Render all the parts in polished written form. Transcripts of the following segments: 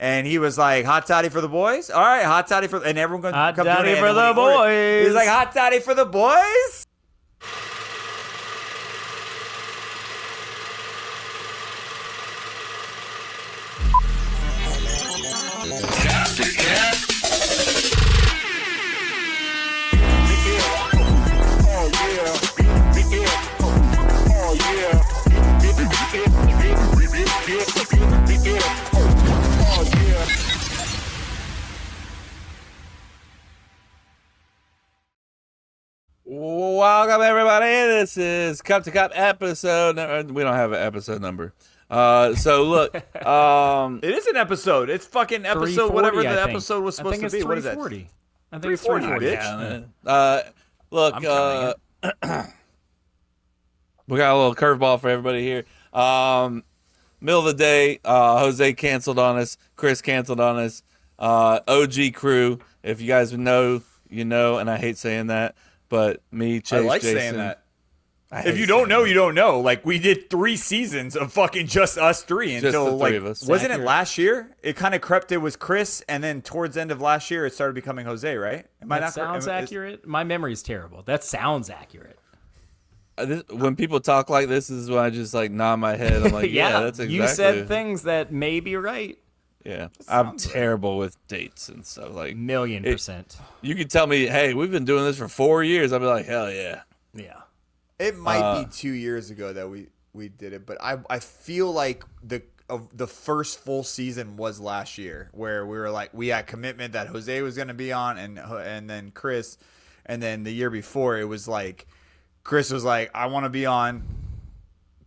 And he was like, hot toddy for the boys? All right, hot toddy for... And everyone comes hot to toddy for the boys. He's like, hot toddy for the boys? Welcome everybody. This is Cup to Cup episode. We don't have an episode number. So look, it is an episode. It's fucking episode whatever the episode was supposed to be. What is that? I think it's 340, bitch. Look, we got a little curveball for everybody here. Middle of the day, Jose canceled on us. Chris canceled on us. OG crew. If you guys know, you know, and I hate saying that, but me, Chase, I like Jason, saying that. If you don't know, you don't know. Like, we did 3 seasons of fucking just us three until, the three of us. Wasn't it last year? It kind of crept. It was Chris, and then towards the end of last year, it started becoming Jose, right? That sounds accurate. My memory's terrible. That sounds accurate. When people talk like this is when I just like nod my head. I'm like, yeah, that's exactly. You said things that may be right. Yeah, I'm terrible with dates and stuff. Like, 1,000,000%. You could tell me, hey, we've been doing this for 4 years. I'd be like, hell yeah. Yeah. It might be 2 years ago that we did it, but I feel like the first full season was last year, where we were like, we had commitment that Jose was going to be on, and then Chris, and then the year before it was like Chris was like, I want to be on.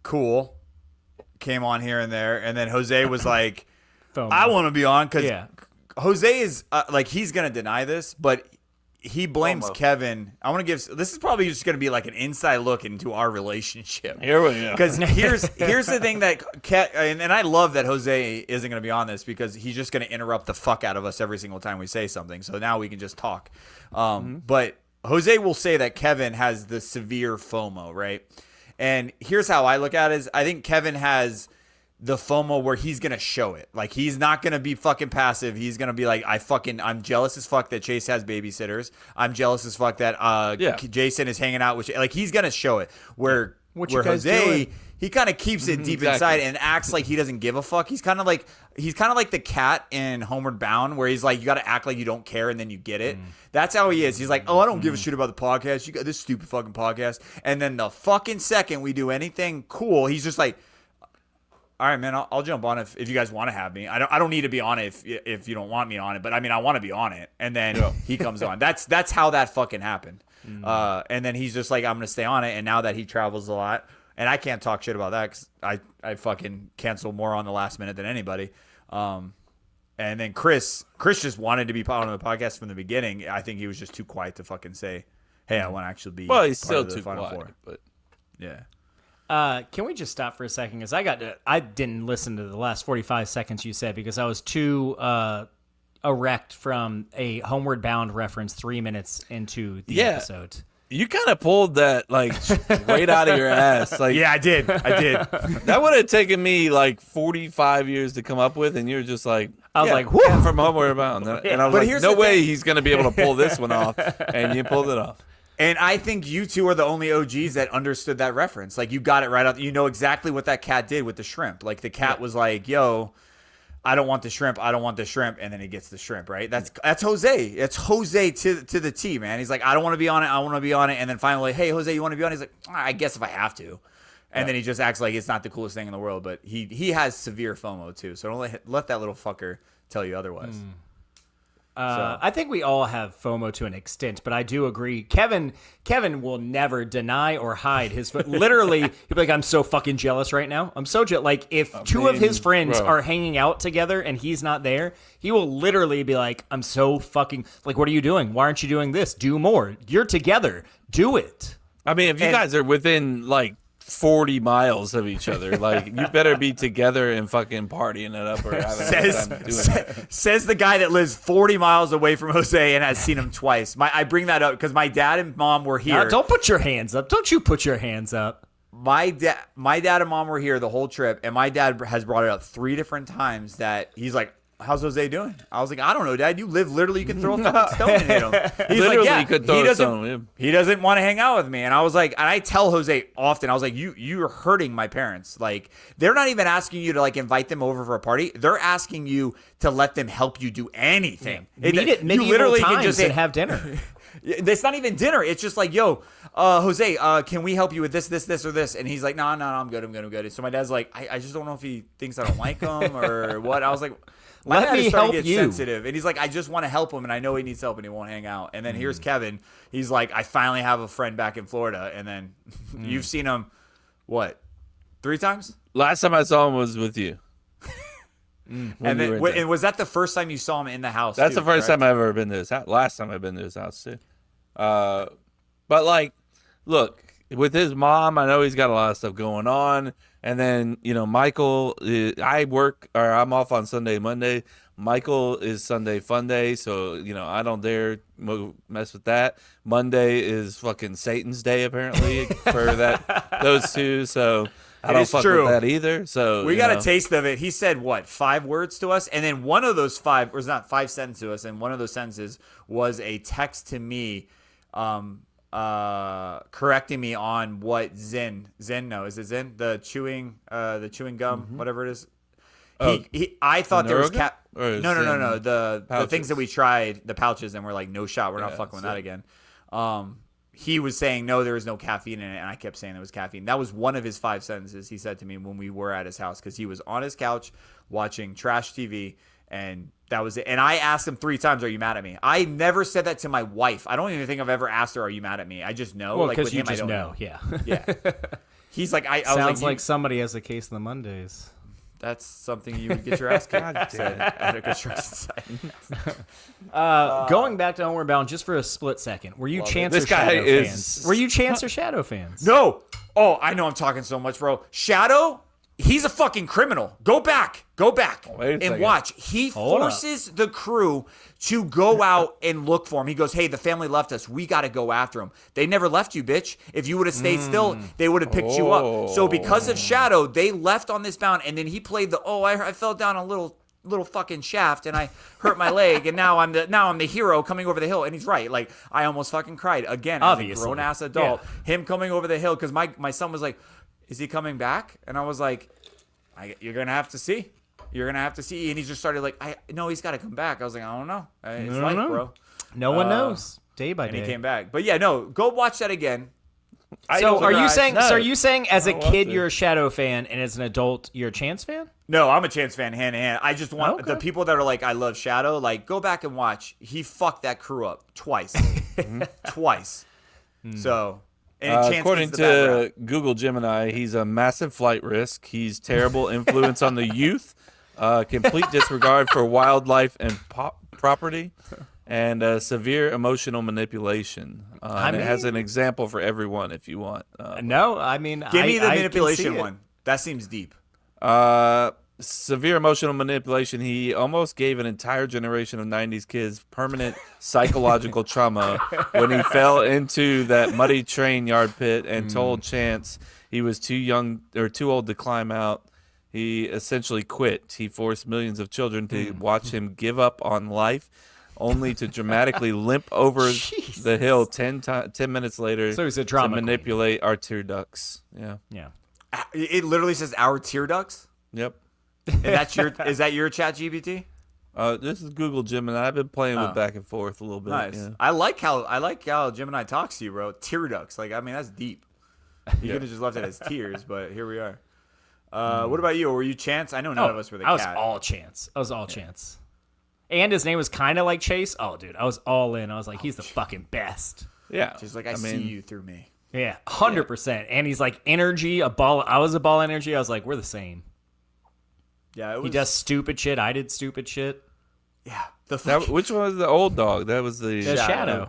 Cool. Came on here and there, and then Jose was like, I want to be on, because Jose is like, he's going to deny this, but he blames Kevin. I want to give. This is probably just going to be like an inside look into our relationship. Here we go. Because here's the thing that and I love that Jose isn't going to be on this, because he's just going to interrupt the fuck out of us every single time we say something. So now we can just talk. But Jose will say that Kevin has the severe FOMO, right? And here's how I look at it: is I think Kevin has the FOMO where he's going to show it. Like, he's not going to be fucking passive. He's going to be like, I'm jealous as fuck that Chase has babysitters. I'm jealous as fuck that Jason is hanging out with you. Like, he's going to show it. Where Jose, he kind of keeps it deep inside and acts like he doesn't give a fuck. He's kind of like the cat in Homeward Bound, where he's like, you got to act like you don't care and then you get it. That's how he is. He's like, oh, I don't give a shit about the podcast. You got this stupid fucking podcast. And then the fucking second we do anything cool, he's just like, all right, man, I'll jump on if you guys want to have me. I don't need to be on it if you don't want me on it, but I mean, I want to be on it. And then he comes on. That's how that fucking happened. And then he's just like, I'm gonna stay on it. And now that he travels a lot, and I can't talk shit about that because I fucking cancel more on the last minute than anybody. And then Chris just wanted to be part of the podcast from the beginning. I think he was just too quiet to fucking say, hey, I want to actually be. Well, he's still too quiet, but yeah. Can we just stop for a second? Because I didn't listen to the last 45 seconds you said, because I was too erect from a Homeward Bound reference 3 minutes into the episode. You kind of pulled that like straight out of your ass. Like, yeah, I did. That would have taken me like 45 years to come up with, and you're just like, I was like, whoo, from Homeward Bound. And I was like, no way he's going to be able to pull this one off. And you pulled it off. And I think you two are the only OGs that understood that reference. Like, you got it right out. You know exactly what that cat did with the shrimp. Like, the cat was like, yo, I don't want the shrimp. I don't want the shrimp. And then he gets the shrimp, right? That's Jose. It's Jose to the T, man. He's like, I don't want to be on it. I want to be on it. And then finally, hey, Jose, you want to be on it? He's like, I guess if I have to. And then he just acts like it's not the coolest thing in the world. But he has severe FOMO, too. So don't let that little fucker tell you otherwise. I think we all have FOMO to an extent, but I do agree. Kevin will never deny or hide his. Literally, he'll be like, "I'm so fucking jealous right now. I'm so jealous." Like, if two of his friends are hanging out together and he's not there, he will literally be like, "I'm so fucking like, what are you doing? Why aren't you doing this? Do more. You're together. Do it." I mean, if you guys are within like 40 miles of each other, like, you better be together and fucking partying it up, or says the guy that lives 40 miles away from Jose and has seen him twice. I bring that up because my dad and mom were here. Don't put your hands up. Don't you put your hands up. My dad and mom were here the whole trip, and my dad has brought it up 3 different times that he's like, how's Jose doing? I was like, I don't know, Dad. You live literally, you can throw a fucking stone and hit him. He's Literally like, yeah, could throw a stone at him. he doesn't want to hang out with me. And I was like, and I tell Jose often, I was like, you're hurting my parents. Like, they're not even asking you to like invite them over for a party. They're asking you to let them help you do anything. Meet at medieval times and have dinner. It's not even dinner. It's just like, yo, Jose, can we help you with this, or this? And he's like, no, I'm good. So my dad's like, I just don't know if he thinks I don't like him or what. I was like, my Let dad me is starting help to get you. sensitive. And he's like, I just want to help him, and I know he needs help, and he won't hang out. And then here's Kevin. He's like, I finally have a friend back in Florida. And then you've seen him, what, 3 times? Last time I saw him was with you. And then, and was that the first time you saw him in the house? That's too, the first correct? time I've ever been to his house. Last time I've been to his house too. But like, look, with his mom, I know he's got a lot of stuff going on. And then, you know, Michael, I'm off on Sunday, Monday. Michael is Sunday fun day, so you know I don't dare mess with that. Monday is fucking Satan's day apparently for those two, so I don't fuck with that either. So we got a taste of it. He said what, 5 words to us, and then one of those 5 was not 5 sentences to us, and one of those sentences was a text to me, correcting me on what Zen is it Zen, the chewing gum, whatever it is. I thought there was no the things that we tried, the pouches, and we're like, no shot, we're not fucking with that again. He was saying no, there was no caffeine in it, and I kept saying there was caffeine. That was one of his 5 sentences he said to me when we were at his house, because he was on his couch watching trash TV, and that was it. And I asked him 3 times, "Are you mad at me?" I never said that to my wife. I don't even think I've ever asked her, "Are you mad at me?" I just know. Well, like because with you him, I just don't know. Yeah. Yeah. He's like, I Sounds was like somebody has a case in the Mondays. that's something you would get your ass kicked at a construction site. Going back to Homeward Bound just for a split second, were you Chance This or guy Shadow is- fans? Were you Chance or Shadow fans? No. Oh, I know I'm talking so much, bro. Shadow, he's a fucking criminal. Go back Wait a and second. watch. He forces the crew to go out and look for him. He goes, hey, the family left us. We got to go after him. They never left you, bitch. If you would have stayed still, they would have picked you up. So because of Shadow, they left on this bound, and then he played I fell down a little fucking shaft and I hurt my leg, and now I'm the hero coming over the hill. And he's right. Like, I almost fucking cried again as a grown ass adult. Yeah. Him coming over the hill, because my son was like, is he coming back? And I was like, you're gonna have to see. You're gonna have to see. And he just started like, no, he's got to come back. I was like, I don't know. It's life, bro. No one knows. Day by day. And he came back. But yeah, no, go watch that again. So are you saying? No. So are you saying as a I watched kid it. you're a Shadow fan, and as an adult you're a Chance fan? No, I'm a Chance fan hand in hand. I just want the Okay. people that are like, I love Shadow, like, go back and watch. He fucked that crew up twice. Twice. So, and Chance according gets the bad to rap. Google Gemini, he's a massive flight risk. He's terrible influence on the youth, complete disregard for wildlife and property, and severe emotional manipulation. And it has an example for everyone if you want. No, I mean, Give me the I can manipulation see it. one. That seems deep. Severe emotional manipulation. He almost gave an entire generation of 90s kids permanent psychological trauma when he fell into that muddy train yard pit and told Chance he was too young or too old to climb out. He essentially quit. He forced millions of children to watch him give up on life, only to dramatically limp over the hill 10 minutes later. So he's a drama to queen. manipulate our tear ducts. Yeah. Yeah. It literally says our tear ducts. Yep. And that's is that your chat GPT? This is Google Gemini. I've been playing with back and forth a little bit. Nice. Yeah. I like how Gemini talks to you, bro. Tear ducts. Like, I mean, that's deep. You could have just left it as tears, but here we are. What about you? Were you Chance? I know none of us were the I cat. was all Chance. Chance. And his name was kind of like Chase. Oh, dude, I was all in. I was like, he's the fucking best. Yeah. Just like I see you through me. Yeah, 100%. And he's like energy, a ball. I was a ball energy. I was like, we're the same. Yeah, He does stupid shit. I did stupid shit. Yeah, Which one was the old dog? That was the Shadow. Shadow.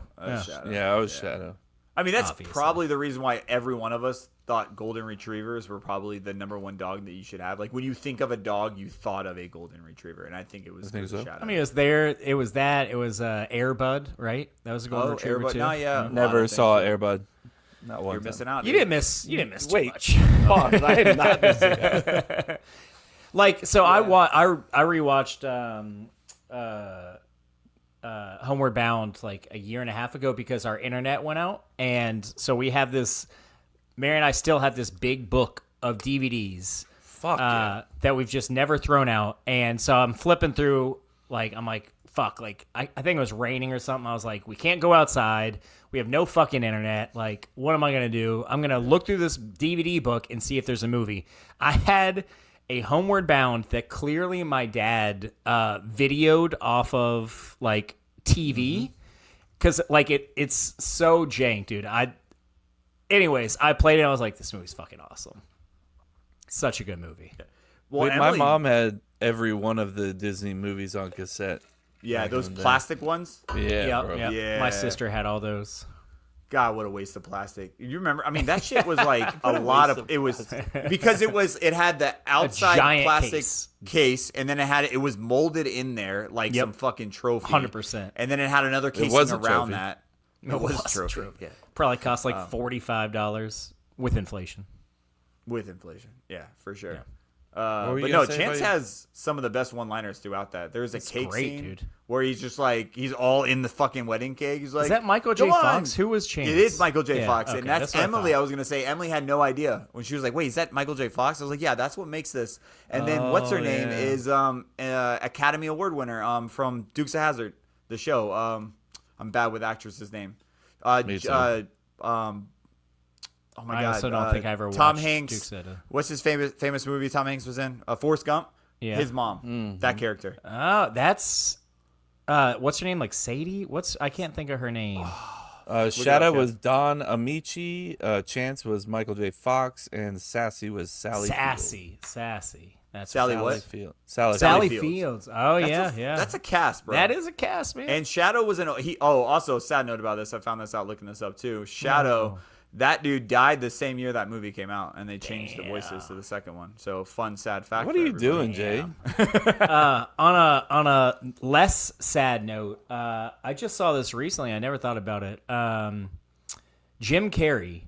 Yeah, I was Shadow. I mean, that's Obviously. probably the reason why every one of us thought golden retrievers were probably the #1 dog that you should have. Like, when you think of a dog, you thought of a golden retriever, and I think it was so. Shadow. I mean, it was there. It was that. It was Air Bud, right? That was a golden retriever Airbud. too. No, yeah. Never saw Airbud. Not one You're time. missing out. You dude. didn't miss. You didn't miss too Wait. much. Pause. I am not missing out. Like, so I rewatched Homeward Bound like a year and a half ago because our internet went out, and so we have this. Mary and I still have this big book of DVDs that we've just never thrown out, and so I'm flipping through. Like I'm like, fuck. Like I think it was raining or something. I was like, we can't go outside. We have no fucking internet. Like, what am I gonna do? I'm gonna look through this DVD book and see if there's a movie. I had a Homeward Bound that clearly my dad videoed off of like TV because like it's so jank, dude. Anyways, I played it. I was like, this movie's fucking awesome. Such a good movie. Well, Wait, my mom had every one of the Disney movies on cassette. Yeah, those plastic ones. Yeah, bro. Yeah. My sister had all those. God, what a waste of plastic. You remember? I mean, that shit was like a lot of it was because it had the outside giant plastic case, and then it was molded in there like some fucking trophy. 100%. And then it had another casing around that. It was a trophy. Yeah. Probably cost like $45 with inflation. With inflation. Yeah, for sure. Yeah. But no, Chance has some of the best one-liners throughout that. There's a cake scene dude. where he's just like he's all in the fucking wedding cake. He's like, is that Michael J. Fox? Who was Chance? It is Michael J. Fox, okay, and that's Emily. I was gonna say Emily had no idea when she was like, "Wait, is that Michael J. Fox?" I was like, "Yeah, that's what makes this." And then what's her name is Academy Award winner from Dukes of Hazzard, the show. I'm bad with actresses' name. Me too. Oh my I God! also don't think I ever watched Tom Hanks. Dukes of- What's his famous movie Tom Hanks was in? Forrest Gump. Yeah. His mom. That character. Oh, that's what's her name? Like Sadie? I can't think of her name. Shadow was Don Amici. Chance was Michael J. Fox, and Sassy was Sally. Sassy. That's Sally what? what? Field. Sally Fields. Fields. Oh That's yeah. That's a cast, bro. That is a cast, man. And Shadow was also sad note about this. I found this out looking this up too. Shadow, that dude died the same year that movie came out, and they changed the voices to the second one. So fun, sad fact. What are you doing, Jay? On a less sad note, I just saw this recently. I never thought about it. Jim Carrey,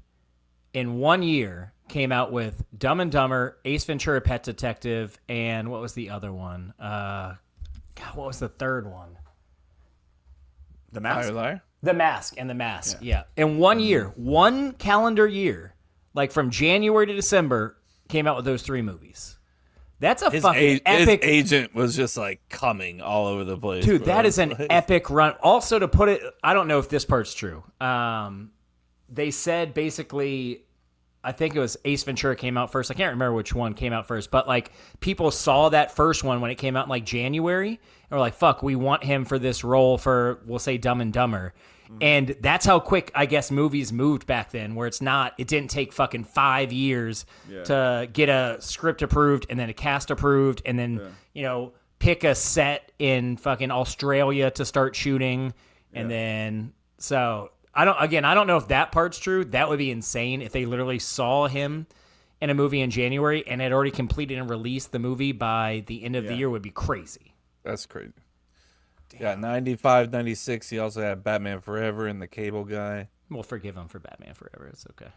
in 1 year, came out with Dumb and Dumber, Ace Ventura: Pet Detective, and what was the other one? God, what was the third one? The Mask. Liar. The Mask and The Mask. Yeah. In 1 year, one calendar year, like from January to December, came out with those three movies. That's a fucking epic. His agent was just like coming all over the place. Dude, bro. that is an epic run. Also, to put it, I don't know if this part's true. They said basically, I think it was Ace Ventura came out first. I can't remember which one came out first, but like people saw that first one when it came out in like January and were like, fuck, we want him for this role for, we'll say, Dumb and Dumber. And that's how quick, I guess, movies moved back then, where it didn't take fucking 5 years to get a script approved and then a cast approved and then, pick a set in fucking Australia to start shooting. And then, so I don't know if that part's true. That would be insane if they literally saw him in a movie in January and had already completed and released the movie by the end of the year would be crazy. That's crazy. Yeah, 95, 96. He also had Batman Forever and The Cable Guy. We'll forgive him for Batman Forever. It's okay.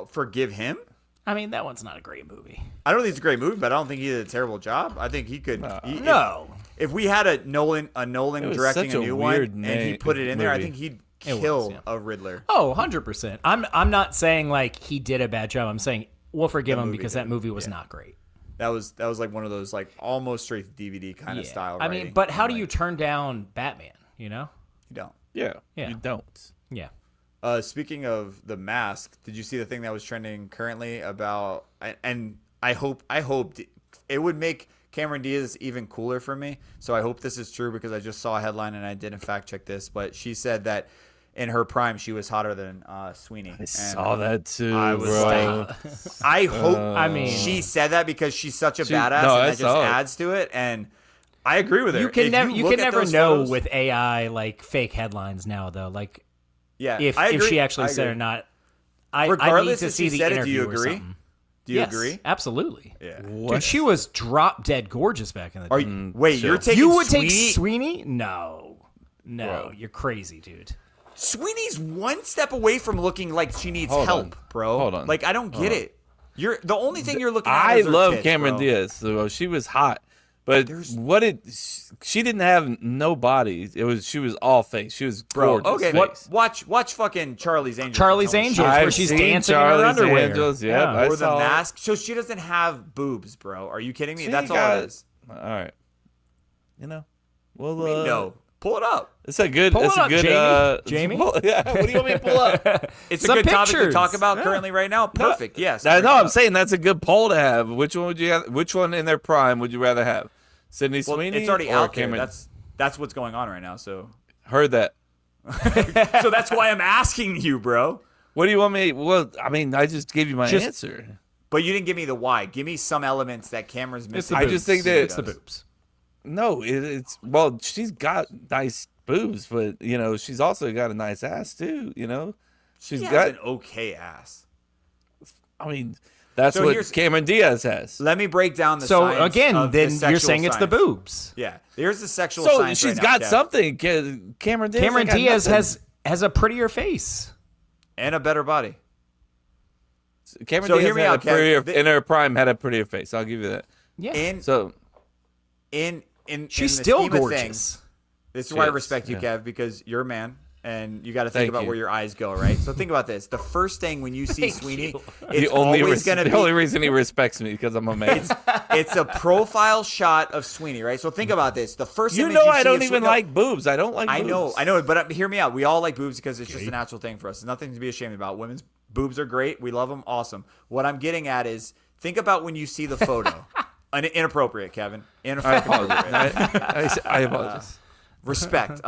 Forgive him? I mean, that one's not a great movie. I don't think it's a great movie, but I don't think he did a terrible job. I think he could. No. If we had a Nolan directing a new one and he put it in there, I movie. think he'd kill a Riddler. Oh, 100%. I'm not saying like he did a bad job. I'm saying we'll forgive him because that movie was not great. That was like one of those like almost straight to DVD kind of style. I mean, but how do you turn down Batman? You don't. Yeah, Yeah. you don't. Yeah. Speaking of The Mask, did you see the thing that was trending currently about? And I hoped it would make Cameron Diaz even cooler for me. So I hope this is true because I just saw a headline and I did in fact check this. But she said that in her prime she was hotter than Sweeney. I saw that too, I was bro. I hope. I mean, she said that because she's such a badass, no, and I that just saw it. adds to it. And I agree with her. you can If never look at never those know photos- with AI like fake headlines now though. Like yeah, if I agree. she actually I said agree. or not. I Regardless need to if see she the said it, do interview you or agree? something. Do you Yes, agree? Absolutely. Yeah. Dude, she was drop dead gorgeous back in the day. Are you, wait, Sure. you're taking You would Sweeney? take Sweeney? No, Bro. you're crazy, dude. Sweeney's one step away from looking like she needs Hold help, on. bro. Hold on. Like I don't get it. You're the only thing you're looking at. I is her love tits, Cameron bro. Diaz. So she was hot, But she didn't have no body. She was all face. She was gorgeous. Okay, face. watch fucking Charlie's Angels. Charlie's Angels, where she's dancing in her underwear. Angels, yeah. Or the mask. So she doesn't have boobs, bro. Are you kidding me? That's all it is. All right. Well, no. Pull it up. It's a good. Jamie. Yeah. What do you want me to pull up? It's a good topic to talk about currently right now. Perfect. Yes. No, I'm saying that's a good poll to have. Which one would you have? Which one in their prime would you rather have? Sydney Sweeney. It's already or out there. Cameron? That's what's going on right now. So heard that. So that's why I'm asking you, bro. What do you want me? Well, I mean, I just gave you my answer. But you didn't give me the why. Give me some elements that Cameron's missing. I just think that it's the boobs. No, it's she's got nice boobs, but she's also got a nice ass too. She's got an okay ass. I mean, that's what Cameron Diaz has. Let me break down the. So science again, of then the you're saying it's the boobs. Yeah, there's the sexual. So science she's right got now, something. Cameron Diaz has a prettier face and a better body. Cameron Diaz hear me out, in her prime had a prettier face. I'll give you that. Yeah. She's still gorgeous. Things, this is why I respect you, Kev, because you're a man and you got to think about where your eyes go, right? So think about this. The first thing when you see Sweeney, it's always going to be... The only reason he respects me because I'm a man. It's a profile shot of Sweeney, right? So think about this. The first image I don't even like boobs. I don't like boobs. I know, but hear me out. We all like boobs because it's just a natural thing for us. It's nothing to be ashamed about. Women's boobs are great. We love them. Awesome. What I'm getting at is think about when you see the photo. Inappropriate, Kevin. Inappropriate. I apologize. Respect.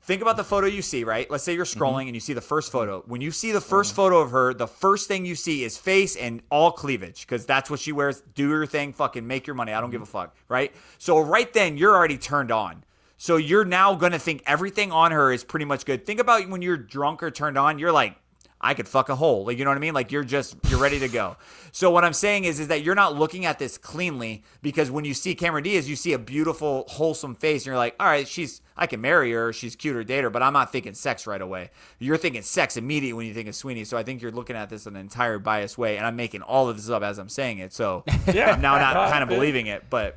Think about the photo you see, right? Let's say you're scrolling and you see the first photo. When you see the first photo of her, the first thing you see is face and all cleavage because that's what she wears. Do your thing. Fucking make your money. I don't give a fuck, right? So right then, you're already turned on. So you're now going to think everything on her is pretty much good. Think about when you're drunk or turned on. You're like, I could fuck a hole. Like, you know what I mean? Like, you're ready to go. So what I'm saying is that you're not looking at this cleanly because when you see Cameron Diaz, you see a beautiful, wholesome face. And you're like, all right, I can marry her. She's cute or date her, but I'm not thinking sex right away. You're thinking sex immediately when you think of Sweeney. So I think you're looking at this in an entire biased way. And I'm making all of this up as I'm saying it. So I'm now not kind of believing it, but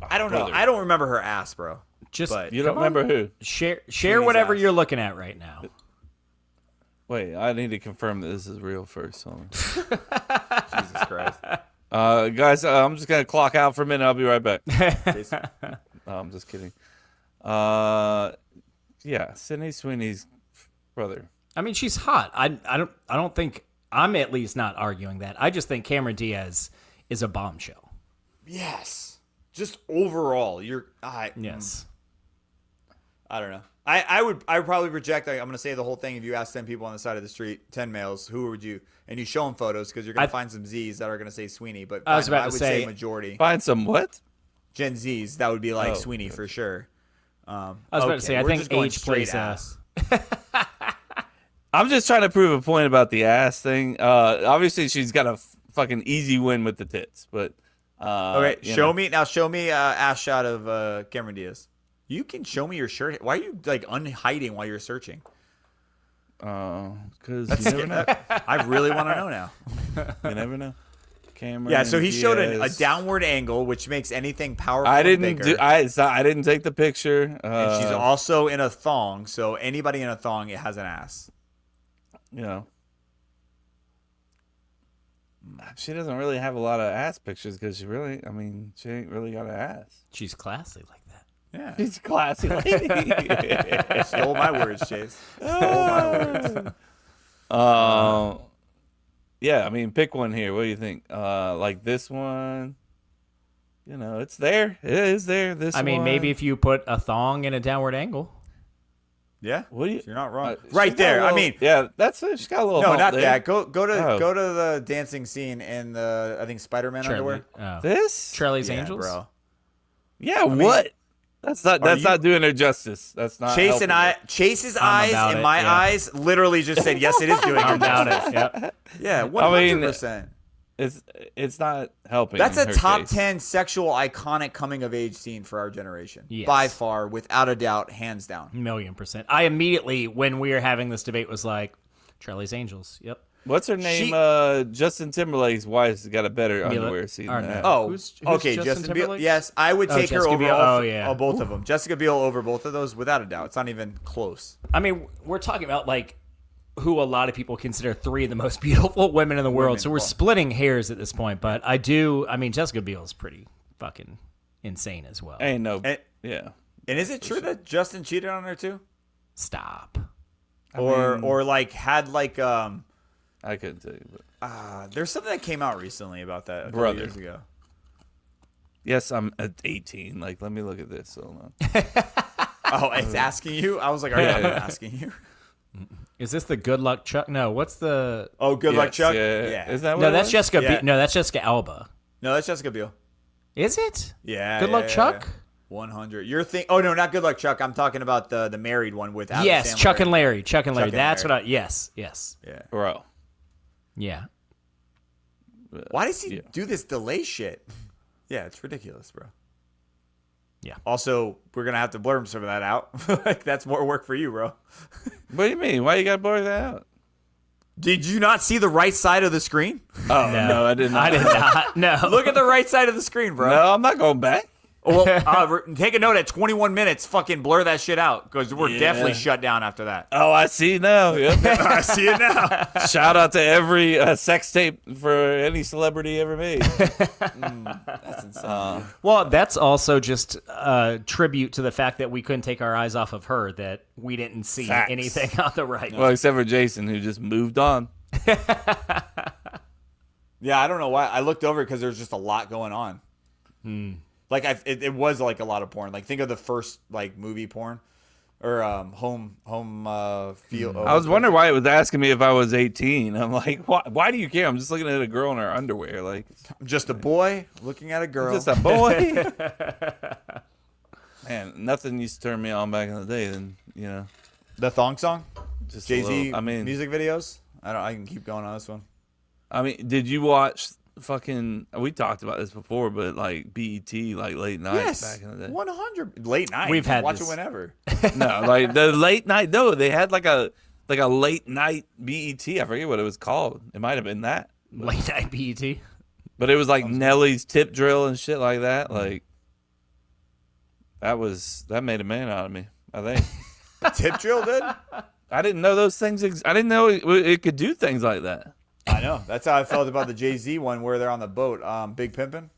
I don't know. I don't remember her ass, bro. You don't remember who? Share whatever you're looking at right now. Wait, I need to confirm that this is real first. Jesus Christ. Guys, I'm just going to clock out for a minute. I'll be right back. No, I'm just kidding. Yeah, Sydney Sweeney's brother. I mean, she's hot. I don't think, I'm at least not arguing that. I just think Cameron Diaz is a bombshell. Yes. Just overall, yes. I don't know. I would probably reject. I'm going to say the whole thing. If you ask 10 people on the side of the street, 10 males, who would you? And you show them photos because you're going to find some Z's that are going to say Sweeney. But I would say majority. Find some what? Gen Z's that would be like Sweeney for sure. I was about to say I think age plays ass. I'm just trying to prove a point about the ass thing. Obviously, she's got a fucking easy win with the tits, but okay. Show me ass shot of Cameron Diaz. You can show me your shirt. Why are you like unhiding while you're searching? Because you never know. I really want to know now. You never know. Cameron. Yeah, so he showed a downward angle, which makes anything powerful. I didn't bigger. I didn't take the picture. And she's also in a thong, so anybody in a thong it has an ass. You know. She doesn't really have a lot of ass pictures because she ain't really got an ass. She's classy like that. Yeah. She's classy lady. Stole my words, Chase. Stole my words. Yeah, I mean, pick one here. What do you think? Like this one? You know, it's there. It is there. This one. Maybe if you put a thong in a downward angle. Yeah. What do you? You're not wrong. Right there. Yeah, that's it. She's got a little. No, not there. that. Go to the dancing scene in the Spider-Man underwear. This Charlie's Angels, bro. Yeah. What? That's not doing her justice. That's not. Chase's eyes and my eyes literally just said yes. It is doing her justice. Yep. Yeah. 100%. It's not helping. That's a top 10 sexual iconic coming of age scene for our generation. Yes. By far, without a doubt, hands down. 1,000,000%. I immediately, when we were having this debate, was like, Charlie's Angels. Yep. What's her name? Justin Timberlake's wife's got a better underwear scene than that. Oh, Who's okay, Justin Biel. Yes, I would take her Jessica over Biel. both of them. Jessica Biel over both of those, without a doubt. It's not even close. I mean, we're talking about like who a lot of people consider 3 of the most beautiful women in the world. So we're splitting hairs at this point. But I mean, Jessica Biel is pretty fucking insane as well. Ain't no. And is it true that Justin cheated on her too? Stop. Or like had like I couldn't tell you. But there's something that came out recently about that a couple Brother. years ago. yes, I'm at 18. Like, let me look at this. Hold on. Oh, it's asking you? I was like, are you asking you? Is this the Good Luck Chuck? No, what's the? Oh, Good Luck Yes, Chuck? Yeah. Is that what No, it that's was? Jessica. Yeah. No, that's Jessica Alba. No, that's Jessica Biel. Is it? Yeah. Good Luck Chuck. 100. You're Oh no, not Good Luck Chuck. I'm talking about the married one with Adam Yes, Sandler. Chuck and Larry. Chuck and Larry. and That's Larry. what I. Yes. Yeah. Bro. Yeah. Why does he do this delay shit? Yeah, it's ridiculous, bro. Yeah. Also, we're gonna have to blur some of that out. Like, that's more work for you, bro. What do you mean? Why you got to blur that out? Did you not see the right side of the screen? Oh, no, I did not. I did not. No. Look at the right side of the screen, bro. No, I'm not going back. Well, take a note at 21 minutes. Fucking blur that shit out, because we're definitely shut down after that. Oh, I see now. Yep. I see it now. Shout out to every sex tape for any celebrity ever made. That's insane. Well, that's also just a tribute to the fact that we couldn't take our eyes off of her, that we didn't see Facts. anything on the right. Well, except for Jason, who just moved on. Yeah, I don't know why. I looked over because there's just a lot going on. Like, it was like a lot of porn. Like, think of the first like movie porn or home feel. I was wondering why it was asking me if I was 18. I'm like, why do you care? I'm just looking at a girl in her underwear. Like, I'm just a boy looking at a girl. just a boy. Man, nothing used to turn me on back in the day. Then The thong song, just a Jay-Z little- I mean, music videos. I can keep going on this one. I mean, did you watch fucking? We talked about this before, but like BET, like late night back in the day. 100 late night. We've had watch this. it whenever. No, like the late night. No, they had like a late night BET. I forget what it was called. It might have been that, Late night BET. but it was like Nelly's tip drill and shit like that. Like that made a man out of me, I think. Tip drill did. I didn't know those things. I didn't know it could do things like that. I know. That's how I felt about the Jay-Z one where they're on the boat. Big Pimpin'.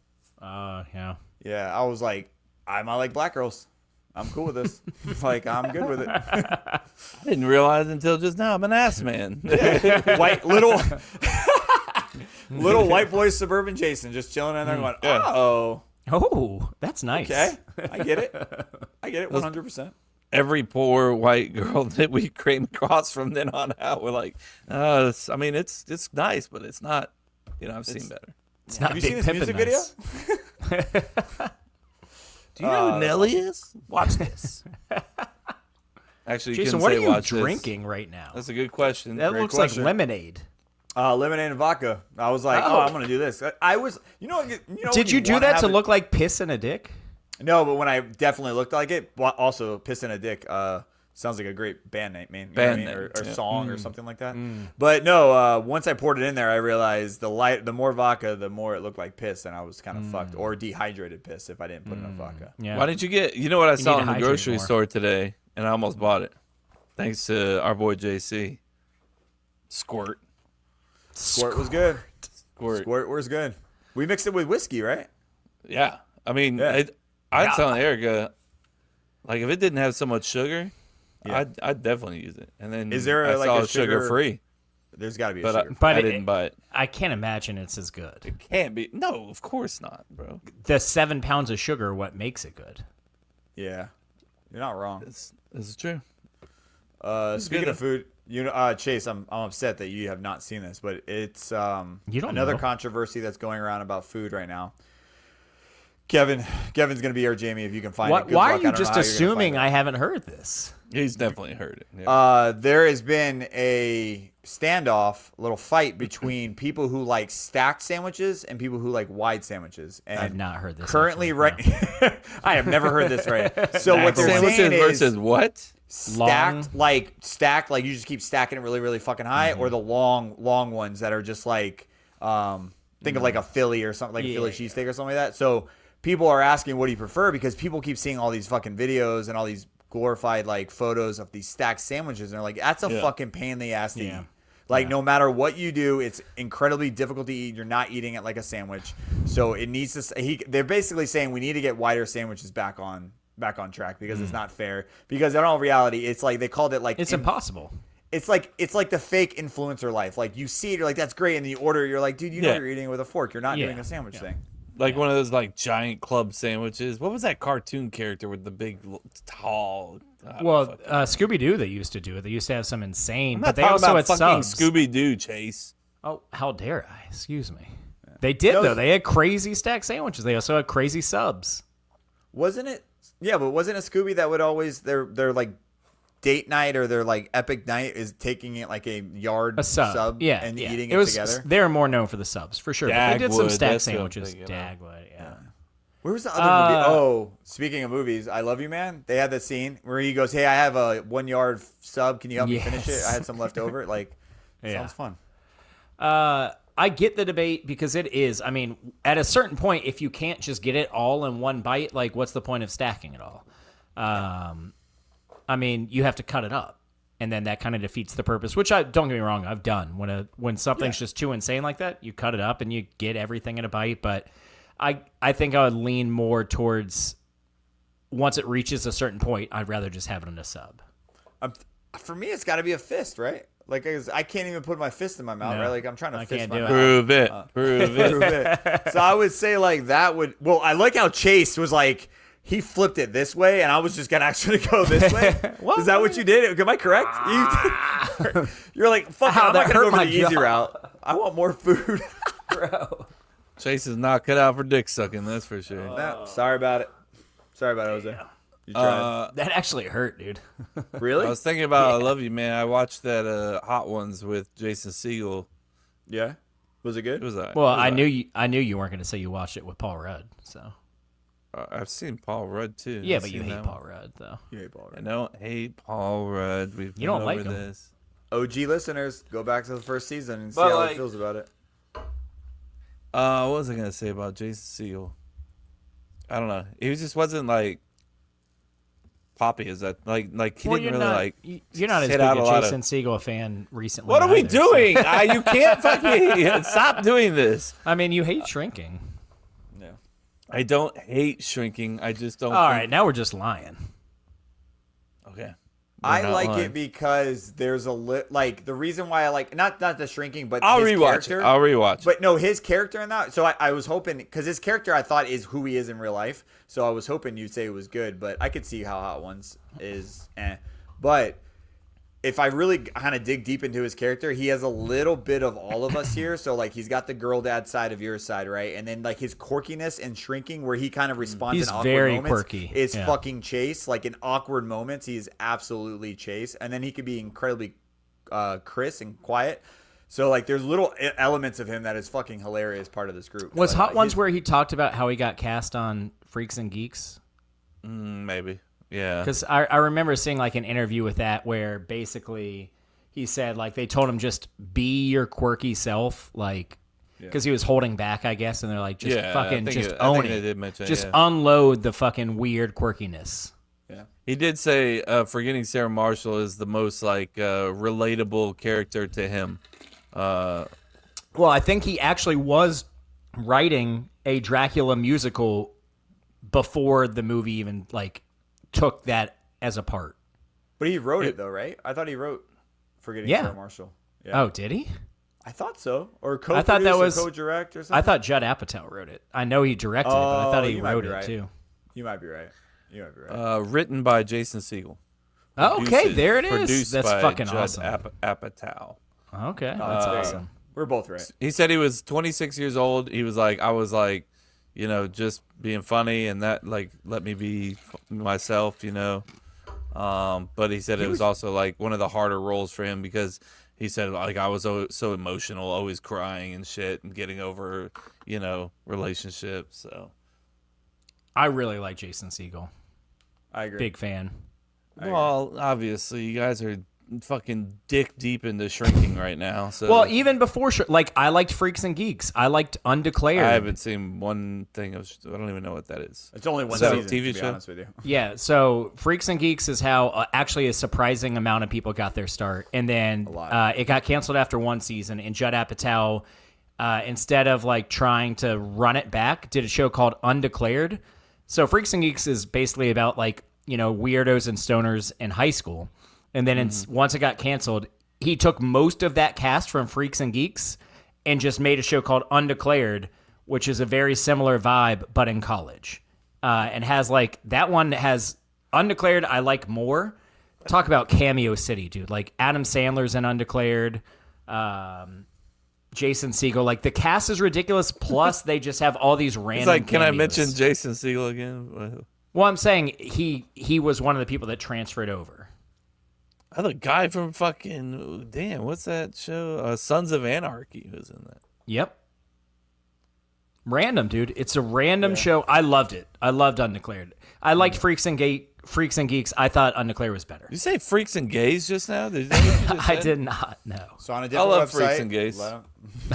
Yeah. Yeah, I was like, I like black girls. I'm cool with this. Like, I'm good with it. I didn't realize until just now I'm an ass man. White little white boy suburban Jason just chilling in there going, oh, Oh, that's nice. okay, I get it, 100%. Every poor white girl that we came across from then on out, we're like, it's nice, but it's not. I've seen better. It's not Have you Big seen this Pimpin' music video? nice. Do you know who Nelly is? Watch this. Actually, you Jason, couldn't what say are you watch this. drinking right now? That's a good question. That Great looks question. like lemonade. Lemonade and vodka. I was like, I'm gonna do this. I was, Did you do that to look like piss in a dick? No, but when I definitely looked like it, also Piss in a Dick sounds like a great band name, man. Band name, or yeah. song or something like that. But no, once I poured it in there, I realized the more vodka, the more it looked like piss, and I was kind of fucked. Or dehydrated piss if I didn't put enough vodka. Yeah. Why didn't you get? You know what I saw need in to the hydrate grocery more. store today, and I almost bought it, thanks to our boy JC. Squirt. Squirt was good. Squirt. Squirt was good. We mixed it with whiskey, right? Yeah. I mean, Yeah. I'm telling Erica, like if it didn't have so much sugar, Yeah. I'd definitely use it. And then Is there I like saw a it sugar free, There's got to be a but sugar. But I didn't buy it. I can't imagine it's as good. It can't be. No, of course not, bro. The 7 pounds of sugar, what makes it good? Yeah, you're not wrong. This is true. Speaking good. of food, Chase, I'm upset that you have not seen this, but it's You don't another know. controversy that's going around about food right now. Kevin's gonna be here, Jamie, if you can find it. Good Why luck. are you I don't just know how you're gonna assuming find I haven't heard this? He's definitely heard it. Yeah. it. There has been a standoff, a little fight between people who like stacked sandwiches and people who like wide sandwiches. And I've not heard this. currently, actually, right? I have never heard this. Right. So what they're Sandwiches saying is versus what? stacked, like you just keep stacking it really, really fucking high, or the long ones that are just like, think of like a Philly or something, like a Philly cheesesteak or something like that. So people are asking, what do you prefer? Because people keep seeing all these fucking videos and all these glorified like photos of these stacked sandwiches, and they're like, that's a fucking pain in the ass to eat. Like no matter what you do, it's incredibly difficult to eat. You're not eating it like a sandwich. So it needs to. They're basically saying we need to get wider sandwiches back on track, because it's not fair. Because in all reality, it's like they called it like it's impossible. It's like the fake influencer life. Like you see it, you're like, that's great, and you order, you're like, dude, you know you're eating it with a fork. You're not doing a sandwich thing. Like one of those like giant club sandwiches. What was that cartoon character with the big, tall? Well, Scooby Doo, they used to do it. They used to have some insane, I'm but not they talking also about had fucking subs. Scooby Doo, Chase. Oh, how dare I? Excuse me. They did though. They had crazy stacked sandwiches. They also had crazy subs. Wasn't it? Yeah, but wasn't a Scooby that would always their like date night or their like epic night is taking it like a yard sub and eating it together? They're more known for the subs for sure. But they did some stacked sandwiches. Dagwood, Where was the other movie? Oh, speaking of movies, I Love You, Man. They had that scene where he goes, "Hey, I have a 1 yard sub. Can you help me finish it? I had some left over." Like, sounds fun. I get the debate because it is. I mean, at a certain point, if you can't just get it all in one bite, like, what's the point of stacking it all? I mean, you have to cut it up, and then that kind of defeats the purpose. Which don't get me wrong, I've done when something's just too insane like that. You cut it up and you get everything in a bite, but. I think I would lean more towards once it reaches a certain point, I'd rather just have it in a sub. For me, it's got to be a fist, right? Like I can't even put my fist in my mouth, right? Like I'm trying to fist my mouth. Prove it. So I would say like that would. Well, I like how Chase was like he flipped it this way, and I was just gonna actually go this way. Is that what you did? Am I correct? You're like, fuck. I'm not gonna go for the easy route. I want more food, Bro. Chase is not cut out for dick sucking, that's for sure. No, sorry about it. Sorry about it, Jose. You tried. That actually hurt, dude. Really? I was thinking about I Love You, Man. I watched that Hot Ones with Jason Segel. Yeah. Was it good? It was alright. Well, I knew you weren't going to say you watched it with Paul Rudd, so. I've seen Paul Rudd too. Yeah, but you hate Paul Rudd, though. You hate Paul Rudd. I don't hate Paul Rudd. We've been over like him. this. OG listeners, go back to the first season and see how he feels about it. What was I gonna say about Jason Segel? I don't know. He just wasn't like poppy as that. Like he didn't really like. You're not as big a Jason Segel fan recently. What are we either, doing? You can't fucking stop doing this. I mean, you hate shrinking. Yeah. I don't hate shrinking. I just don't. All right, now we're just lying. Okay. I like it because there's like the reason why I like not the shrinking, but I'll his rewatch character. it. I'll rewatch. But no, his character in that. So I was hoping because his character I thought is who he is in real life. So I was hoping you'd say it was good, but I could see how Hot Ones is. But if I really kind of dig deep into his character, he has a little bit of all of us here. So like he's got the girl dad side of your side, right? And then like his quirkiness and shrinking, where he kind of responds He's in awkward very moments, quirky. is fucking Chase. Like in awkward moments, he's absolutely Chase. And then he could be incredibly crisp and quiet. So like there's little elements of him that is fucking hilarious part of this group. Was Hot Ones where he talked about how he got cast on Freaks and Geeks? Maybe. Yeah. Because I remember seeing like an interview with that where basically he said like they told him just be your quirky self, like because he was holding back, I guess, and they're like just fucking just own it. They did mention, just unload the fucking weird quirkiness. Yeah. He did say Forgetting Sarah Marshall is the most like relatable character to him. Well, I think he actually was writing a Dracula musical before the movie even like took that as a part. But he wrote it though, right? I thought he wrote Forgetting Sarah Marshall. Yeah. Oh, did he? I thought so. Or I thought that was co-direct or something. I thought Judd Apatow wrote it. I know he directed it, but I thought he wrote it too. You might be right. You might be right. Written by Jason Segel. Okay, there it is. Produced That's by fucking Judd awesome. Apatow. Okay, that's awesome. We're both right. He said he was 26 years old. He was like, I was like, you know, just being funny, and that like let me be myself, you know. But he said it was also like one of the harder roles for him because he said like I was so emotional, always crying and shit, and getting over, you know, relationships. So I really like Jason Segel. I agree. Big fan. Well, obviously, you guys are fucking dick deep into shrinking right now. So Well, even before, like, I liked Freaks and Geeks. I liked Undeclared. I haven't seen one thing. I don't even know what that is. It's only one So, season, TV to be show? honest with you. Yeah, so Freaks and Geeks is how actually a surprising amount of people got their start. And then it got canceled after one season, and Judd Apatow, instead of like trying to run it back, did a show called Undeclared. So Freaks and Geeks is basically about like, weirdos and stoners in high school. And then once it got canceled, he took most of that cast from Freaks and Geeks and just made a show called Undeclared, which is a very similar vibe, but in college. And has like, that one has Undeclared I like more. Talk about Cameo City, dude. Like Adam Sandler's in Undeclared, Jason Segel. Like the cast is ridiculous. Plus they just have all these random It's like, can I cameos. mention Jason Segel again? Well, I'm saying he was one of the people that transferred over. Oh, the guy from fucking what's that show? Sons of Anarchy was in that. Yep. Random, dude. It's a random show. I loved it. I loved Undeclared. I liked Freaks and Geeks. I thought Undeclared was better. Did you say Freaks and Gays just now? Is that what you just I said? did not know. So on a I different love website, Freaks and Gays. let 'em-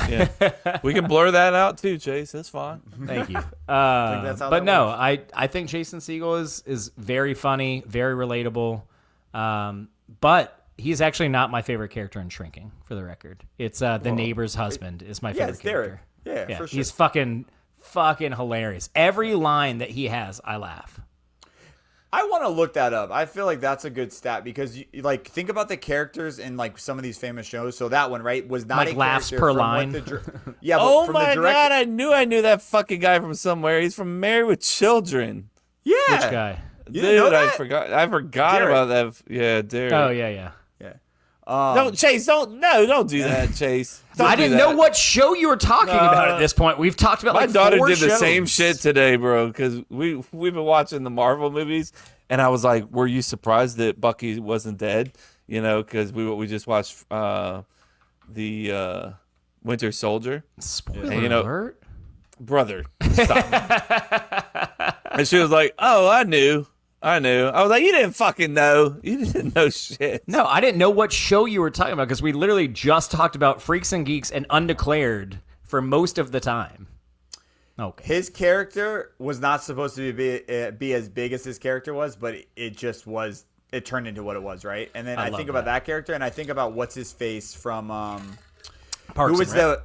Yeah, we can blur that out too, Chase. That's fine. Thank you. that's how But that no, works. I think Jason Segel is very funny, very relatable. But he's actually not my favorite character in Shrinking, for the record. It's the neighbor's husband is my favorite it's Derek. character. Yeah, for sure. He's fucking hilarious. Every line that he has, I laugh. I want to look that up. I feel like that's a good stat because, like, think about the characters in like some of these famous shows. So that one, right, was not Like a laughs character per from line. Yeah, but Oh from my the direct- god! I knew that fucking guy from somewhere. He's from Married with Children. Yeah, Which guy? You didn't know Dude, I that? forgot Derek. about that. Yeah, Derek. Oh yeah. Yeah. Don't Chase. Don't do that, Chase. Don't I do didn't that. know what show you were talking about at this point. We've talked about My like daughter 4 did the shows. same shit today, bro. Because we've been watching the Marvel movies, and I was like, "Were you surprised that Bucky wasn't dead?" Because we just watched the Winter Soldier. Spoiler And, alert. Brother, stop. And she was like, "Oh, I knew." I was like, "You didn't fucking know. You didn't know shit." No, I didn't know what show you were talking about because we literally just talked about Freaks and Geeks and Undeclared for most of the time. Okay. His character was not supposed to be as big as his character was, but it just was. It turned into what it was, right? And then I love think about that character, and I think about what's his face from Parks who was and Rec.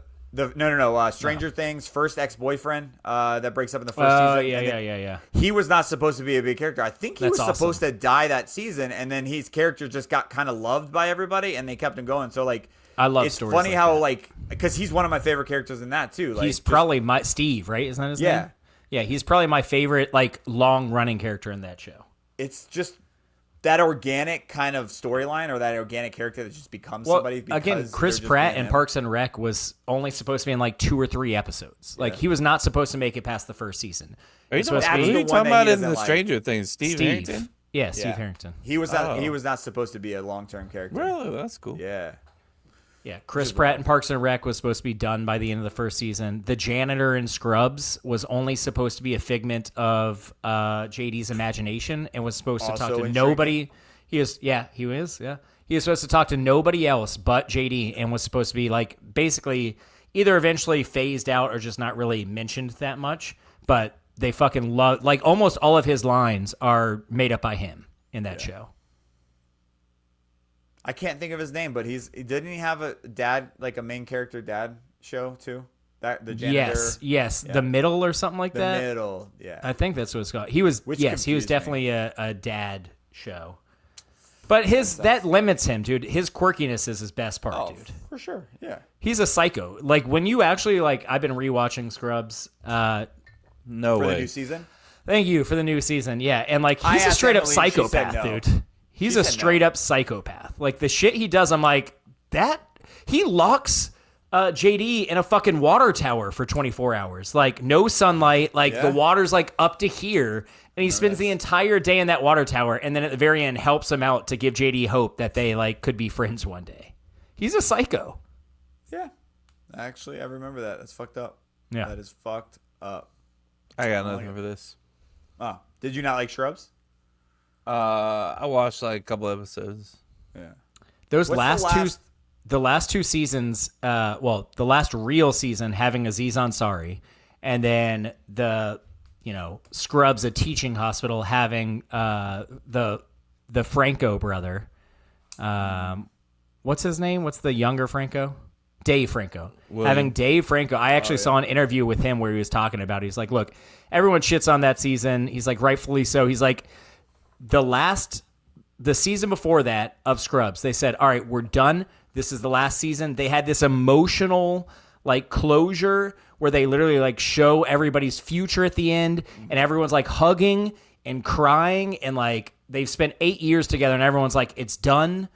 no Stranger Things first ex-boyfriend that breaks up in the first Oh, season. And then yeah. He was not supposed to be a big character. I think he That's was awesome. supposed to die that season, and then his character just got kind of loved by everybody, and they kept him going. So like, I love it's stories funny like how that. like because he's one of my favorite characters in that too. Like, He's just- probably my Steve, right? Isn't that his Yeah. name? Yeah, he's probably my favorite like long running character in that show. it's just that organic kind of storyline or that organic character that just becomes somebody. Because again, Chris they're just Pratt being in him. Parks and Rec was only supposed to be in like 2 or 3 episodes. Like he was not supposed to make it past the first season. Are you It's supposed to who be are you the one talking that he about in doesn't the like. Stranger Things? Steve Harrington? Yeah, Steve Yeah. Harrington. He was not. Oh. He was not supposed to be a long-term character. Really? That's cool. Yeah. Yeah, Chris Pratt in Parks and Rec was supposed to be done by the end of the first season. The janitor in Scrubs was only supposed to be a figment of JD's imagination and was supposed to talk Also to in nobody. He was supposed to talk to nobody else but JD and was supposed to be like basically either eventually phased out or just not really mentioned that much. But they fucking love, like almost all of his lines are made up by him in that show. I can't think of his name, but didn't he have a dad, like a main character dad show too? That the janitor. Yes, The Middle or something like The that. middle. Yeah. I think that's what it's called. He was Which he was confused definitely a dad show. But that limits him, dude. His quirkiness is his best part, dude. for sure. Yeah. He's a psycho. Like when you actually I've been rewatching Scrubs. No For the way. new season. Thank you for the new season. Yeah, and I he's a asked straight up Emily, she said psychopath, no. dude. He's She a said no. straight up psychopath. Like the shit he does, I'm like, that he locks JD in a fucking water tower for 24 hours. Like no sunlight, the water's up to here, and he spends the entire day in that water tower, and then at the very end helps him out to give JD hope that they could be friends one day. He's a psycho. Yeah. Actually, I remember that. That's fucked up. Yeah. That is fucked up. I got nothing for this. Oh, did you not like Shrubs? I watched like a couple episodes. Yeah. Those What's the last two seasons, the last real season having Aziz Ansari, and then the Scrubs, a teaching hospital, having the Franco brother. What's his name? What's the younger Franco? Dave Franco. William. Having Dave Franco. I actually saw an interview with him where he was talking about it. He's like, look, everyone shits on that season. He's like, rightfully so. He's like, the season before that of Scrubs, they said, all right, we're done. This is the last season. They had this emotional like closure where they literally like show everybody's future at the end, and everyone's like hugging and crying, and like they've spent 8 years together, and everyone's like, it's done.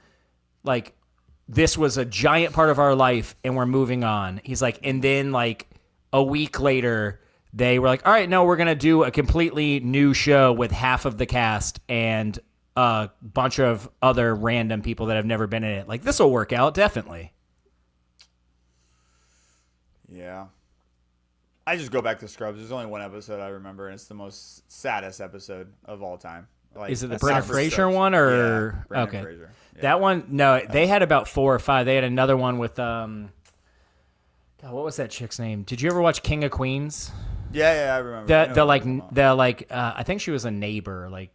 Like, this was a giant part of our life, and we're moving on. He's like, and then like a week later, they were like, all right, no, we're going to do a completely new show with half of the cast and a bunch of other random people that have never been in it. Like, this will work out, definitely. Yeah. I just go back to Scrubs. There's only one episode I remember, and it's the most saddest episode of all time. Like, is it the Brendan Fraser one, or yeah, Brendan okay? Fraser. Yeah. That one, no, they had about 4 or 5. They had another one with God, what was that chick's name? Did you ever watch King of Queens? Yeah, I remember. I think she was a neighbor, like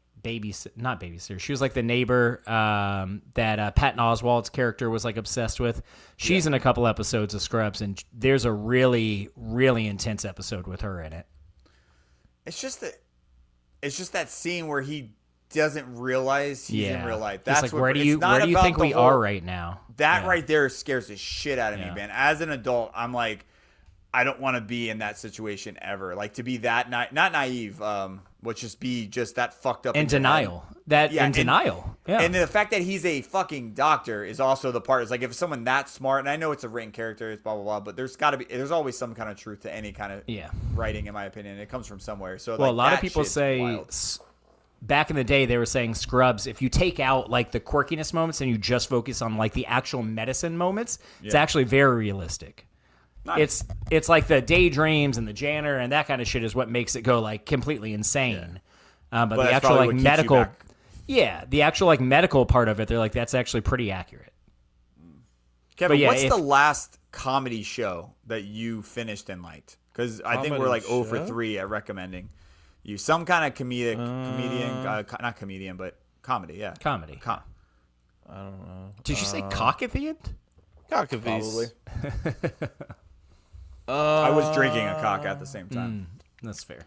not babysitter. She was like the neighbor that Patton Oswalt's character was like obsessed with. She's in a couple episodes of Scrubs, and there's a really, really intense episode with her in it. It's just that scene where he doesn't realize he's in real life. That's like, what, where do you think we are right now? That right there scares the shit out of me, man. As an adult, I'm like, I don't want to be in that situation ever. Like, to be that not naive, would just be just that fucked up in denial. Denial. Yeah. And the fact that he's a fucking doctor is also the part. It's like, if someone that smart, and I know it's a written character, it's blah blah blah, but there's always some kind of truth to any kind of writing, in my opinion. It comes from somewhere. So well, a lot of people say back in the day they were saying Scrubs, if you take out like the quirkiness moments and you just focus on like the actual medicine moments, it's actually very realistic. Nice. It's like the daydreams and the janitor and that kind of shit is what makes it go like completely insane. But the actual like medical, the actual like medical part of it, they're like, that's actually pretty accurate. Kevin, what's the last comedy show that you finished and liked? Because I think we're like 0 for 3 at recommending you some kind of comedian, not comedian, but comedy. Yeah, comedy. I don't know. Did you say cock at the end? Cock at probably. I was drinking a cock at the same time. That's fair.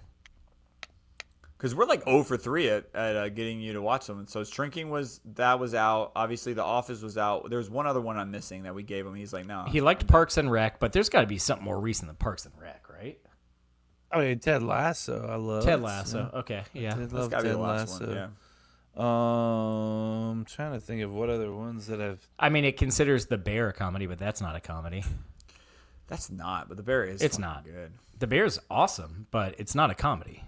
Because we're like 0 for 3 at getting you to watch them. So Shrinking was out. Obviously, The Office was out. There's one other one I'm missing that we gave him. He's like, no. He liked Parks and Rec, but there's got to be something more recent than Parks and Rec, right? I mean, Ted Lasso. I love Ted Lasso. Okay, yeah. That's got to be the last one. Yeah. I'm trying to think of what other ones that I've. I mean, it considers The Bear a comedy, but that's not a comedy. That's not, but The Bear is. It's not good. The Bear's awesome, but it's not a comedy.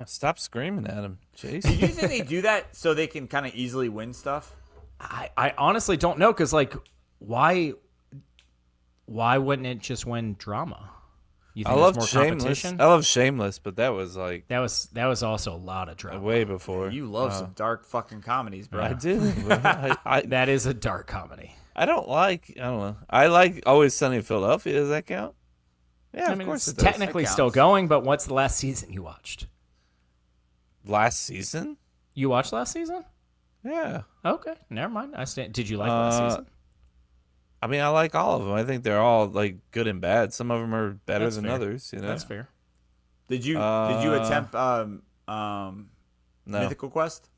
Stop screaming at him, Chase. Do you think they do that so they can kind of easily win stuff? I honestly don't know, because like, why wouldn't it just win drama? You think I love more Shameless. competition? I love Shameless, but that was like that was also a lot of drama. way before. You love some dark fucking comedies, bro. I do. That is a dark comedy. I don't know. I like Always Sunny in Philadelphia. Does that count? Yeah, I of mean, course it's it does. technically still going, but what's the last season you watched? Last season? You watched last season? Yeah. Okay, never mind. Did you like last season? I mean, I like all of them. I think they're all like good and bad. Some of them are better than others. You know, that's fair. Did you attempt Mythical Quest?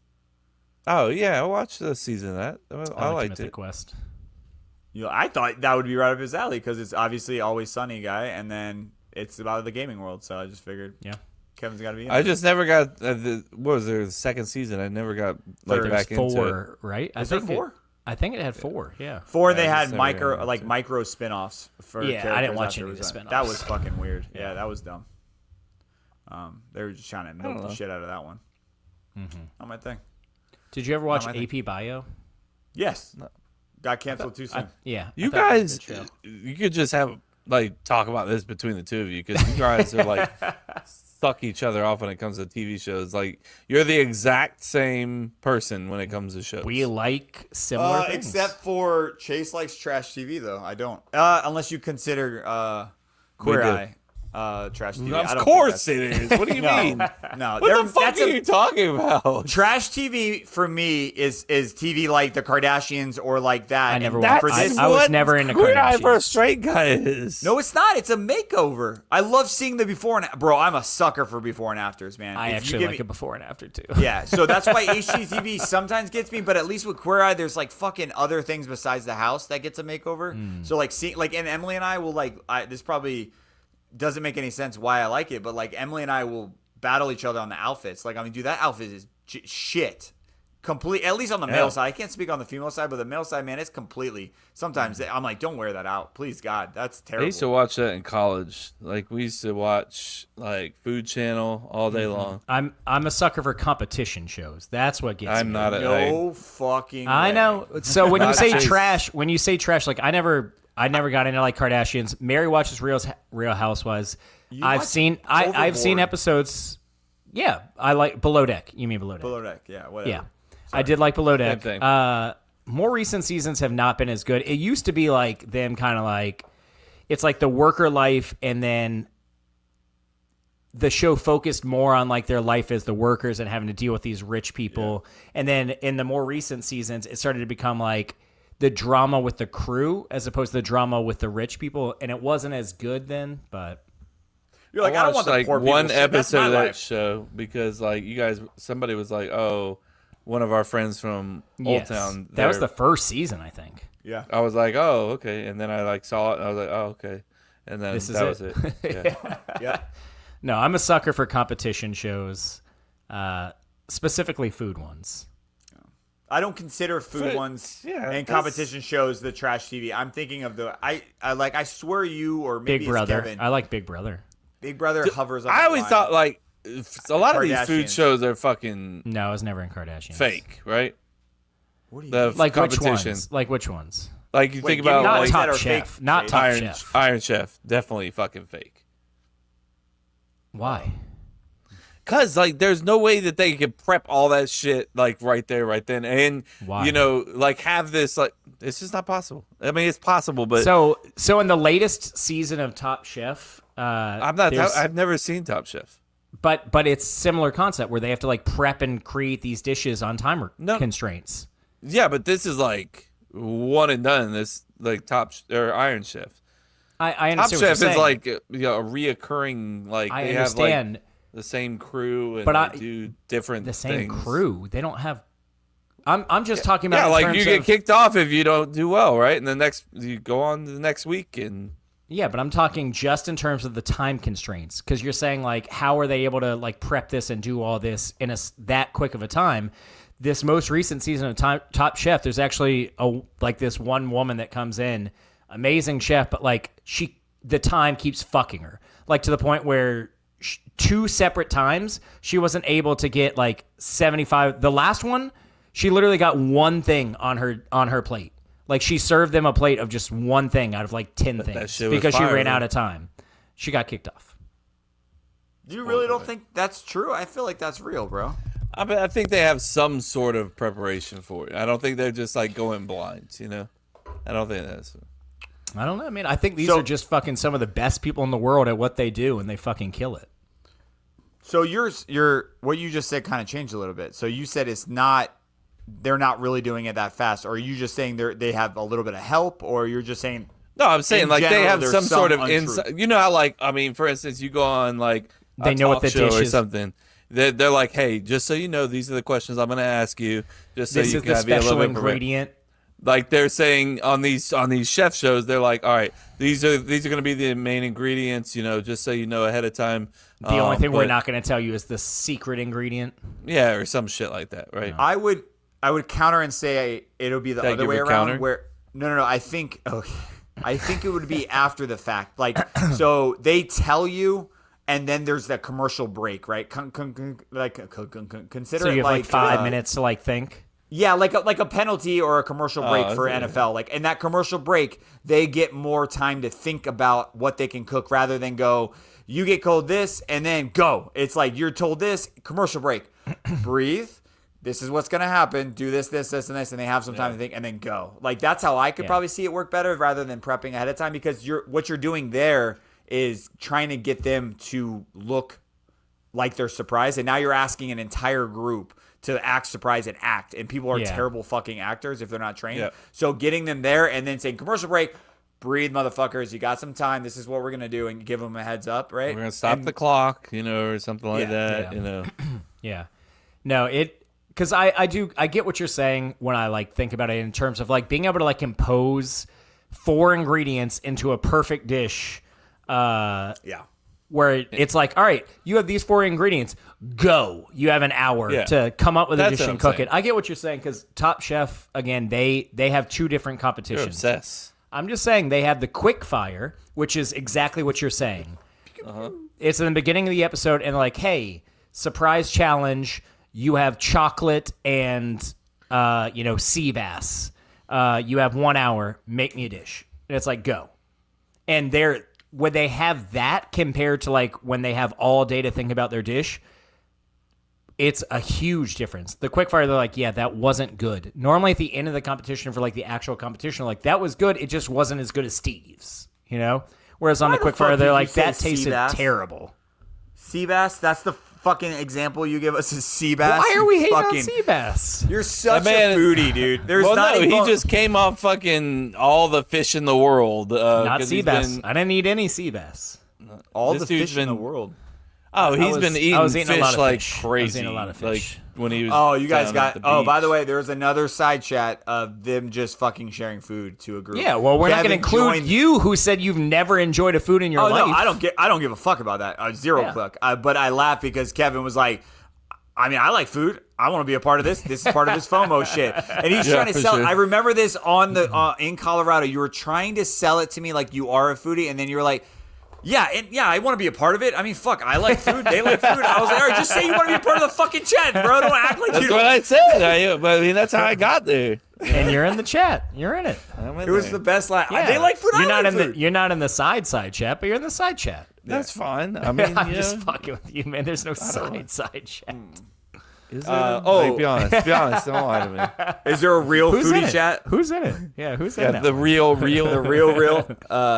Oh yeah, I watched the season of that. I liked Mythic it. Quest. I thought that would be right up his alley because it's obviously Always Sunny guy, and then it's about the gaming world. So I just figured, Kevin's got to be in I just never got what was there the second season? I never got back into it. 4, right? Is there 4? I think it had 4. Yeah. 4. They had micro spin-offs for I didn't watch any of the spin-offs. That was fucking weird. Yeah, that was dumb. They were just trying to milk the shit out of that one. Not my thing. Did you ever watch AP Bio? Yes. No. Got canceled too soon. You guys, you could just have talk about this between the two of you because you guys are like suck each other off when it comes to TV shows. Like you're the exact same person when it comes to shows. We like similar things. Except for Chase likes trash TV, though. I don't. Unless you consider Queer Eye trash TV. Of course it is. What do you mean? No. What the fuck are you talking about? Trash TV for me is TV like the Kardashians or like that. I never And watched. for this, I was never into Queer Eye for a Kardashians. straight guy is. No, it's not. It's a makeover. I love seeing the before and bro. I'm a sucker for before and afters, man. I If you actually give like me- it before and after too. Yeah, so that's why HGTV sometimes gets me, but at least with Queer Eye, there's like fucking other things besides the house that gets a makeover. So like, and Emily and I will this probably doesn't make any sense why I like it, but like Emily and I will battle each other on the outfits. Like, I mean, dude, that outfit is shit. Complete, at least on the male side. I can't speak on the female side, but the male side, man, it's completely. Sometimes I'm like, don't wear that out, please, God, that's I terrible. used to watch that in college. Like we used to watch like Food Channel all day long. I'm a sucker for competition shows. That's what gets I'm me. not a No fucking. I way. know. So when you Not say Chase. trash, like I never got into like Kardashians. Mary watches Real Housewives. I've watch seen Overboard. episodes. Yeah, I like Below Deck. You mean Below Deck? Below Deck, yeah, whatever. Yeah, I did like Below Deck. thing. More recent seasons have not been as good. It used to be like them kind of like it's like the worker life, and then the show focused more on like their life as the workers and having to deal with these rich people. And then in the more recent seasons, it started to become like the drama with the crew as opposed to the drama with the rich people. And it wasn't as good then, but You're like, I don't want watched, the poor people one shit. That's episode my of that life. show because like you guys, somebody was like, "Oh, one of our friends from Old yes, Town." that was they're- the first season, I think. Yeah. I was like, "Oh, okay," and then I like saw it, and I was like, "Oh, okay," and then This is that it. was it. Yeah. Yeah. No, I'm a sucker for competition shows, specifically food ones. I don't consider food ones yeah, and that's- competition shows the trash TV. I'm thinking of I swear you or maybe Big it's Brother. Kevin. I like Big Brother. Big Brother hovers on I the always line. thought like a lot of these food Kardashians. shows are fucking No, I was never in Kardashians. fake, right? What do you The mean? Like which competition. ones? Like which ones? Like you Wait, think give me about Not ones like that Top are Chef. fake, Not Jake. Top Iron Chef. Iron Chef, definitely fucking fake. Why? Cause like there's no way that they could prep all that shit like right there, right then, and Why? you know, like have this like it's just not possible. I mean, it's possible, but So in the latest season of Top Chef, I'm not. there's- I've never seen Top Chef. but it's similar concept where they have to like prep and create these dishes on timer constraints. Yeah, but this is like one and done. This like or Iron Chef. I Top understand what Chef you're is saying. like a reoccurring. Like I they understand. have like the same crew and But they do different the same things. crew. They don't have. I'm just talking about Yeah, in like terms you get of- kicked off if you don't do well, right? And the next you go on to the next week and. Yeah, but I'm talking just in terms of the time constraints because you're saying like how are they able to like prep this and do all this in that quick of a time? This most recent season of Top Chef, there's actually like this one woman that comes in, amazing chef, but like the time keeps fucking her, like to the point where two separate times she wasn't able to get like 75. The last one, she literally got one thing on her plate. Like she served them a plate of just one thing out of like 10 things shit was because she fire, ran though. out of time. She got kicked off. You really don't think that's true? I feel like that's real, bro. I think they have some sort of preparation for it. I don't think they're just like going blind, you know? I don't think that's. I don't know. I mean, I think these are just fucking some of the best people in the world at what they do, and they fucking kill it. So what you just said kind of changed a little bit. So you said they're not really doing it that fast, or are you just saying they have a little bit of help, or you're just saying No, I'm saying in like they general, have there's some sort of untruth? insight. You know how like I mean, for instance, you go on like a They know what talk the show dish or is. something. They're like, hey, just so you know, these are the questions I'm going to ask you, just so This you is can the be a little special bit prepared. ingredient. Like they're saying on these chef shows, they're like, all right, these are going to be the main ingredients, you know, just so you know ahead of time. The only thing we're but- not going to tell you is the secret ingredient. yeah, or some shit like that, right? I would counter and say it'll be the That other you way would around. counter? Where no, I think it would be after the fact. Like so they tell you, and then there's that commercial break, right? Consider So it you have like 5 minutes. minutes to like think. Yeah, like a penalty or a commercial break for NFL. Like in that commercial break, they get more time to think about what they can cook rather than go, you get told this and then go. It's like you're told this, commercial break, breathe. This is what's going to happen. Do this, this, this, and this, and they have some time to think, and then go. Like that's how I could probably see it work better rather than prepping ahead of time, because what you're doing there is trying to get them to look like they're surprised, and now you're asking an entire group to act surprised and act, and people are terrible fucking actors if they're not trained. Yep. So getting them there and then saying commercial break, breathe, motherfuckers. You got some time. This is what we're gonna do, and give them a heads up, right? We're gonna stop the clock, or something like that. Yeah. No, because I get what you're saying when I like think about it in terms of like being able to like impose 4 ingredients into a perfect dish. Where it's like, all right, you have these 4 ingredients, go. You have an hour to come up with a dish and cook it. I get what you're saying, because Top Chef, again, they have 2 different competitions. You're obsessed. I'm just saying they have the quick fire, which is exactly what you're saying. It's in the beginning of the episode, and like, hey, surprise challenge. You have chocolate and sea bass. You have 1 hour. Make me a dish. And it's like, go. And when they have that compared to like when they have all day to think about their dish, it's a huge difference. The quickfire, they're like, yeah, that wasn't good. Normally at the end of the competition for like the actual competition, like that was good. It just wasn't as good as Steve's, Whereas on the quickfire, they're like, that tasted terrible. Sea bass? That's the fucking example you give us is sea bass. Why are we hating on sea bass? You're such a foodie, dude. He just came off fucking all the fish in the world. Not sea bass. I didn't eat any sea bass. All the fish in the world. Oh, he's been eating fish like crazy. I was eating a lot of fish. Like when he was. Oh, you guys got. Oh, by the way, there's another side chat of them just fucking sharing food to a group. Yeah, well, we're not going to include you, who said you've never enjoyed a food in your life. No, I don't give a fuck about that. Zero fuck. But I laugh because Kevin was like, I mean, I like food. I want to be a part of this. This is part of this FOMO shit. And he's trying to sell. Sure. I remember this on the in Colorado. You were trying to sell it to me like you are a foodie, and then you were like, yeah, I want to be a part of it. I mean, fuck, I like food. They like food. I was like, all right, just say you want to be a part of the fucking chat, bro. Don't act like that's you don't. What I said. But I mean, that's how I got there. And you're in the chat. You're in it. It was the best line. Yeah. They like food. You're not in the side chat, but you're in the side chat. That's fine. I mean, I'm just fucking with you, man. There's no side chat. Is it? Be honest. Don't lie to me. Is there a real foodie chat? Who's in it? Yeah, who's in it? The real. The real.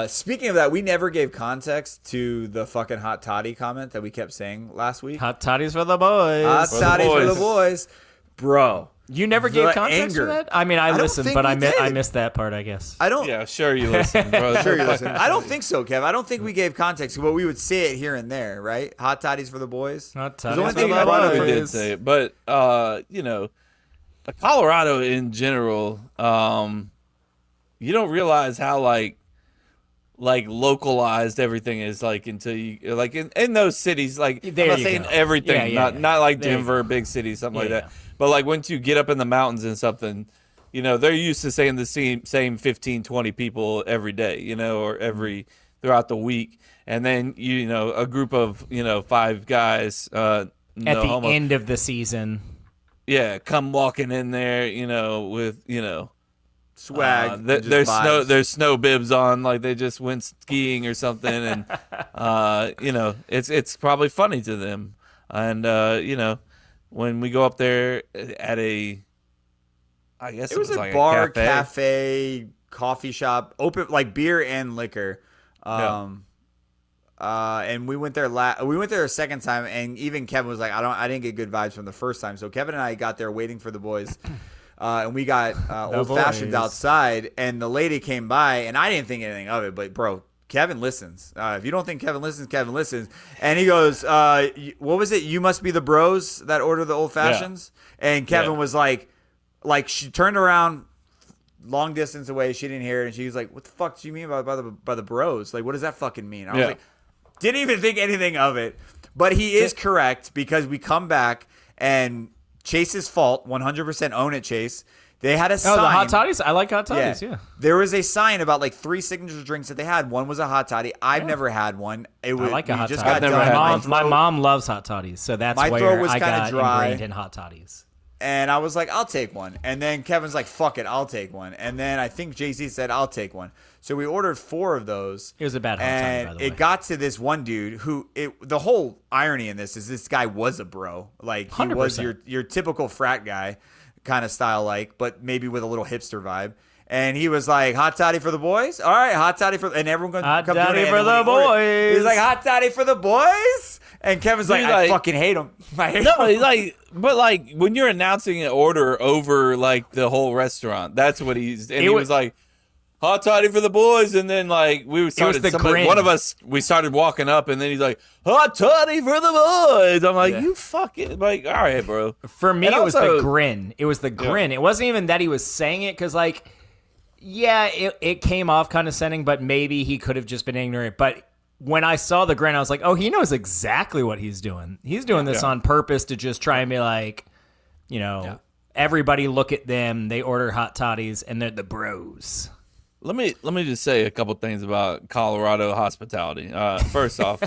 Speaking of that, we never gave context to the fucking hot toddy comment that we kept saying last week. Hot toddies for the boys. Hot toddies for the boys. Bro. You never gave context for that? I mean, I listened, but I missed that part, I guess. Yeah, sure you listened, bro. Sure you listened. I don't think so, Kev. I don't think we gave context, but we would say it here and there, right? Hot toddies for the boys. Hot toddies for the boys. We did say it, but Colorado in general, you don't realize how like localized everything is like until you like in those cities. Like I'm not saying everything, not like Denver, big cities, something like that. But like once you get up in the mountains and something, they're used to saying the same 15, 20 people every day, or throughout the week. And then, a group of, 5 guys. At the end of the season. Yeah, come walking in there, with, swag. There's snow bibs on, like they just went skiing or something. And, it's probably funny to them. And, when we go up there at I guess it was a like bar, cafe, coffee shop, open like beer and liquor. And we went there we went there a second time, and even Kevin was like, I didn't get good vibes from the first time. So Kevin and I got there waiting for the boys. And we got old fashions outside, and the lady came by, and I didn't think anything of it, but bro, Kevin listens. If you don't think Kevin listens, Kevin listens. And he goes, what was it? You must be the bros that order the old fashions. Yeah. And Kevin was like she turned around long distance away. She didn't hear it. And she was like, what the fuck do you mean by the bros? Like, what does that fucking mean? I was like, didn't even think anything of it. But he is correct, because we come back and Chase's fault, 100% own it, Chase. They had a sign. Oh, the hot toddies? I like hot toddies, yeah. There was a sign about like 3 signature drinks that they had. One was a hot toddy. I've never had one. I like a hot toddy. My mom loves hot toddies, so that's where I got ingrained in hot toddies. And I was like, I'll take one. And then Kevin's like, fuck it, I'll take one. And then I think JC said, I'll take one. So we ordered 4 of those. It was a bad hot time, by the way. It got to this one dude who, the whole irony in this is this guy was a bro. Like, he 100%. was your typical frat guy kind of style, like, but maybe with a little hipster vibe. And he was like, hot toddy for the boys? All right, hot toddy for, and everyone hot come toddy doing it. for the boys. He's like, hot toddy for the boys? And Kevin's like, I fucking hate him. I hate him. But when you're announcing an order over like the whole restaurant, that's what he was like, hot toddy for the boys, and then like we started. One of us we started walking up, and then he's like, hot toddy for the boys. I'm like, you fucking like, all right, bro. For me, it was the grin. It was the grin. It wasn't even that he was saying it, because like, yeah, it came off condescending, but maybe he could have just been ignorant. But when I saw the grin, I was like, oh, he knows exactly what he's doing. He's doing this on purpose to just try and be like, everybody look at them. They order hot toddies, and they're the bros. Let me just say a couple things about Colorado hospitality. First off,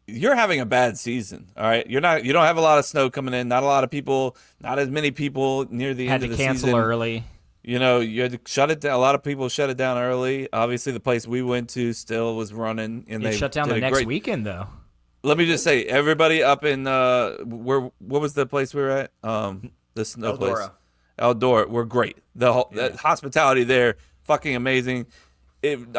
you're having a bad season. All right, you don't have a lot of snow coming in. Not a lot of people. Not as many people near the end of the season. Had to cancel early. You had to shut it down. A lot of people shut it down early. Obviously, the place we went to still was running, and they shut down the next weekend though. Let me just say, everybody up in what was the place we were at? The snow place, Eldora. We're great. The hospitality there, fucking amazing. I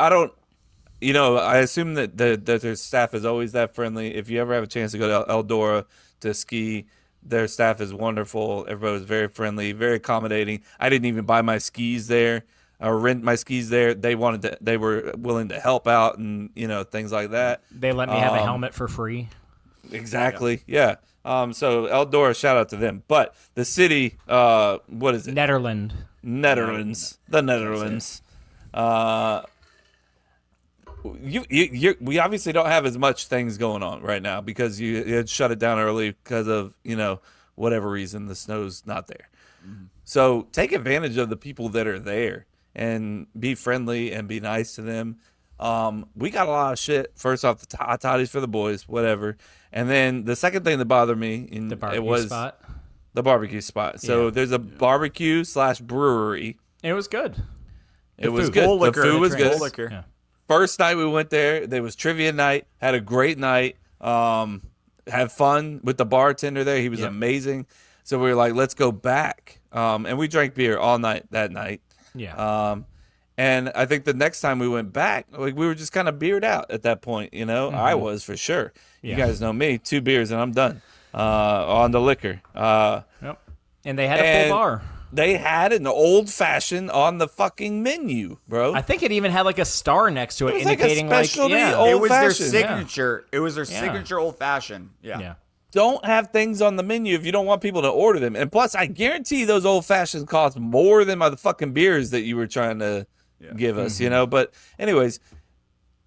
assume that their staff is always that friendly. If you ever have a chance to go to Eldora to ski, their staff is wonderful. Everybody was very friendly, very accommodating. I didn't even buy my skis there or rent my skis there. They were willing to help out and things like that. They let me have a helmet for free. Exactly. Yeah. So Eldora, shout out to them. But the city, what is it? Netherlands. The Netherlands. We obviously don't have as much things going on right now because you had shut it down early because of whatever reason the snow's not there. Mm-hmm. So take advantage of the people that are there and be friendly and be nice to them. We got a lot of shit. First off, the hot toddies for the boys, whatever. And then the second thing that bothered me the barbecue spot. The barbecue spot. So there's a barbecue / brewery. It was good. It was good. The food was good. Yeah. First night we went there was trivia night. Had a great night. Had fun with the bartender there. He was amazing. So we were like, let's go back. And we drank beer all night that night. Yeah. And I think the next time we went back, we were just kind of beered out at that point. Mm-hmm. I was for sure. Yeah. You guys know me. 2 beers and I'm done on the liquor. Yep. And they had a full bar. They had an old fashioned on the fucking menu, bro. I think it even had like a star next to it, indicating old it was their fashioned. signature. Yeah. It was their signature old fashioned. Yeah. Don't have things on the menu if you don't want people to order them. And plus, I guarantee those old fashions cost more than the fucking beers that you were trying to give us, But anyways,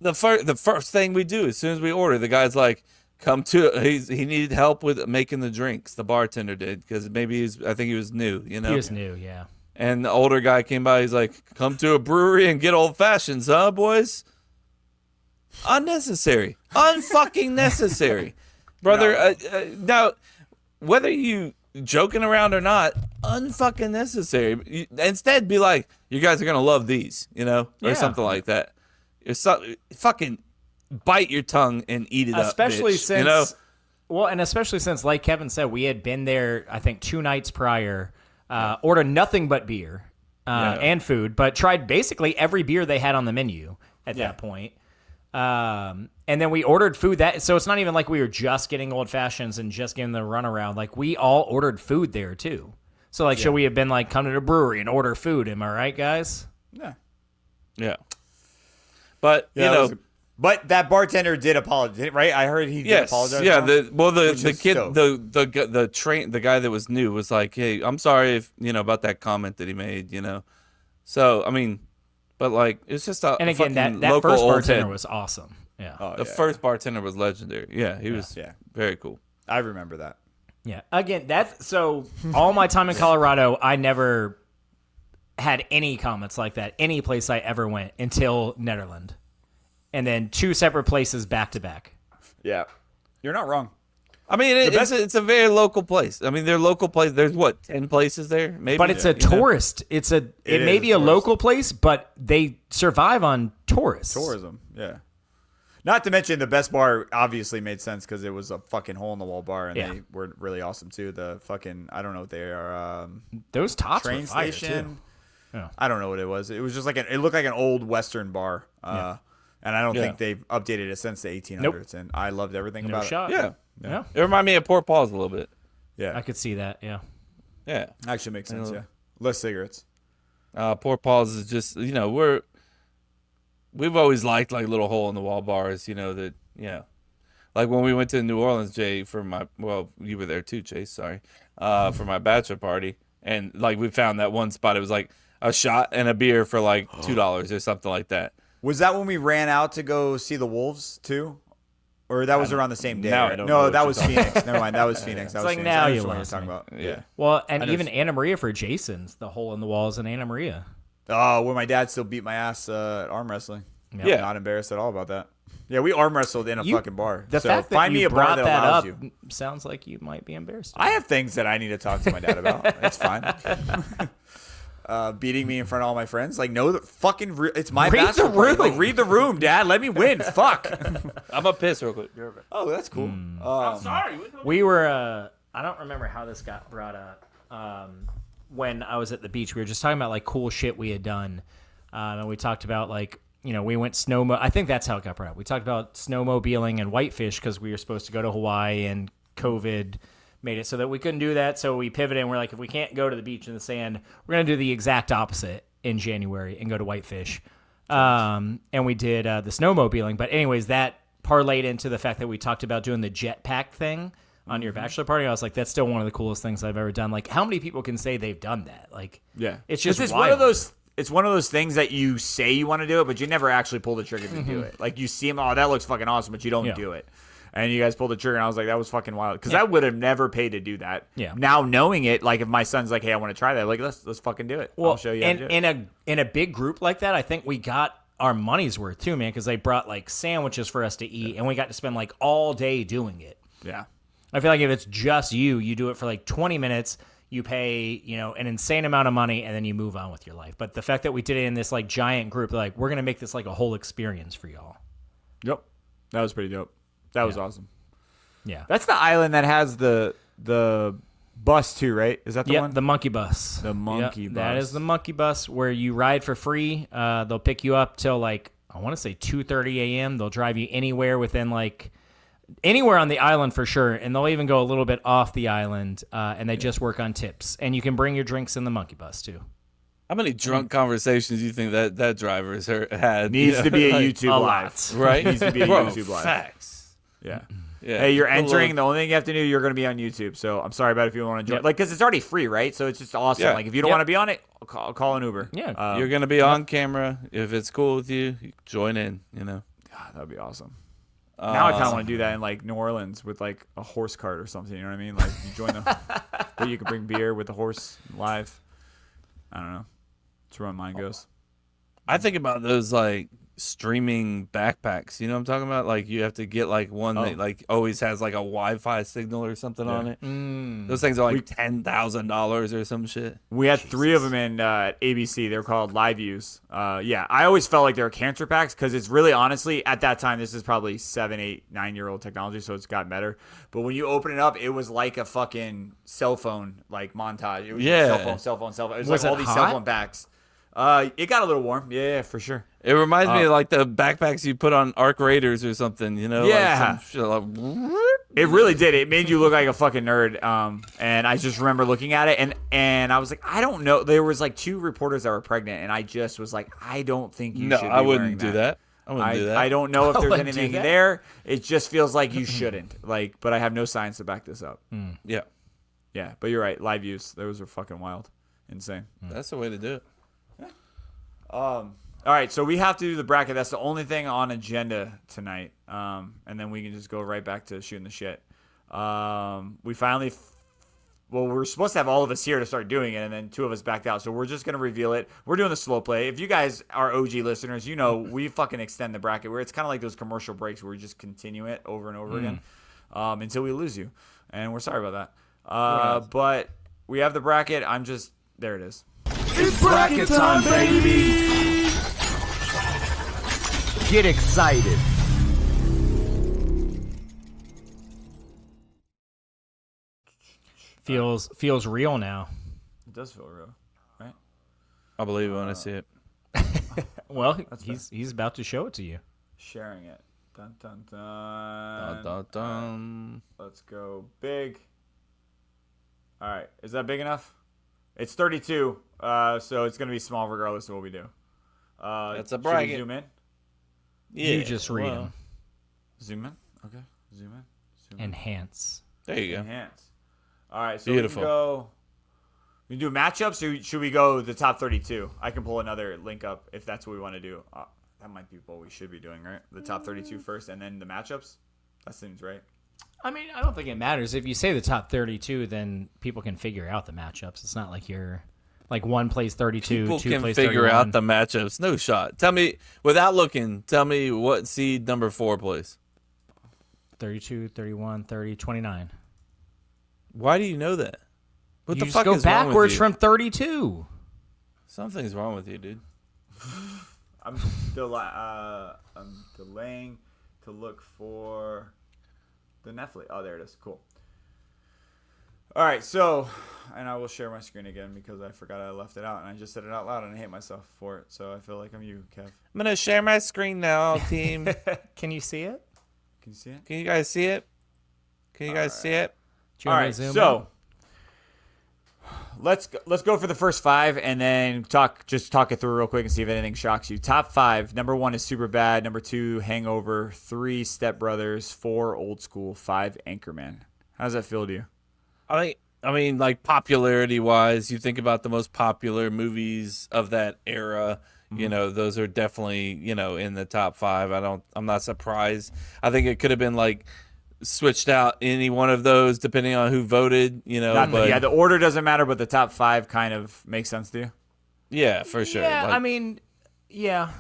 the first thing we do as soon as we order, the guy's like, he needed help with making the drinks. The bartender did because I think he was new, He was new, yeah. And the older guy came by. He's like, "Come to a brewery and get old fashions, huh, boys?" Unnecessary, unfucking necessary, brother. Now, whether you joking around or not, unfucking necessary. Instead, be like, "You guys are gonna love these," or something like that. It's fucking. Bite your tongue and eat it especially up, bitch, especially since, like Kevin said, we had been there, I think 2 nights prior, ordered nothing but beer and food, but tried basically every beer they had on the menu at that point. And then we ordered food so it's not even like we were just getting old fashions and just getting the runaround. Like we all ordered food there too. So like, should we have been like, come to the brewery and order food? Am I right, guys? Yeah. Yeah. But But that bartender did apologize, right? I heard he did apologize. Yeah, the kid, the guy that was new was like, "Hey, I'm sorry if about that comment that he made." So I mean, but like it's just a and again that local first old bartender head. was awesome. Yeah, the first bartender was legendary. Yeah, he was very cool. I remember that. Yeah, again, that's so. All my time in Colorado, I never had any comments like that any place I ever went until Netherlands. And then 2 separate places back to back. Yeah, you're not wrong. I mean, it's a very local place. I mean, they're local place. There's 10 places there, maybe. But it's a tourist. It may be a local place, but they survive on tourists. Tourism, yeah. Not to mention the best bar obviously made sense because it was a fucking hole in the wall bar, and they were really awesome too. The fucking I don't know what they are. Those tots train were fire station. Too. Yeah. I don't know what it was. It was just like it looked like an old Western bar. And I don't think they've updated it since the 1800s. Nope. And I loved everything about it. Yeah. It reminded me of Port Paul's a little bit. Yeah. I could see that. Yeah. Yeah. Actually makes sense. Yeah. Less cigarettes. Port Paul's is just, we've always liked like little hole in the wall bars, like when we went to New Orleans, Jay, you were there too, Chase, sorry, for my bachelor party. And like we found that one spot. It was like a shot and a beer for like $2 or something like that. Was that when we ran out to go see the Wolves too? Or that was around the same day? Now I don't know no, what that you're was Phoenix. Never mind. That was Phoenix. That was like Phoenix. now I you just know what lost you're talking me. about. Yeah. Well, and even Anna Maria for Jason's, the hole in the walls in Anna Maria. Oh, where my dad still beat my ass at arm wrestling. Yep. Yeah. Not embarrassed at all about that. Yeah, we arm wrestled in a fucking bar. The so fact that find you me a bar brought that that allows up you. sounds like you might be embarrassed. I have things that I need to talk to my dad about. It's fine. Beating me in front of all my friends. Like, no, it's my Read the basketball party. room. Like, read the room, Dad. Let me win. Fuck. I'm going to piss real quick. Oh, that's cool. I'm sorry. We were, I don't remember how this got brought up. When I was at the beach, we were just talking about like cool shit we had done. And we talked about like, we went I think that's how it got brought up. We talked about snowmobiling and whitefish because we were supposed to go to Hawaii and COVID made it so that we couldn't do that. So we pivoted and we're like, if we can't go to the beach in the sand, we're going to do the exact opposite in January and go to whitefish. And we did the snowmobiling. But anyways, that parlayed into the fact that we talked about doing the jetpack thing on your bachelor party. I was like, that's still one of the coolest things I've ever done. Like, how many people can say they've done that? Like, yeah, it's just it's wild. one of those things that you say you want to do it, but you never actually pull the trigger to do it. Like, you see them, oh, that looks fucking awesome, but you don't do it. And you guys pulled the trigger, and I was like, that was fucking wild. Because I would have never paid to do that. Yeah. Now, knowing it, like, if my son's like, hey, I want to try that, like, let's fucking do it. Well, I'll show you how to do it. In a big group like that, I think we got our money's worth, too, man, because they brought, like, sandwiches for us to eat, and we got to spend, like, all day doing it. Yeah. I feel like if it's just you do it for, like, 20 minutes, you pay, an insane amount of money, and then you move on with your life. But the fact that we did it in this, like, giant group, like, we're going to make this, like, a whole experience for y'all. Yep. That was pretty dope. That was awesome. Yeah. That's the island that has the bus too, right? Is that the one? The monkey bus. The monkey bus. That is the monkey bus where you ride for free. They'll pick you up till like, I want to say 2:30 a.m. They'll drive you anywhere within like anywhere on the island for sure. And they'll even go a little bit off the island. And they just work on tips. And you can bring your drinks in the monkey bus too. How many drunk conversations do you think that driver has had? Needs to be a YouTube a live. lot. Right? Needs to be a YouTube live. Facts. Yeah. Yeah. Hey, you're entering. The only thing you have to do, you're going to be on YouTube. So I'm sorry about if you want to join. Yep. Like, because it's already free, right? So it's just awesome. Yeah. Like, if you don't want to be on it, call an Uber. Yeah. You're going to be on camera. If it's cool with you, join in, God, that'd be awesome. Now I kind of want to do that in, like, New Orleans with, like, a horse cart or something. You know what I mean? Like, you join them. But you can bring beer with the horse live. I don't know. That's where my mind goes. I think about those, like, streaming backpacks. You know what I'm talking about? Like, you have to get, like, one that, like, always has, like, a Wi-Fi signal or something on it. Those things are, like, $10,000 or some shit. We had 3 of them in ABC. They're called Live Views. Yeah, I always felt like they were cancer packs because it's really, honestly, at that time, this is probably 7, 8, 9-year-old technology, so it's gotten better. But when you open it up, it was like a fucking cell phone, like, montage. It was cell phone. It was like all these cell phone packs. It got a little warm. Yeah, for sure. It reminds me of like the backpacks you put on Arc Raiders or something, Yeah. Like some shit like, it really did. It made you look like a fucking nerd. And I just remember looking at it and I was like, I don't know. There was like 2 reporters that were pregnant, and I just was like, I don't think you should be I wouldn't wearing do that. I wouldn't do that. I don't know if there's wouldn't do anything that. there. It just feels like you shouldn't. Like, but I have no science to back this up. Yeah. Yeah, but you're right. Live views. Those are fucking wild. Insane. That's the way to do it. All right, so we have to do the bracket. That's the only thing on agenda tonight. And then we can just go right back to shooting the shit. We finally well, we're supposed to have all of us here to start doing it, and then 2 of us backed out. So we're just gonna reveal it. We're doing the slow play. If you guys are OG listeners, you know we fucking extend the bracket where it's kind of like those commercial breaks where we just continue it over and over again until we lose you, and we're sorry about that. But we have the bracket. There it is. It's bracket time, baby! Get excited. Feels real now. It does feel real, right? I believe it when I see it. Well, he's about to show it to you. Sharing it. Dun dun Dun, dun. dun, dun. Let's go big. All right, is that big enough? It's 32, so it's gonna be small regardless of what we do. That's a should we bracket. zoom in. Yeah, You just read them. Zoom in. Okay. Zoom in. Zoom in. Enhance. There you go. Enhance. All right, so Beautiful. we can do matchups, or should we go the top 32? I can pull another link up if that's what we want to do. That might be what we should be doing, right? The top 32 first, and then the matchups. That seems right. I mean, I don't think it matters. If you say the top 32, then people can figure out the matchups. It's not like you're like 1 plays 32, People 2 can plays figure 31. out the matchups. No shot. Tell me, without looking, tell me what seed number 4 plays. 32, 31, 30, 29. Why do you know that? What You the just fuck go is wrong with backwards you? from 32. Something's wrong with you, dude. I'm delaying to look for the Netflix. Oh, there it is. Cool. All right, so, and I will share my screen again because I forgot I left it out, and I just said it out loud, and I hate myself for it. So I feel like I'm you, Kev. I'm gonna share my screen now, team. Can you see it? Can you see it? Can you guys see it? Can you guys see it? Do you All want me right, to zoom so let's go for the first 5 and then talk it through real quick and see if anything shocks you. Top 5. Number 1 is Superbad. Number 2, Hangover. 3, Step Brothers. 4, Old School. 5, Anchorman. How does that feel to you? I mean, like popularity wise, you think about the most popular movies of that era. You know, those are definitely, in the top 5. I'm not surprised. I think it could have been like switched out any one of those depending on who voted, but the order doesn't matter, but the top 5 kind of makes sense to you. yeah, for sure. Yeah, Like, I mean, yeah.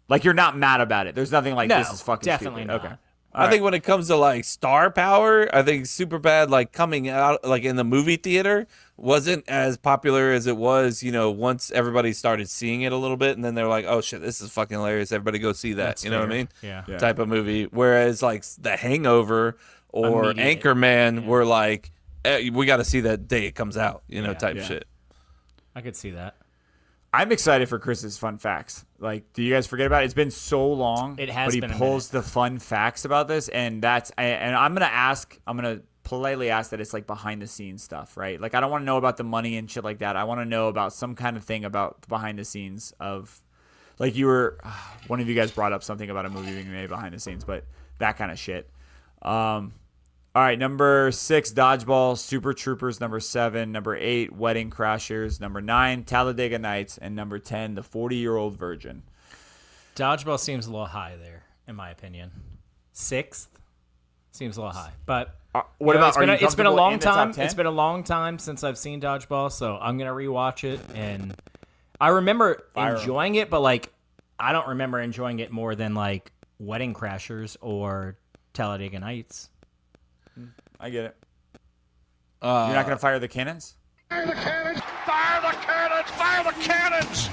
Like you're not mad about it. There's nothing like No, this is fucking definitely stupid. not. Okay. I think when it comes to like star power, I think Superbad, like coming out like in the movie theater, wasn't as popular as it was, once everybody started seeing it a little bit, and then they're like, "Oh shit, this is fucking hilarious! Everybody go see that." That's you know what I fair. mean? Yeah. Type of movie. Whereas like The Hangover or Immediate. Anchorman were like, we got to see that day it comes out, type Yeah. shit. I could see that. I'm excited for Chris's fun facts. Like, do you guys forget about it? It's been so long. It has but he been a pulls the fun facts about this, and I'm gonna politely ask that it's like behind the scenes stuff, right? Like, I don't want to know about the money and shit like that. I want to know about some kind of thing about behind the scenes of, like, one of you guys brought up something about a movie being made behind the scenes, but that kind of shit. All right, number 6, Dodgeball. Super Troopers, number 7. Number 8, Wedding Crashers. Number 9, Talladega Nights. And number 10, The 40-Year-Old Virgin. Dodgeball seems a little high there, in my opinion. 6th seems a little high, but What about? it's been a long time. It's It's been a long time since I've seen Dodgeball, so I'm gonna rewatch it. And I remember enjoying it, but like I don't remember enjoying it more than like Wedding Crashers or Talladega Nights. I get it. You're not gonna fire the cannons? Fire the cannons! Fire the cannons! Fire the cannons!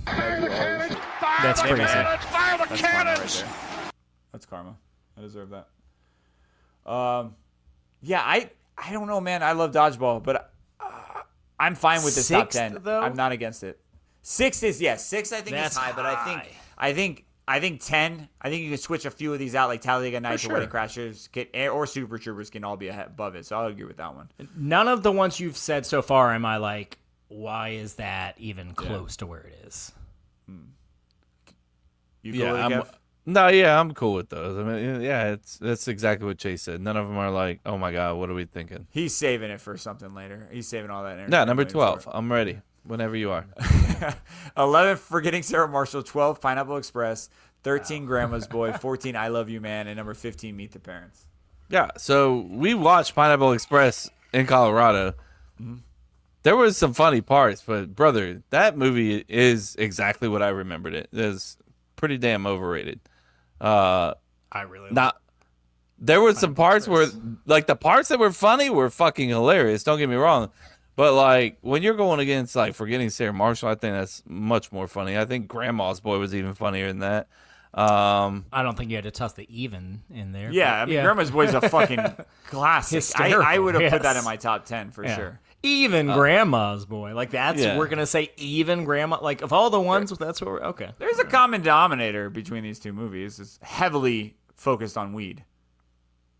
Fire the cannons! Fire That's the crazy. cannons! Fire the That's karma right cannons! there. That's karma. I deserve that. Yeah, I don't know, man. I love Dodgeball, but I'm fine with this top 10. Sixth, though? I'm not against it. 6 is 6. I think That's is high, but I think 10. I think you can switch a few of these out, like Talladega Nights or Wedding Crashers, or Super Troopers can all be above it. So I'll agree with that one. None of the ones you've said so far am I like, why is that even close to where it is? You cool with it, Kev? I'm cool with those. I mean, that's exactly what Chase said. None of them are like, oh my god, what are we thinking? He's saving it for something later. He's saving all that energy. No, number 12. I'm ready. Whenever you are. 11, Forgetting Sarah Marshall. 12, Pineapple Express. 13, Grandma's Boy. 14, I Love You Man. And number 15, Meet the Parents. Yeah, so we watched Pineapple Express in Colorado. There was some funny parts, but brother, that movie is exactly what I remembered it. It's pretty damn overrated. I really Not. There were some parts where, like, the parts that were funny were fucking hilarious. Don't get me wrong, but like when you're going against like Forgetting Sarah Marshall, I think that's much more funny. I think Grandma's Boy was even funnier than that. I don't think you had to toss the even in there. Yeah, I mean, Grandma's Boy is a fucking classic. I would have put that in my top 10 for sure. Even Grandma's Boy. Like, that's, we're going to say even Grandma. Like, of all the ones, that's what we're, okay. There's a common denominator between these two movies. It's heavily focused on weed.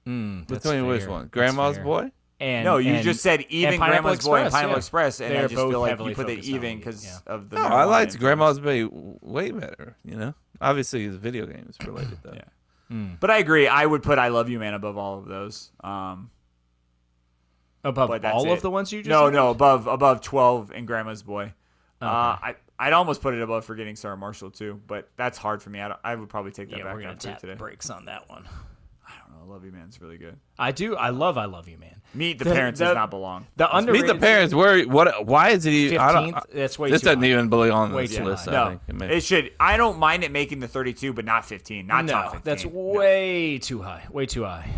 Between which one? Grandma's Boy? And you just said even Grandma's Boy and Pineapple Express, and They're I just both feel like heavily you put it focused on even weed, because yeah. of the. No, I marijuana liked influence. Grandma's Boy way better. You know, obviously the video game is related though. Yeah. But I agree. I would put "I Love You, Man" above all of those. Above but that's all it. of the ones you just No, said? no, above 12 and Grandma's Boy. I'd almost put it above Forgetting Sarah Marshall too, but that's hard for me. I would probably take that Yeah, back we're going after to tap today. brakes on that one. I don't know. I Love You, Man's really good. I love You, Man. Meet the Parents does not belong. The underrated Meet the Parents. Why is it even? 15th, that's way This too doesn't high. even belong on Way this too list. high. I No, think. it should. I don't mind it making the 32, but not 15. Not top 15. That's No. way too high. Way too high.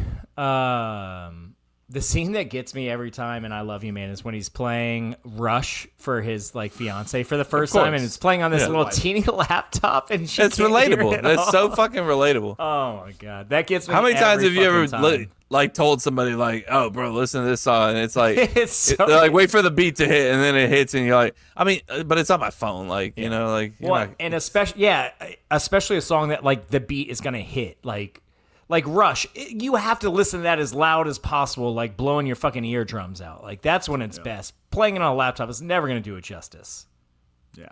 The scene that gets me every time in I Love You, Man is when he's playing Rush for his like fiance for the first time, and it's playing on this little teeny laptop, and she It's can't hear relatable. it That's all. so fucking relatable. Oh my god, that gets me. How many times every have you ever fucking time. like told somebody like, "Oh, bro, listen to this song," and it's like, It's so they're like, wait for the beat to hit, and then it hits, and you're like, I mean, but it's on my phone, like you know, like you're Well, not- and especially a song that like the beat is gonna hit, like Rush. You have to listen to that as loud as possible, like blowing your fucking eardrums out. Like that's when it's best. Playing it on a laptop is never gonna do it justice. Yeah.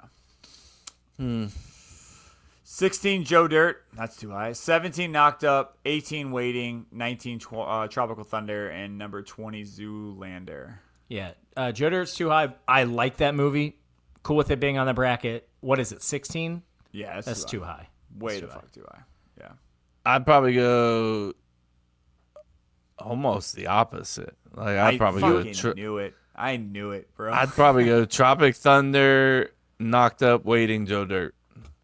16 Joe Dirt, that's too high. 17 Knocked Up, 18 Waiting, 19 Tropical Thunder, and number 20 Zoolander. Yeah, Joe Dirt's too high. I like that movie. Cool with it being on the bracket. What is it? 16? Yeah, That's too high. Way the fuck too high. Yeah. I'd probably go almost the opposite. Like I'd probably go. knew it. I knew it, bro. I'd probably go Tropic Thunder, Knocked Up, Waiting, Joe Dirt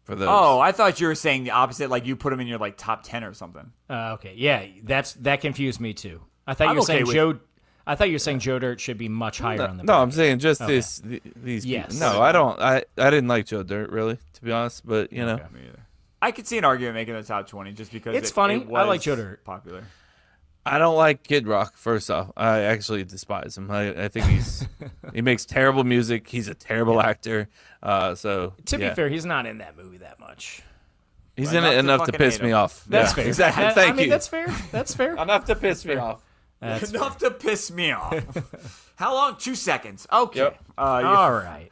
for those. Oh, I thought you were saying the opposite, like you put them in your like top 10 or something. Okay, yeah, that confused me too. I thought you were okay saying with- Joe. I thought you were saying Joe Dirt should be much higher on the. No, I'm bracket. saying just Okay. these. Yes. People. No, I don't. I didn't like Joe Dirt really, to be honest. But you know, Me either. I could see an argument making the top 20 just because It's funny. It I like was Joe Dirt. Popular. I don't like Kid Rock. First off, I actually despise him. I think he makes terrible music. He's a terrible actor. So To yeah. be fair, he's not in that movie that much. He's Well, in it enough to enough to fucking piss hate me him. off. That's Yeah, fair. Exactly. I Thank mean, you. that's fair. That's fair. Enough to piss me off. That's Enough to piss me off. How long? 2 seconds. Okay. Yep. all right.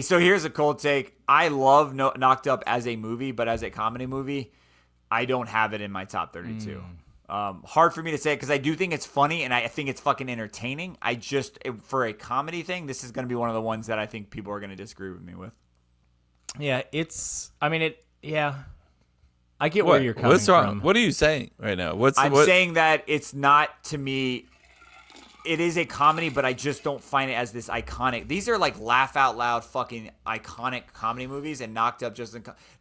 So here's a cold take. I love Knocked Up as a movie, but as a comedy movie, I don't have it in my top 32. Hard for me to say because I do think it's funny and I think it's fucking entertaining. For a comedy thing, this is going to be one of the ones that I think people are going to disagree with me with. Yeah, it's. I mean, it. Yeah, I get where you're coming What's wrong? from. What are you saying right now? I'm saying that it's not, to me, it is a comedy, but I just don't find it as this iconic. These are like laugh out loud fucking iconic comedy movies, and Knocked Up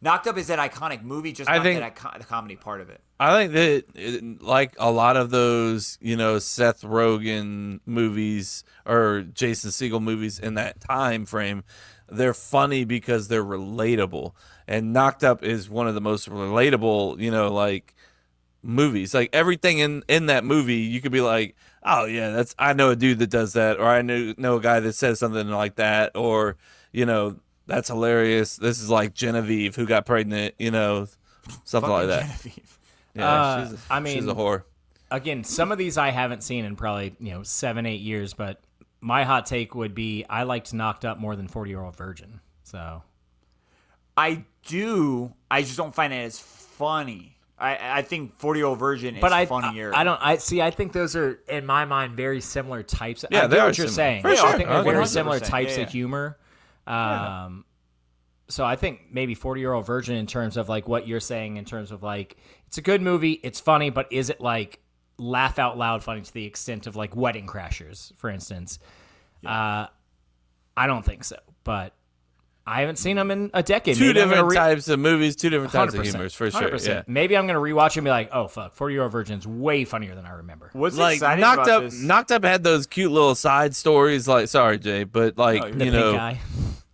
Knocked Up is an iconic movie, just not the comedy part of it. I think that like a lot of those, you know, Seth Rogen movies or Jason Segel movies in that time frame, they're funny because they're relatable. And Knocked Up is one of the most relatable, you know, like movies. Like everything in that movie, you could be like, oh yeah, I know a dude that does that, or I know a guy that says something like that, or you know, that's hilarious. This is like Genevieve who got pregnant, you know, something like that. Genevieve. Yeah, she's a whore. Again, some of these I haven't seen in probably 7-8 years, but my hot take would be I liked Knocked Up more than 40-Year-Old Virgin. So I do. I just don't find it as funny. I think 40-Year-Old Virgin is funnier. I think those are in my mind very similar types. Yeah, I they get are what you're similar. saying. For sure. I think they're Okay. very similar 100%. types Yeah. of humor. So I think maybe 40-Year-Old Virgin in terms of like what you're saying in terms of like it's a good movie, it's funny, but is it like laugh out loud funny to the extent of like Wedding Crashers, for instance. I don't think so, but I haven't seen them in a decade. Two different types of movies, two different types of 100%, humors, for sure. 100%. Yeah. Maybe I'm going to rewatch it and be like, oh, fuck, 40-Year-Old Virgin's way funnier than I remember. What's Like exciting Knocked about Up, this? Knocked Up had those cute little side stories. Like, sorry, Jay, but like No, you're The you pink know,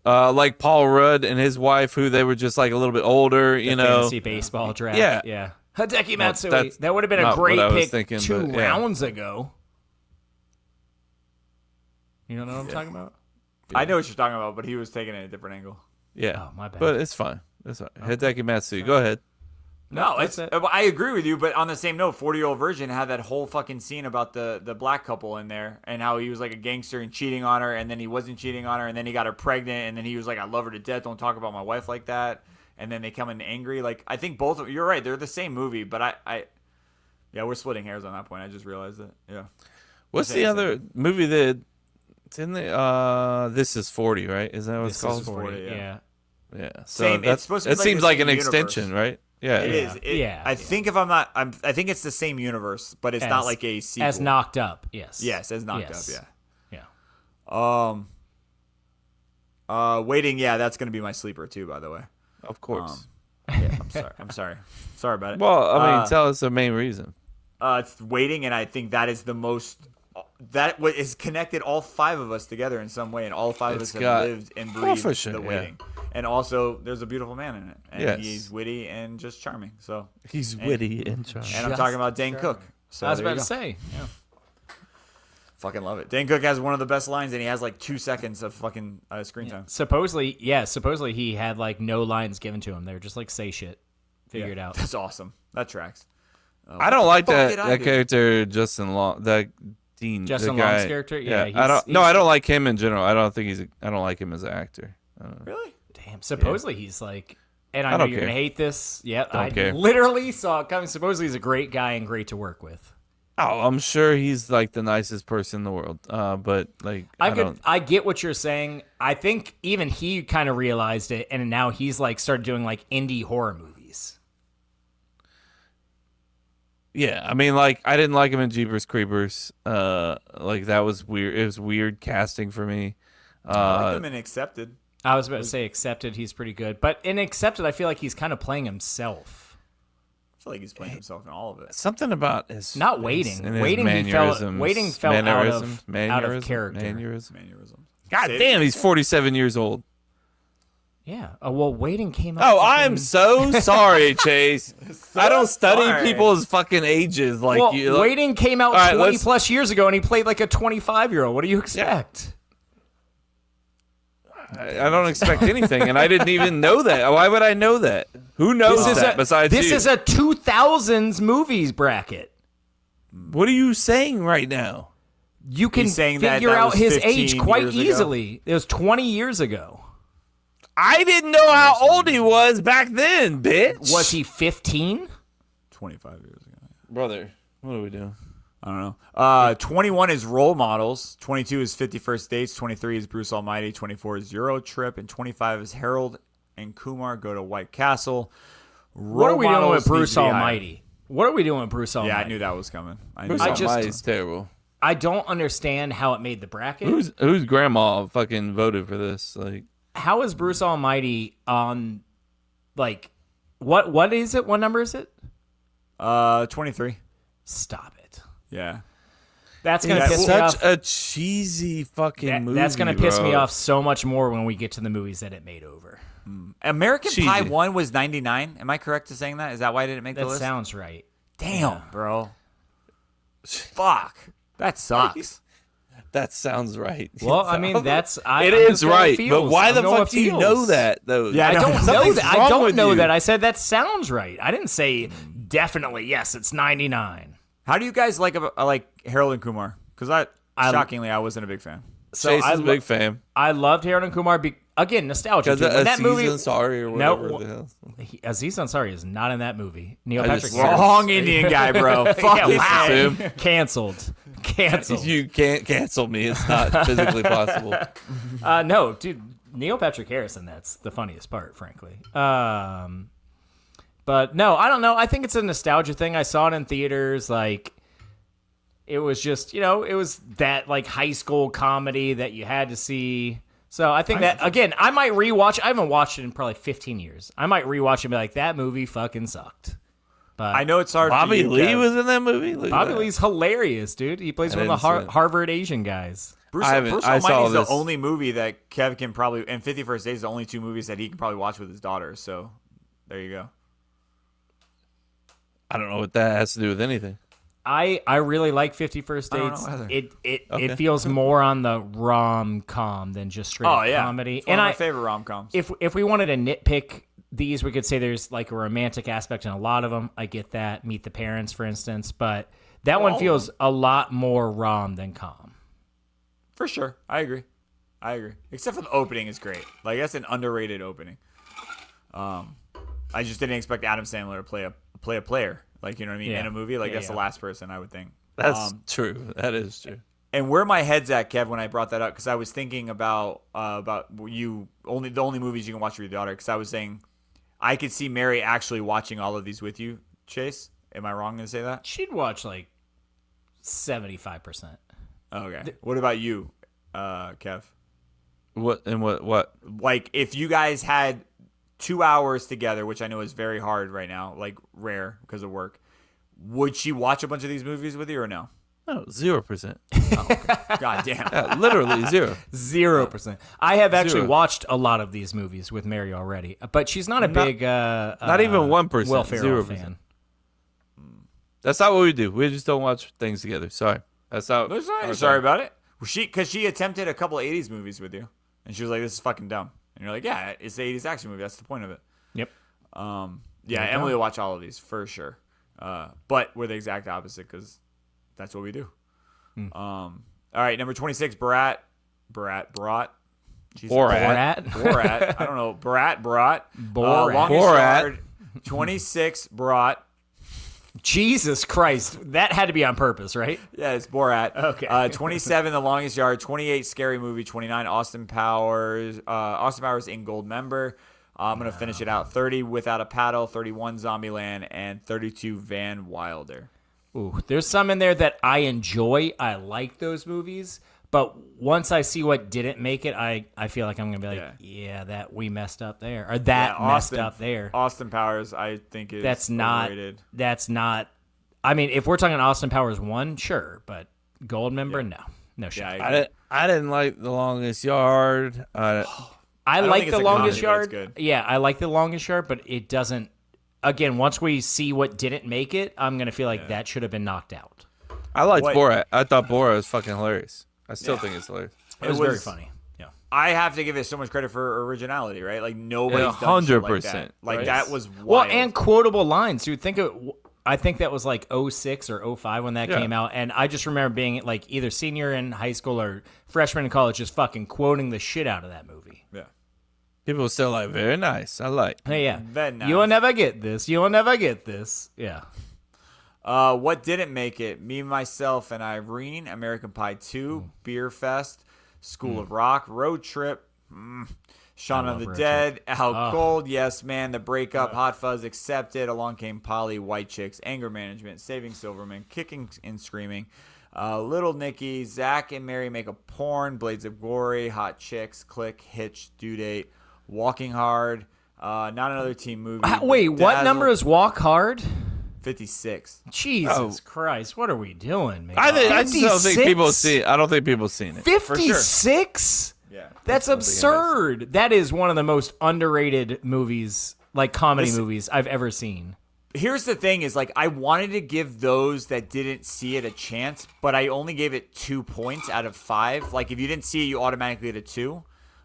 guy, like Paul Rudd and his wife, who they were just like a little bit older. You know, fantasy baseball draft. Yeah. Yeah. Hideki Matsui. that's That would have been a not great what I was pick thinking, 2 but, yeah. rounds ago. You don't know what I'm talking about? I know what you're talking about, but he was taking it at a different angle. yeah. Oh, my bad. But it's fine. It's fine. Hideki Matsui, go ahead. No, that's it's. it. I agree with you, but on the same note, 40-Year-Old Virgin had that whole fucking scene about the black couple in there and how he was like a gangster and cheating on her, and then he wasn't cheating on her, and then he got her pregnant, and then he was like, "I love her to death. Don't talk about my wife like that." And then they come in angry. Like I think both. You're right. They're the same movie, but yeah, we're splitting hairs on that point. I just realized it. Yeah. What's the other movie that? It's in the This Is 40, right? Is that what it's This called? is 40, yeah. yeah. Yeah. So Same- it's that's, supposed to be it like seems the like same an universe. extension, right? Yeah. It is. Yeah. I think if I'm not, I think it's the same universe, but it's not like a sequel. As Knocked Up, yes. Yes, as knocked Yes. up. Yeah. Yeah. Waiting. Yeah, that's gonna be my sleeper too. By the way. Of course. Yeah, I'm sorry. Sorry about it. Well, I mean, tell us the main reason. It's waiting, and I think that is the most. That is connected all 5 of us together in some way, and all 5 of us have lived and breathed for sure, the yeah. waiting. And also, there's a beautiful man in it, and Yes. he's witty and just charming. So, He's witty and charming. and I'm talking about Dane Cook. So I was there you about to go. say. Yeah. Fucking love it. Dane Cook has one of the best lines, and he has like 2 seconds of fucking screen time. Supposedly he had like no lines given to him. They were just like say shit. Figure it out. That's awesome. That tracks. I don't like fuck that did I that do? character, Justin Long. That Dean, Justin the guy. Long's character? Yeah, I don't. No, he's- I don't like him in general. I don't think he's. I don't like him as an actor. Really? Damn. Supposedly he's like, and I know don't you're care. gonna hate this. Yep. I care. literally saw it coming. Supposedly he's a great guy and great to work with. Oh, I'm sure he's like the nicest person in the world. But like, I get what you're saying. I think even he kind of realized it, and now he's like started doing like indie horror movies. Yeah, I mean, like, I didn't like him in Jeepers Creepers. Like that was weird. It was weird casting for me. I like him in Accepted. I was about to say Accepted, he's pretty good, but in Accepted, I feel like he's kind of playing himself. I feel like he's playing himself in all of it. Something about his Not Waiting. and his Waiting, he fell. Waiting fell out of character. Mannerism. God Sid? damn, he's 47 years old. Yeah. Well, Waiting came out. Oh, fucking- I'm so sorry, Chase. I don't study sorry. people's fucking ages like Well, you. Waiting came out All right, 20 let's- plus years ago, and he played like a 25-year-old. What do you expect? I don't expect anything, and I didn't even know that. Why would I know that? Who knows that besides this you? is a 2000s movies bracket. What are you saying right now? You can He's saying that figure that out was his 15 age quite years ago? easily. It was 20 years ago. I didn't know how old he was back then, bitch. Was he 15? 25 years ago. Brother, what are we doing? I don't know. 21 is Role Models. 22 is 51st Dates. 23 is Bruce Almighty. 24 is Euro Trip. And 25 is Harold and Kumar Go to White Castle. What are we doing Models with Bruce needs to be higher. Almighty? What are we doing with Bruce Almighty? Yeah, I knew that was coming. I knew Bruce that. Almighty's terrible. I don't understand how it made the bracket. Whose grandma fucking voted for this? Like, How is Bruce Almighty on, like, what is it? What number is it? 23. Stop it. Yeah. That's gonna it's piss me such off. a cheesy fucking movie. That's gonna piss me bro. off so much more when we get to the movies that it made over. American Cheesy. Pie 1 was 99. Am I correct to saying that? Is that why it didn't make the That list? sounds right. Damn, bro. Fuck. That sucks. That sounds right. Well, I mean, that's It I'm is just going right, feels. but why I'm the going fuck do you feels. know that though? Yeah, I don't know Something's that. I wrong don't with know you. that. I said that sounds right. I didn't say definitely. Yes, it's 99. How do you guys like Harold and Kumar? Because shockingly, I wasn't a big fan. So Chase is a big fan. I loved Harold and Kumar. Again, nostalgia. Because Dude. When that movie, Sorry or whatever. the hell. Aziz Ansari is not in that movie. Neil I Patrick just- Harris. Wrong Indian guy, bro. Fuck Yeah, this wow. guy. Canceled. You can't cancel me. It's not physically possible. No, dude. Neil Patrick Harrison. That's the funniest part, frankly. But no, I don't know. I think it's a nostalgia thing. I saw it in theaters. Like, It was just, it was that like high school comedy that you had to see. So I think that, again, I might rewatch. I haven't watched it in probably 15 years. I might rewatch it and be like, that movie fucking sucked. But I know it's hard. Bobby for you, Lee Kev. was in that movie. Look at Bobby that. Lee's hilarious, dude. He plays one of the Harvard Asian guys. Bruce I Almighty's saw the this. only movie that Kev can probably, and 50 First Dates is the only 2 movies that he can probably watch with his daughter. So there you go. I don't know what that has to do with anything. I really like 50 First I don't Dates. know either. It feels more on the rom-com than just straight comedy. It's one of my favorite rom-coms. If we wanted to nitpick these, we could say there's like a romantic aspect in a lot of them. I get that. Meet the Parents, for instance. But that one feels a lot more rom than com. For sure. I agree. Except for the opening is great. Like, that's an underrated opening. I just didn't expect Adam Sandler to play a player. Like, you know what I mean? Yeah. In a movie. Like, Yeah, that's the last person, I would think. That's true. That is true. And where my head's at, Kev, when I brought that up, because I was thinking about the only movies you can watch with your daughter, because I was saying I could see Mary actually watching all of these with you, Chase. Am I wrong to say that? She'd watch like 75%. Okay. What about you, Kev? What? Like, if you guys had 2 hours together, which I know is very hard right now, like rare because of work, would she watch a bunch of these movies with you or no? No, 0%. God damn. Yeah, literally 0. 0%. I have actually 0. watched a lot of these movies with Mary already, but she's not a big not even 1%, Will Ferrell 0%. fan. That's not what we do. We just don't watch things together. Sorry. That's not. I'm sorry about it. Because she attempted a couple of 80s movies with you, and she was like, this is fucking dumb. And you're like, yeah, it's the 80s action movie. That's the point of it. Yep. Yeah, Emily will watch all of these for sure. But we're the exact opposite because that's what we do. All right, number 26, Borat. Jesus. Borat. I don't know. Borat. Borat. Longest Borat. Yard. 26, Borat. Jesus Christ. That had to be on purpose, right? Yeah, it's Borat. Okay. 27, The Longest Yard. 28, Scary Movie. 29, Austin Powers. In Gold Member. I'm going to finish it out. 30, Without a Paddle. 31, Zombieland. And 32, Van Wilder. Ooh, there's some in there that I enjoy. I like those movies. But once I see what didn't make it, I feel like I'm going to be like, yeah, that we messed up there. Or that messed up there. Austin Powers, I think, is overrated. That's not. I mean, if we're talking Austin Powers 1, sure. But Gold Member, no. No shit. Yeah, I didn't like The Longest Yard. I don't like think The it's a Longest comedy, but it's Yard. good. Yeah, I like The Longest Yard, but it doesn't. Again, once we see what didn't make it, I'm going to feel like that should have been knocked out. I liked Borat. I thought Borat was fucking hilarious. I still think it's hilarious. It was very funny. Yeah. I have to give it so much credit for originality, right? Like, nobody's done shit 100%, like that. Like, right? that was wild. Well, and quotable lines, dude. I think that was like 06 or 05 when that came out, and I just remember being like either senior in high school or freshman in college, just fucking quoting the shit out of that movie. Yeah. People were still like, very nice. I like. Hey, yeah. Very nice. You will never get this. You will never get this. Yeah. What didn't make it? Me, Myself, and Irene, American Pie 2, Beer Fest, School of Rock, Road Trip, Shaun of the Road Dead, Out Cold, Yes Man, The Breakup, Hot Fuzz, Accepted, Along Came Polly, White Chicks, Anger Management, Saving Silverman, Kicking and Screaming, Little Nicky, Zach and Mary Make a Porn, Blades of Glory, Hot Chicks, Click, Hitch, Due Date, Walking Hard, Not Another Teen Movie. Wait, what number is Walk Hard? 56. Jesus Christ, what are we doing, man? I just don't think 56? people see. I don't think people have seen it. 56? Yeah. That's absurd. That is one of the most underrated movies, like comedy movies I've ever seen. Here's the thing is, like, I wanted to give those that didn't see it a chance, but I only gave it 2 points out of 5. Like, if you didn't see it, you automatically get a 2.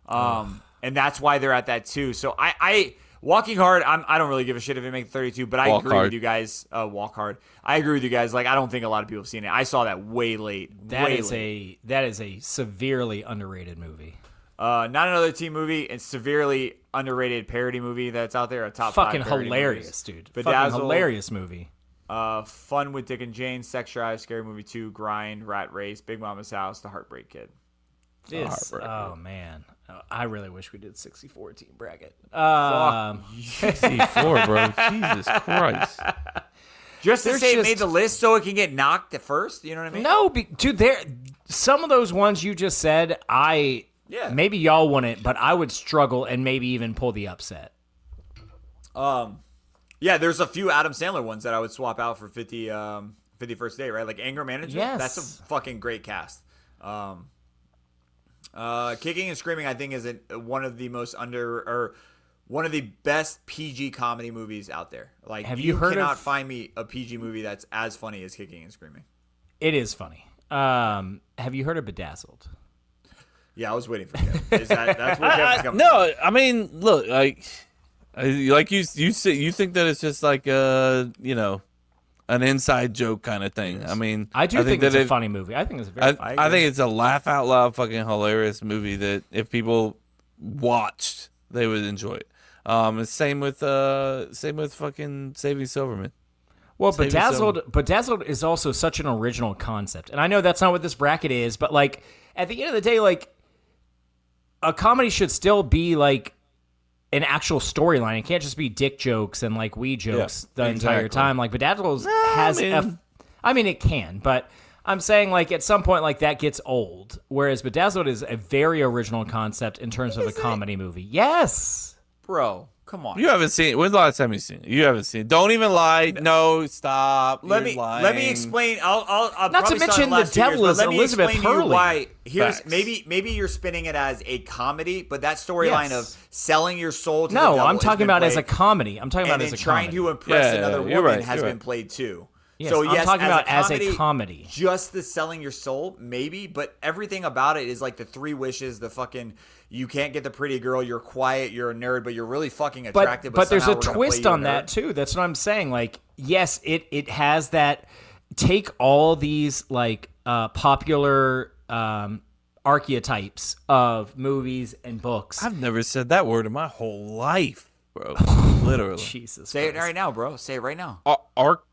And that's why they're at that 2. So I Walking Hard, I don't really give a shit if it makes 32, but I agree with you guys. Walk Hard. I agree with you guys. Like, I don't think a lot of people have seen it. I saw that way late. That is a severely underrated movie. Not Another Teen Movie. It's severely underrated parody movie that's out there. A top Fucking 5 parody hilarious, movies. dude. Bedazzled, Fucking hilarious movie. Fun with Dick and Jane, Sex Drive, Scary Movie 2, Grind, Rat Race, Big Mama's House, The Heartbreak Kid. Oh man, I really wish we did 64 team bracket. 64, bro. Jesus Christ. Just to There's say it just- made the list so it can get knocked at first. You know what I mean? No, dude, some of those ones you just said, maybe y'all wouldn't, but I would struggle and maybe even pull the upset. Yeah, there's a few Adam Sandler ones that I would swap out for 51st Date, right? Like Anger Management. Yes. That's a fucking great cast. Kicking and Screaming, I think, is one of the one of the best PG comedy movies out there. Like, you cannot find me a PG movie that's as funny as Kicking and Screaming. It is funny. Have you heard of Bedazzled? Yeah, I was waiting for Kevin. That's where Kevin's coming No, I mean, look, like you think that it's just like an inside joke kind of thing. I mean, I think it's a funny movie. I think it's very funny. I think it's a laugh out loud fucking hilarious movie that if people watched, they would enjoy it. Same with fucking Saving Silverman. Well, Bedazzled is also such an original concept. And I know that's not what this bracket is, but like at the end of the day, like a comedy should still be like an actual storyline. It can't just be dick jokes and like weed jokes the entire time. Like Bedazzled has I mean it can, but I'm saying like at some point like that gets old. Whereas Bedazzled is a very original concept in terms of a comedy movie. Yes. Bro, come on. You haven't seen it. When's the last time you've seen it? You haven't seen it. Don't even lie. No, stop. Let me explain. I'll not to mention the devil is Elizabeth Hurley. Why? Maybe you're spinning it as a comedy, but that storyline of selling your soul to the devil. No, I'm talking about as a comedy. I'm talking about as a trying comedy. to impress another woman has been played too. Yes, so I'm talking about as a comedy. Just the selling your soul, maybe, but everything about it is like the 3 wishes, the fucking you can't get the pretty girl, you're quiet, you're a nerd, but you're really fucking attractive. But there's a twist on that too. That's what I'm saying. Like, yes, it has that. Take all these like popular archetypes of movies and books. I've never said that word in my whole life, bro. Literally. Jesus. Say it right now, bro. Say it right now.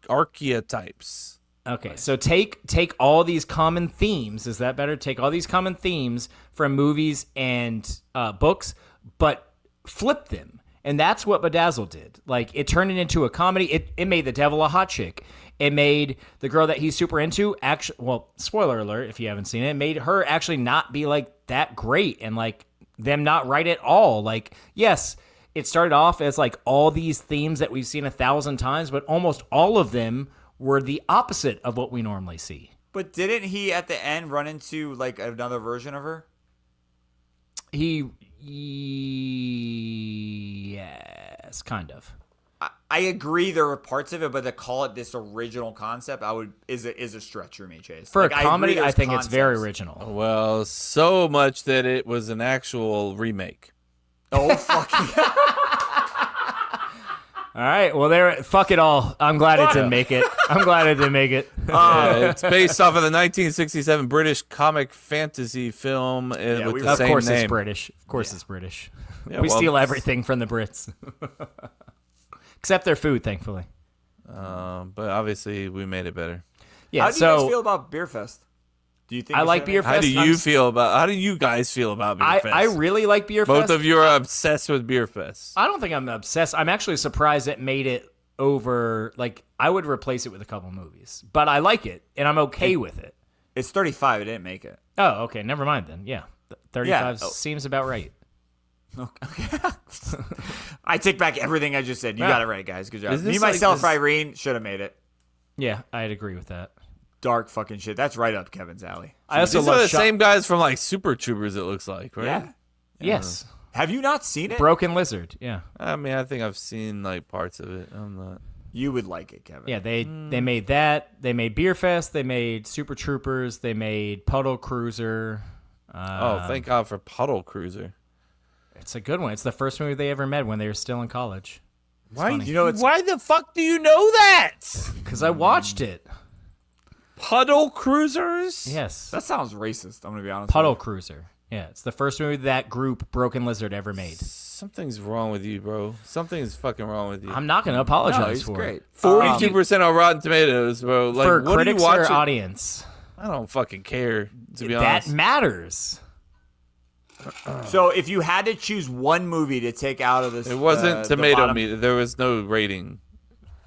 Archetypes. Okay, so take all these common themes. Is that better? Take all these common themes from movies and books, but flip them. And that's what Bedazzled did. Like, it turned it into a comedy. It made the devil a hot chick. It made the girl that he's super into actually, well, spoiler alert if you haven't seen it, it made her actually not be like that great and like them not right at all. Like, yes, it started off as like all these themes that we've seen 1,000 times, but almost all of them were the opposite of what we normally see. But didn't he at the end run into like another version of her? Yes, kind of. I agree there are parts of it, but to call it this original concept, is a stretch for me, Chase. For like, a comedy, I think it's very original. Well, so much that it was an actual remake. Oh, fucking. All right, well, fuck it all. I'm glad it didn't make it. It's based off of the 1967 British comic fantasy film with the same name. Of course it's British. Of course it's British. Yeah, we steal everything from the Brits. Except their food, thankfully. But obviously, we made it better. Yeah, How do you guys feel about Beer Fest? Do you think I like Beer Fest? How do you guys feel about Beer Fest? I really like Beer Fest. Both of you are obsessed with Beer Fest. I don't think I'm obsessed. I'm actually surprised it made it over. Like, I would replace it with a couple movies. But I like it, and I'm okay with it. It's 35. It didn't make it. Oh, okay. Never mind then. Yeah. 35 seems about right. Okay. I take back everything I just said. You got it right, guys. Good job. Me, like myself, Irene should have made it. Yeah, I'd agree with that. Dark fucking shit. That's right up Kevin's alley. I also These love are the same guys from like Super Troopers, it looks like, right? Yeah. Yes. Have you not seen it? Broken Lizard. Yeah. I mean, I think I've seen like parts of it. I'm not. You would like it, Kevin. Yeah, they made that. They made Beer Fest. They made Super Troopers. They made Puddle Cruiser. Thank God for Puddle Cruiser. It's a good one. It's the first movie they ever made when they were still in college. Why the fuck do you know that? Because I watched it. Puddle Cruisers? Yes. That sounds racist. I'm gonna be honest. Puddle Cruiser. Yeah, it's the first movie that group Broken Lizard ever made. Something's wrong with you, bro. Something's fucking wrong with you. I'm not going to apologize for great. it. 42% on Rotten Tomatoes, bro. Like, for what critics are you or watching? audience? I don't fucking care, to be honest. That matters. So if you had to choose one movie to take out of this, It wasn't the tomato bottom- meter. There was no rating.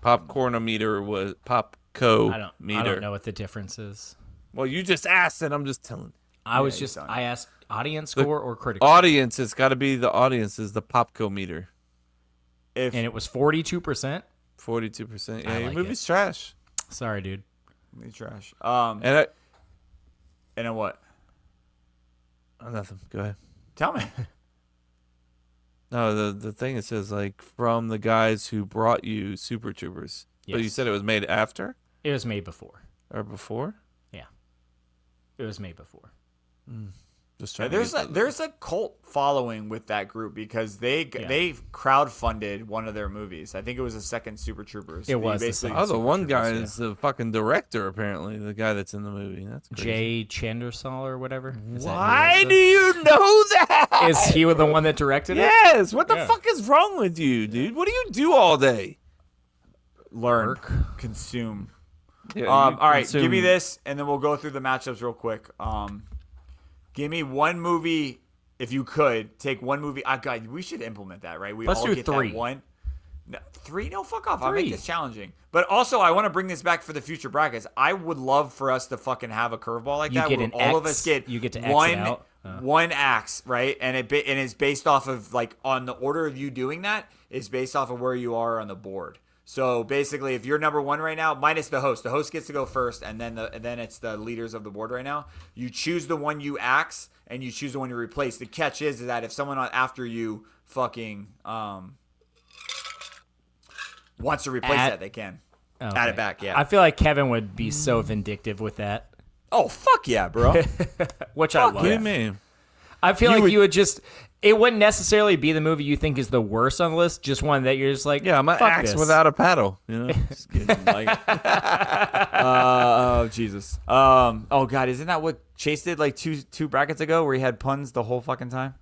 Popcornometer was Popco I meter. don't know what the difference is. Well, you just asked, and I'm just telling. I asked audience score or critical. Audience, it's got to be the audience is the Popco meter. And it was 42%. 42%. Yeah, your like movie's trash. Sorry, dude. Movie trash. And then what? nothing. Go ahead. Tell me. No, the thing it says like from the guys who brought you Super Troopers. But you Yes. said it was made after It was made before. or before? Yeah. It was made before. Just Yeah, trying to get there's a cult following with that group because they crowdfunded one of their movies. I think it was the second Super Troopers. It was the basically. second. Oh, the one guy Troopers, is the fucking director, apparently. The guy that's in the movie. That's crazy. Jay Chandersall or whatever. Is that who Why it do you know that? is? Is he the one that directed it? Yes. What the Yeah. fuck is wrong with you, dude? What do you do all day? Learn, Work. consume. Yeah, All right, give me this, and then we'll go through the matchups real quick. Give me one movie, if you could take one movie. God, we should implement that, right? We Let's all do get 3. That one. No, 3? No, fuck off. I'll make 3. this challenging. But also, I want to bring this back for the future brackets. I would love for us to fucking have a curveball like You that, get where an all of X, us get you get to X it one out. one axe, right? And and it's based off of like on the order of you doing that is based off of where you are on the board. So basically, if you're number 1 right now, minus the host gets to go first, and then it's the leaders of the board right now. You choose the one you axe, and you choose the one you replace. The catch is that if someone after you fucking wants to replace that, they can add it back. Yeah. I feel like Kevin would be so vindictive with that, Oh fuck yeah, bro! which I love. What do you mean? I feel like you would just. It wouldn't necessarily be the movie you think is the worst on the list, just one that you're just like, Yeah, I'm an fuck axe this. without a paddle. You know? Just kidding. Oh Jesus. Oh god, isn't that what Chase did like two brackets ago, where he had puns the whole fucking time?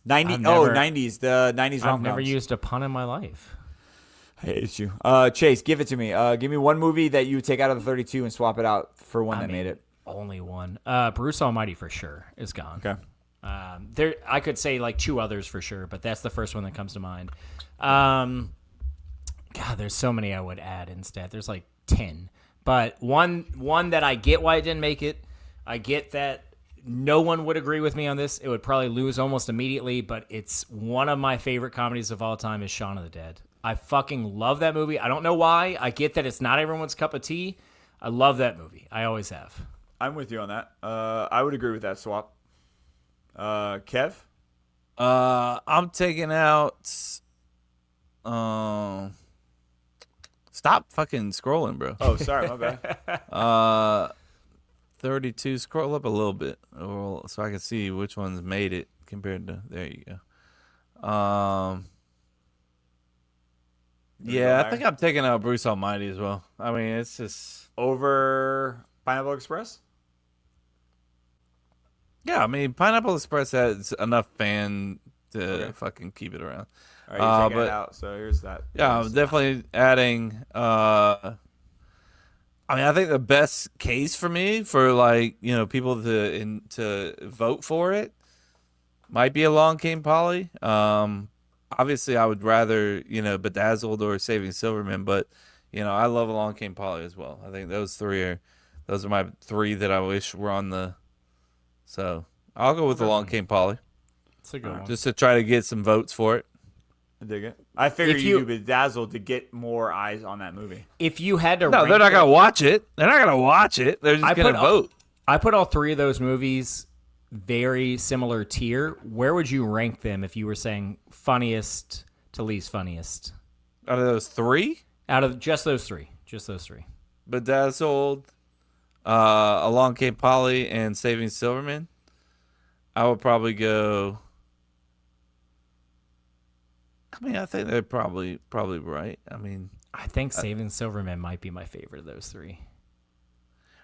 90s. The 90s I've rom-coms. never used a pun in my life. I hate you. Chase, give it to me. Give me one movie that you take out of the 32 and swap it out for one that made it. Only one. Bruce Almighty for sure is gone. Okay. I could say like 2 others for sure, but that's the first one that comes to mind. God, there's so many I would add instead. There's like 10, but one that I get why it didn't make it. I get that no one would agree with me on this. It would probably lose almost immediately, but it's one of my favorite comedies of all time is Shaun of the Dead. I fucking love that movie. I don't know why. I get that it's not everyone's cup of tea. I love that movie. I always have. I'm with you on that. I would agree with that swap. Kev? I'm taking out. Stop fucking scrolling, bro. Oh, sorry, my bad. 32. Scroll up a little bit, so I can see which ones made it compared to. There you go. Yeah, I think I'm taking out Bruce Almighty as well. I mean, it's just Over Pineapple Express? yeah. I mean, Pineapple Express has enough fan to fucking keep it around. All right, you're taking but it out, so here's that. yeah, I'm definitely adding. I mean, I think the best case for me for like people to vote for it might be Along Came Polly. Obviously, I would rather Bedazzled or Saving Silverman, but I love Along Came Polly as well. I think those are my 3 that I wish were on the. So I'll go with Along Came Polly. It's a good one. Just to try to get some votes for it. I dig it. I figured If you you- do Bedazzled to get more eyes on that movie. If you had to No, rank they're not them- gonna watch it. They're not gonna watch it. They're just gonna vote. I put all 3 of those movies very similar tier. Where would you rank them if you were saying funniest to least funniest? Out of those 3, Out of just those 3. Just those 3. Bedazzled, Along Came Polly, and Saving Silverman, I would probably go. I mean, I think they're probably right. I mean, I think Saving Silverman might be my favorite of those 3.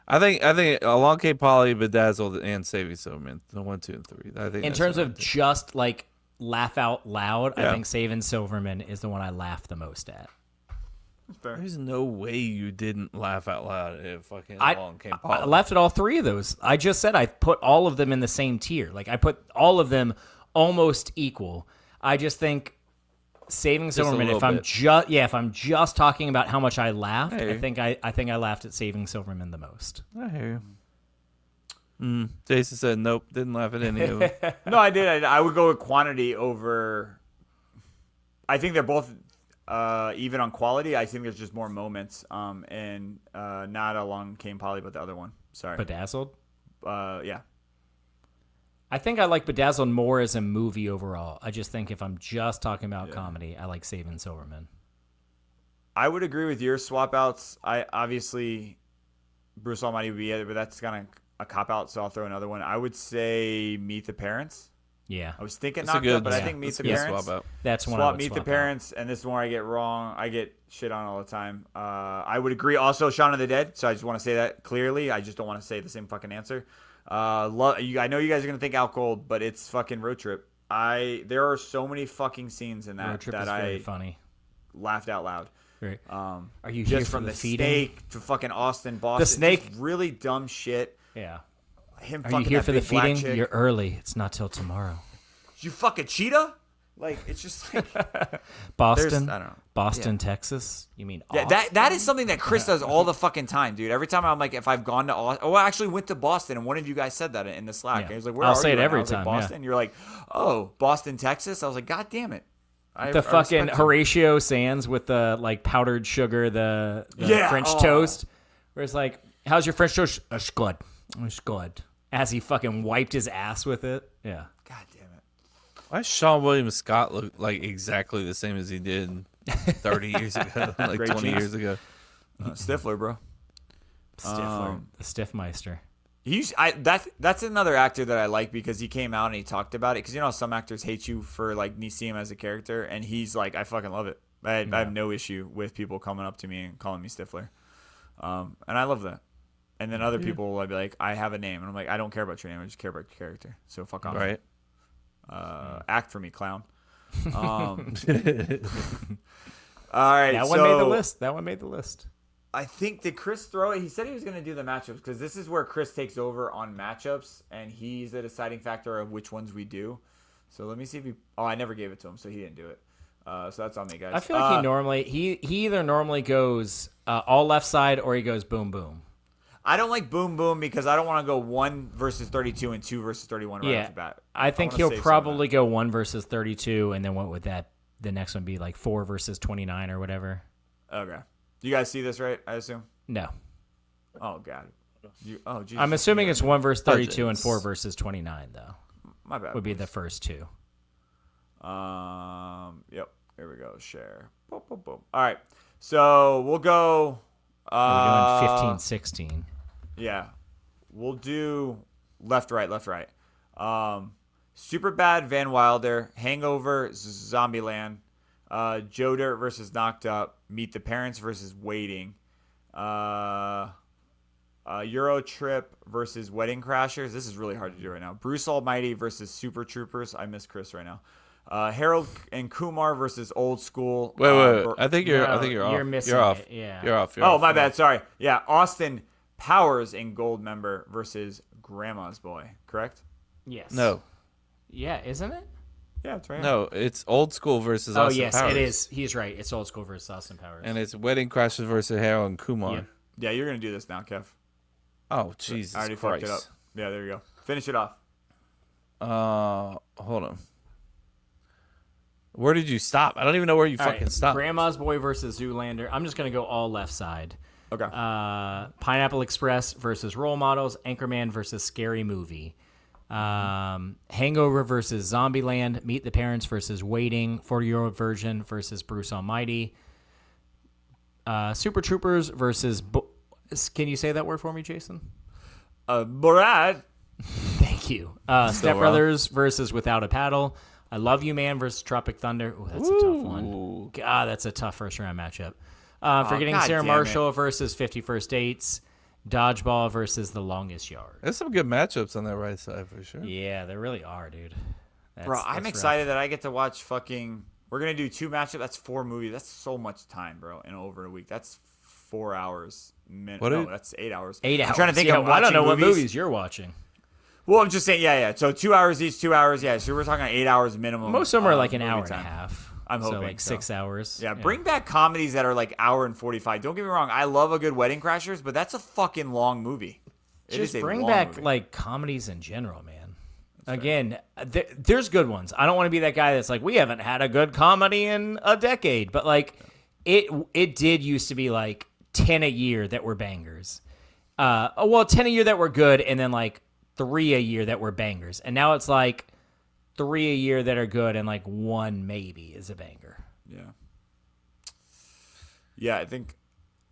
I think Along Came Polly, Bedazzled, and Saving Silverman, the 1, 2, and 3. I think In terms of just like laugh out loud, Yeah. I think Saving Silverman is the one I laugh the most at. there's no way you didn't laugh out loud at fucking Along Came Polly. I laughed at all 3 of those. I just said I put all of them in the same tier. Like I put all of them almost equal. I just think Saving a Silverman. little If I'm just talking about how much I laughed, Hey. I think I laughed at Saving Silverman the most. I hear you. Jason said nope, didn't laugh at any of them. No, I did. I would go with quantity over. I think they're both even on quality. I think there's just more moments. And not Along Came Polly, but the other one. Sorry. Bedazzled? Yeah. I think I like Bedazzled more as a movie overall. I just think if I'm just talking about comedy, I like Saving Silverman. I would agree with your swap outs. I obviously Bruce Almighty would be it, but that's kind of a cop out, so I'll throw another one. I would say Meet the Parents. Yeah. I was thinking That's a Knocked good. Up, but I think Meet the Parents. Swap out. That's one I Swap would Meet swap the out. Parents, and this is one I get wrong. I get shit on all the time. I would agree also Shaun of the Dead, so I just want to say that clearly. I just don't want to say the same fucking answer. I know you guys are going to think Out Cold, but it's fucking Road Trip. There are so many fucking scenes in that Road Trip that is I very funny. laughed out loud. Great. Are you Just here from for the feeding? steak to fucking Austin, Boston. The snake- Just really dumb shit. Yeah. Him Are you fucking here that for the big black feeding? chick. You're early. It's not till tomorrow. You fucking cheetah? Like, it's just like... Boston, I don't know. Boston, Texas. You mean Yeah, Austin? that is something that Chris does all the fucking time, dude. Every time I'm like, if I've gone to Austin... Oh, I actually went to Boston, and one of you guys said that in the Slack. Yeah. He was like, where I'll are say you it right every now? I was like, time, yeah. Boston? You're like, oh, Boston, Texas? I was like, God damn it. The fucking Horatio Sands with the like powdered sugar, the Yeah, French oh. toast. Where it's like, how's your French toast? It's good. It's good. As he fucking wiped his ass with it. Yeah. God damn it. Why does Sean William Scott look like exactly the same as he did 30 years ago, like Great 20 genes. years ago? Stifler, bro. Stifler. The Stiffmeister. That's another actor that I like because he came out and he talked about it. Because you know some actors hate you for like see him as a character, and he's like, I fucking love it. I have no issue with people coming up to me and calling me Stifler, and I love that. And then other people will be like, I have a name, and I'm like, I don't care about your name, I just care about your character. So fuck off. Right. Act for me, clown. All right, That one made the list. That one made the list. I think, did Chris throw it? He said he was going to do the matchups because this is where Chris takes over on matchups, and he's the deciding factor of which ones we do. So let me see if he. Oh, I never gave it to him, so he didn't do it. So that's on me, guys. I feel like he either normally goes all left side or he goes boom boom. I don't like boom boom because I don't want to go 1 versus 32 and 2 versus 31 right off the bat. I think wanna he'll save some of probably go 1 versus 32, and then what would that? The next one be like 4 versus 29 or whatever. that. Okay. You guys see this, right? I assume. No, Oh God. Jesus. I'm assuming it's 1 versus 32 and James. 4 versus 29 though. My bad. Would be the first two. Yep. Here we go. Share. Boom, boom, boom. All right. So we'll go. We're doing 15, 16. Yeah. We'll do left, right, left, right. Superbad, Van Wilder, Hangover, Zombieland, Joe Dirt versus Knocked Up, Meet the Parents versus Waiting, Euro Trip versus Wedding Crashers. This is really hard to do right now. Bruce Almighty versus Super Troopers. I miss Chris right now. Harold and Kumar versus Old School. Wait. I think you're off. You're missing You're off. it, yeah. You're off. Oh, my bad. Sorry. Yeah, Austin Powers and Goldmember versus Grandma's Boy. Correct? Yes. No. Yeah, isn't it? Yeah, it's right. No, it's Old School versus Oh, Austin yes, Powers. it is. He's right. It's Old School versus Austin Powers. And it's Wedding Crashers versus Harold and Kumar. Yep. Yeah, you're gonna do this now, Kev. Oh, Jesus I already Christ. fucked it up. Yeah, there you go. Finish it off. Hold on. Where did you stop? I don't even know where you All right, fucking stopped. Grandma's Boy versus Zoolander. I'm just going to go all left side. Okay. Pineapple Express versus Role Models. Anchorman versus Scary Movie. Hangover versus Zombieland. Meet the Parents versus Waiting. 40-year-old Virgin versus Bruce Almighty. Super Troopers versus... Can you say that word for me, Jason? Borat. Thank you. Step Brothers versus Without a Paddle. I Love You Man versus Tropic Thunder. Ooh, that's a tough one. God, that's a tough first round matchup. Forgetting God Sarah damn Marshall versus 50 First Dates. Dodgeball versus The Longest Yard. There's some good matchups on that right side for sure. Yeah, there really are, dude. Bro, I'm excited that I get to watch fucking... We're going to do 2 matchups. That's 4 movies. That's so much time, bro, in over a week. That's 4 hours. That's 8 hours. 8 hours. I'm trying to think yeah, of I don't know watching what movies you're watching. Well, I'm just saying, yeah. So 2 hours each, 2 hours. Yeah, so we're talking 8 hours minimum. Most of them are like an movie hour and time. a half. I'm hoping so like 6 hours. Yeah, bring back comedies that are like hour and 45. Don't get me wrong, I love a good Wedding Crashers, but that's a fucking long movie. Just bring back like comedies in general, man. Again, there's good ones. I don't want to be that guy that's like, we haven't had a good comedy in a decade, but like it did used to be like 10 a year that were bangers. 10 a year that were good, and then like 3 a year that were bangers. And now it's like 3 a year that are good, and like 1 maybe is a banger. Yeah. Yeah, I think.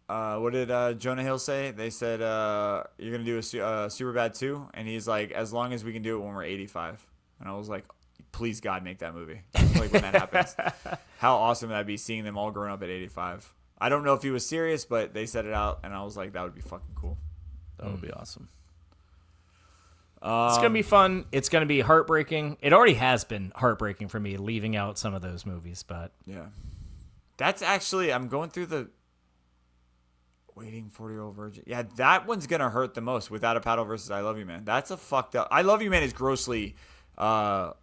What did Jonah Hill say? They said you're gonna do a Superbad 2, and he's like, as long as we can do it when we're 85. And I was like, please God, make that movie. Like when that happens, how awesome would that be, seeing them all grown up at 85? I don't know if he was serious, but they said it out, and I was like, that would be fucking cool. That would be awesome. It's gonna be fun. It's gonna be heartbreaking. It already has been heartbreaking for me leaving out some of those movies, but yeah, that's actually, I'm going through the Waiting 40-Year-Old Virgin. Yeah, that one's gonna hurt the most. Without a Paddle versus I Love You Man. That's a fucked up. I Love You Man is grossly underrated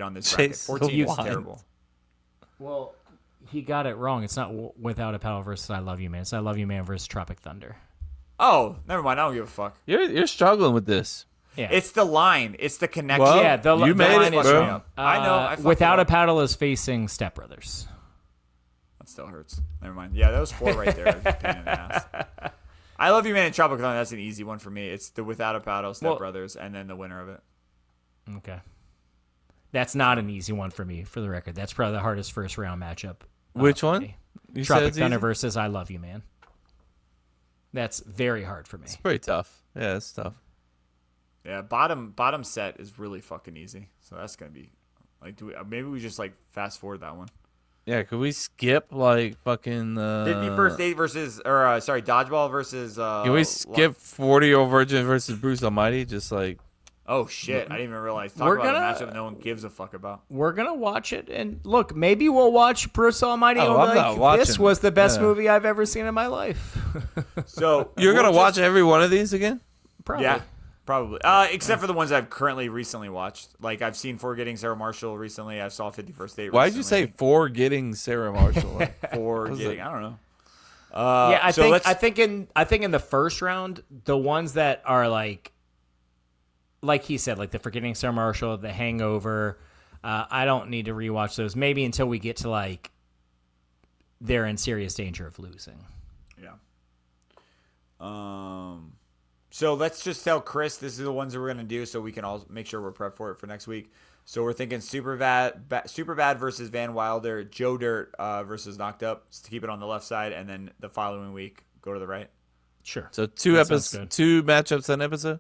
on this bracket. 14 is terrible. Well, he got it wrong. It's not Without a Paddle versus I Love You Man. It's I Love You Man versus Tropic Thunder. Oh, never mind. I don't give a fuck. You're struggling with this. Yeah, It's the line. It's the connection. Well, yeah. you made line it, is bro. wrong. I know. I fucked Without it a up. Paddle is facing Step Brothers. That still hurts. Never mind. Yeah, that was 4 right there. It's a pain in the ass. I Love You Man and Tropic Thunder. That's an easy one for me. It's the Without a Paddle, Step Brothers, and then the winner of it. Okay. That's not an easy one for me, for the record. That's probably the hardest first round matchup. Which for one? me. You said Tropic it's Thunder easy? versus I Love You Man. That's very hard for me. It's pretty tough. Yeah, it's tough. Yeah, bottom set is really fucking easy. So that's gonna be like, maybe we just like fast forward that one. Yeah, could we skip like fucking 51st Date versus, or sorry, Dodgeball versus. Can we skip 40-Year-Old Virgin versus Bruce Almighty? Just like, Oh shit! I didn't even realize. Talk We're about gonna- a matchup no one gives a fuck about. We're going to watch it. And look, maybe we'll watch Bruce Almighty. Oh, and I'm be not like, watching this was the best it. movie I've ever seen in my life. So you're we'll gonna watch just- every one of these again? Probably. Yeah, probably. Except for the ones I've recently watched. Like I've seen Forgetting Sarah Marshall recently. I saw 51st Date. Why'd you say for getting Sarah Marshall? Forgetting? I don't know. Yeah, I so think let's- I think in the first round, the ones that are like he said, like the Forgetting Sarah Marshall, the Hangover, I don't need to rewatch those. Maybe until we get to like they're in serious danger of losing. Yeah. So let's just tell Chris this is the ones that we're gonna do, so we can all make sure we're prepped for it for next week. So we're thinking Superbad versus Van Wilder, Joe Dirt versus Knocked Up, just to keep it on the left side, and then the following week go to the right. Sure. So two That sounds episodes, good. 2 matchups an episode.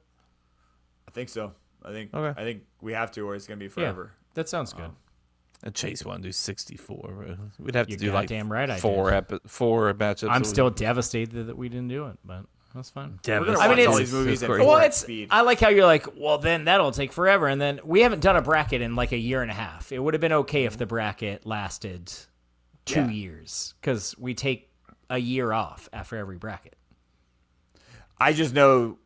I think so. I think Okay. we have to, or it's gonna be forever. Yeah, that sounds good. And Chase wanted to do 64. Bro. We'd have to You're do like goddamn right I four matchups. I'm a still week. devastated that we didn't do it, but that's fine. We're gonna Devastated. watch all it's- these movies at crazy. Well, full it's speed. I like how you're like, well, then that'll take forever, and then we haven't done a bracket in like a year and a half. It would have been okay if the bracket lasted 2 years, because we take a year off after every bracket. I just know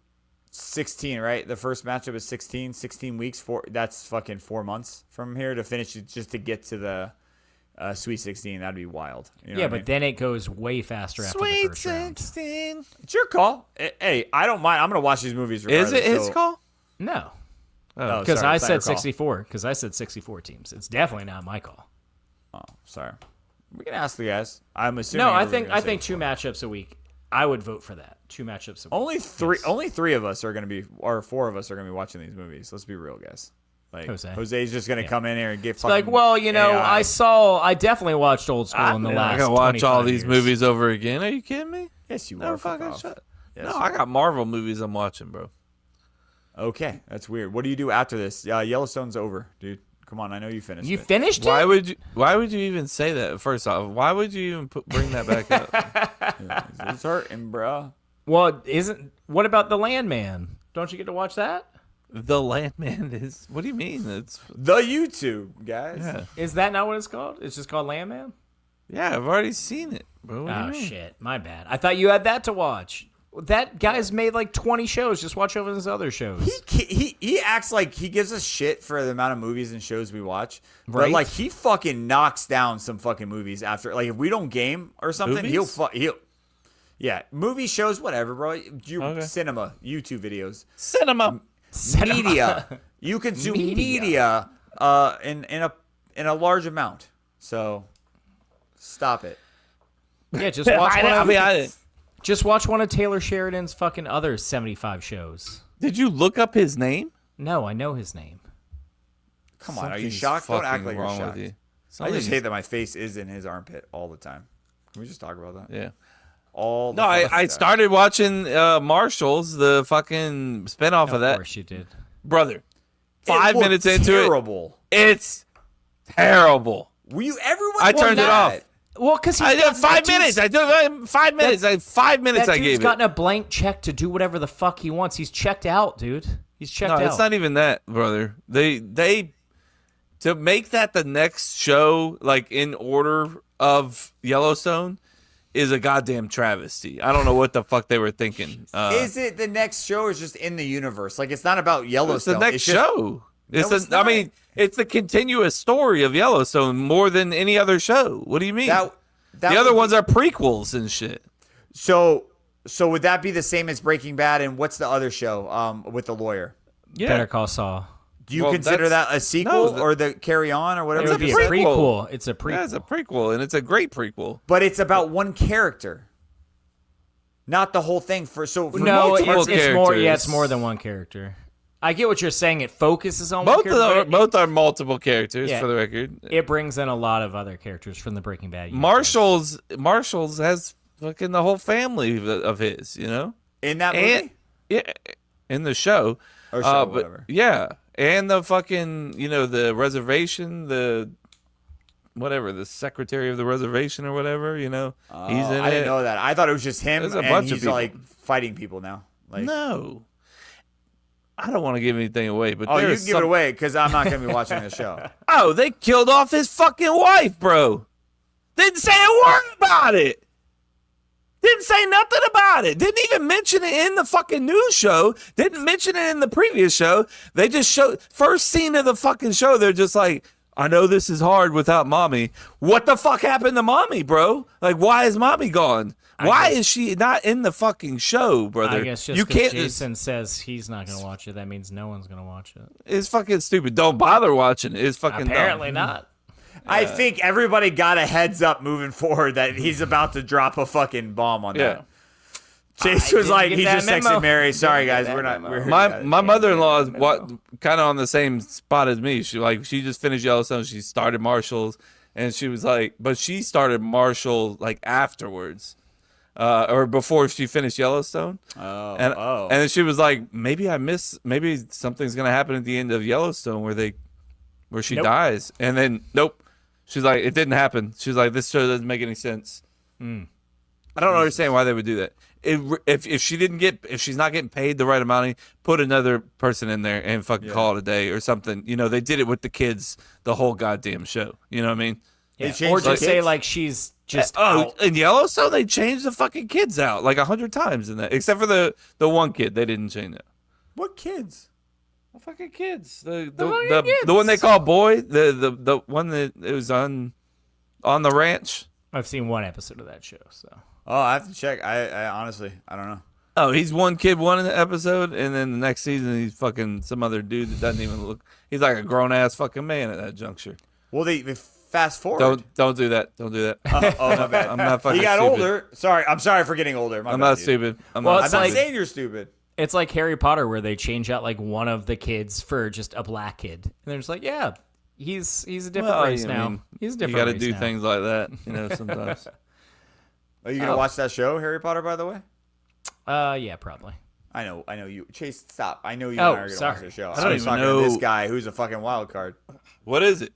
16, right? The first matchup is 16 weeks. That's fucking 4 months from here to finish it, just to get to the Sweet 16. That'd be wild. You know Yeah, what I but mean? then it goes way faster after the first round. 16. It's your call. Hey, I don't mind. I'm gonna watch these movies. Is it regardless, his call? No, Oh, because sorry, I it's not your said call. 64. Because I said 64 teams. It's definitely not my call. Oh, sorry. We can ask the guys. I'm assuming. No, I everyone's think gonna say 2 matchups a week. I would vote for that. 2 matchups a week. Only three of us are gonna be, or 4 of us are gonna be watching these movies. Let's be real, guys. Like Jose. Jose's just gonna come in here and get It's like, fucking well, you know, AI. I definitely watched Old School in the I last. gotta watch all 25 these years. movies over again. Are you kidding me? Yes, you No are. Fuck fucking off. shut. Yes, No, you I are. got Marvel movies I'm watching, bro. Okay, that's weird. What do you do after this? Yellowstone's over, dude. Come on, I know you finished. You it. finished Why it? would you even say that? First off, why would you even bring that back up? It's hurting, bro. Well, what about The Landman? Don't you get to watch that? The Landman is. What do you mean? It's The YouTube guys. yeah, Is that not what it's called? It's just called Landman? yeah. I've already seen it, bro. What do Oh you mean? shit, my bad. I thought you had that to watch. That guy's made like 20 shows. Just watch over his other shows. He acts like he gives us shit for the amount of movies and shows we watch. But Right. like he fucking knocks down some fucking movies after. Like if we don't game or something, Movies? he'll yeah, movie shows, whatever, bro. Okay. Cinema, YouTube videos, Cinema. media. You consume media in a large amount. So stop it. Yeah, just watch I just watch one of Taylor Sheridan's fucking other 75 shows. did you look up his name? No, I know his name. Come on, are you Something's shocked? Don't act fucking like you're wrong with shocked. you. I just Something's- hate that my face is in his armpit all the time. Can we just talk about that? Yeah. All the No, I fucking time. started watching Marshall's, the fucking spinoff of that. Of course you did. Brother, It 5 looked minutes into terrible. it's terrible. Were you? Everyone. I turned it mad. off. Well, because I did 5 minutes. I did 5 minutes. 5 minutes That I dude's gave gotten it. a blank check to do whatever the fuck he wants. He's checked out, dude. He's checked No, out. it's not even that, brother. They to make that the next show, like in order of Yellowstone, is a goddamn travesty. I don't know what the fuck they were thinking. Is it the next show or is just in the universe? Like it's not about It's Yellowstone. the next it's just, show. It's No, it's I not. mean, it's the continuous story of Yellowstone more than any other show. What do you mean? That the other would ones be- are prequels and shit. So would that be the same as Breaking Bad? And what's the other show? With the lawyer. Yeah. Better Call Saul. Do you Well, consider that that's- a sequel no, or the carry on or whatever? It would be you a said? prequel. It's a prequel. Yeah, it's a prequel, and it's a great prequel. But it's about one character, not the whole thing. For no, multiple it's more. Yeah, characters. it's more than one character. I get what you're saying. It focuses on Both one of character. them, but both are multiple characters, Yeah. for the record. it brings in a lot of other characters from the Breaking Bad universe. Marshall's has fucking the whole family of his, you know, in that movie. and yeah, in the show, Or show, but whatever. yeah, and the fucking the reservation, the whatever, the secretary of the reservation or whatever, he's in it. I didn't know that. I thought it was just him, There's a and bunch of he's people. like fighting people now. Like, No, I don't want to give anything away, but oh, you there's can give it away because I'm not gonna be watching the show. Oh, they killed off his fucking wife, bro. Didn't say a word about it. Didn't say nothing about it. Didn't even mention it in the fucking news show. Didn't mention it in the previous show. They just showed first scene of the fucking show. They're just like, I know this is hard without mommy. What the fuck happened to mommy, bro? Like, why is mommy gone? Why is she not in the fucking show, brother? I guess just you because can't. Jason says he's not going to watch it, that means no one's going to watch it. It's fucking stupid. Don't bother watching it. It's fucking Apparently dumb. not. I think everybody got a heads up moving forward that he's about to drop a fucking bomb on Yeah. that. Chase I was didn't like, get he that just memo. texted Mary. Sorry Didn't get guys, that we're not. memo. We're My mother-in-law is kind of on the same spot as me. She just finished Yellowstone. She started Marshall's, and she was like, but she started Marshall like afterwards, or before she finished Yellowstone. And and then she was like, maybe something's gonna happen at the end of Yellowstone where she Nope. dies, and then nope. She's like, it didn't happen. She's like, this show doesn't make any sense. I don't understand why they would do that. If she's not getting paid the right amount, put another person in there and fucking call it a day or something. They did it with the kids the whole goddamn show. You know what I mean? Yeah. changed Or the just say kids? like she's just Oh, out. in Yellowstone they changed the fucking kids out like 100 times in that, except for the one kid they didn't change it. What kids? The fucking kids, the fucking kids. the one they call Boy, the one that it was on the ranch. I've seen one episode of that show, so. Oh, I have to check. I honestly, I don't know. Oh, he's one kid one episode, and then the next season he's fucking some other dude that doesn't even look. He's like a grown ass fucking man at that juncture. Well, they fast forward. Don't do that. Don't do that. Oh, my bad. I'm not fucking. He got stupid. older. Sorry, I'm sorry for getting older. My I'm bad, not dude. stupid. I'm Well, not I'm it's not like- saying you're stupid. It's like Harry Potter where they change out like one of the kids for just a black kid. And they're just like, yeah, he's a different race I now. mean, He's a different You got to race do now. things like that, sometimes. Are you gonna watch that show, Harry Potter? By the way, Yeah, probably. I know you. Chase, stop. I know you Oh, and I are gonna watch sorry. the show. I don't I was even talking know- to this guy who's a fucking wild card. What is it?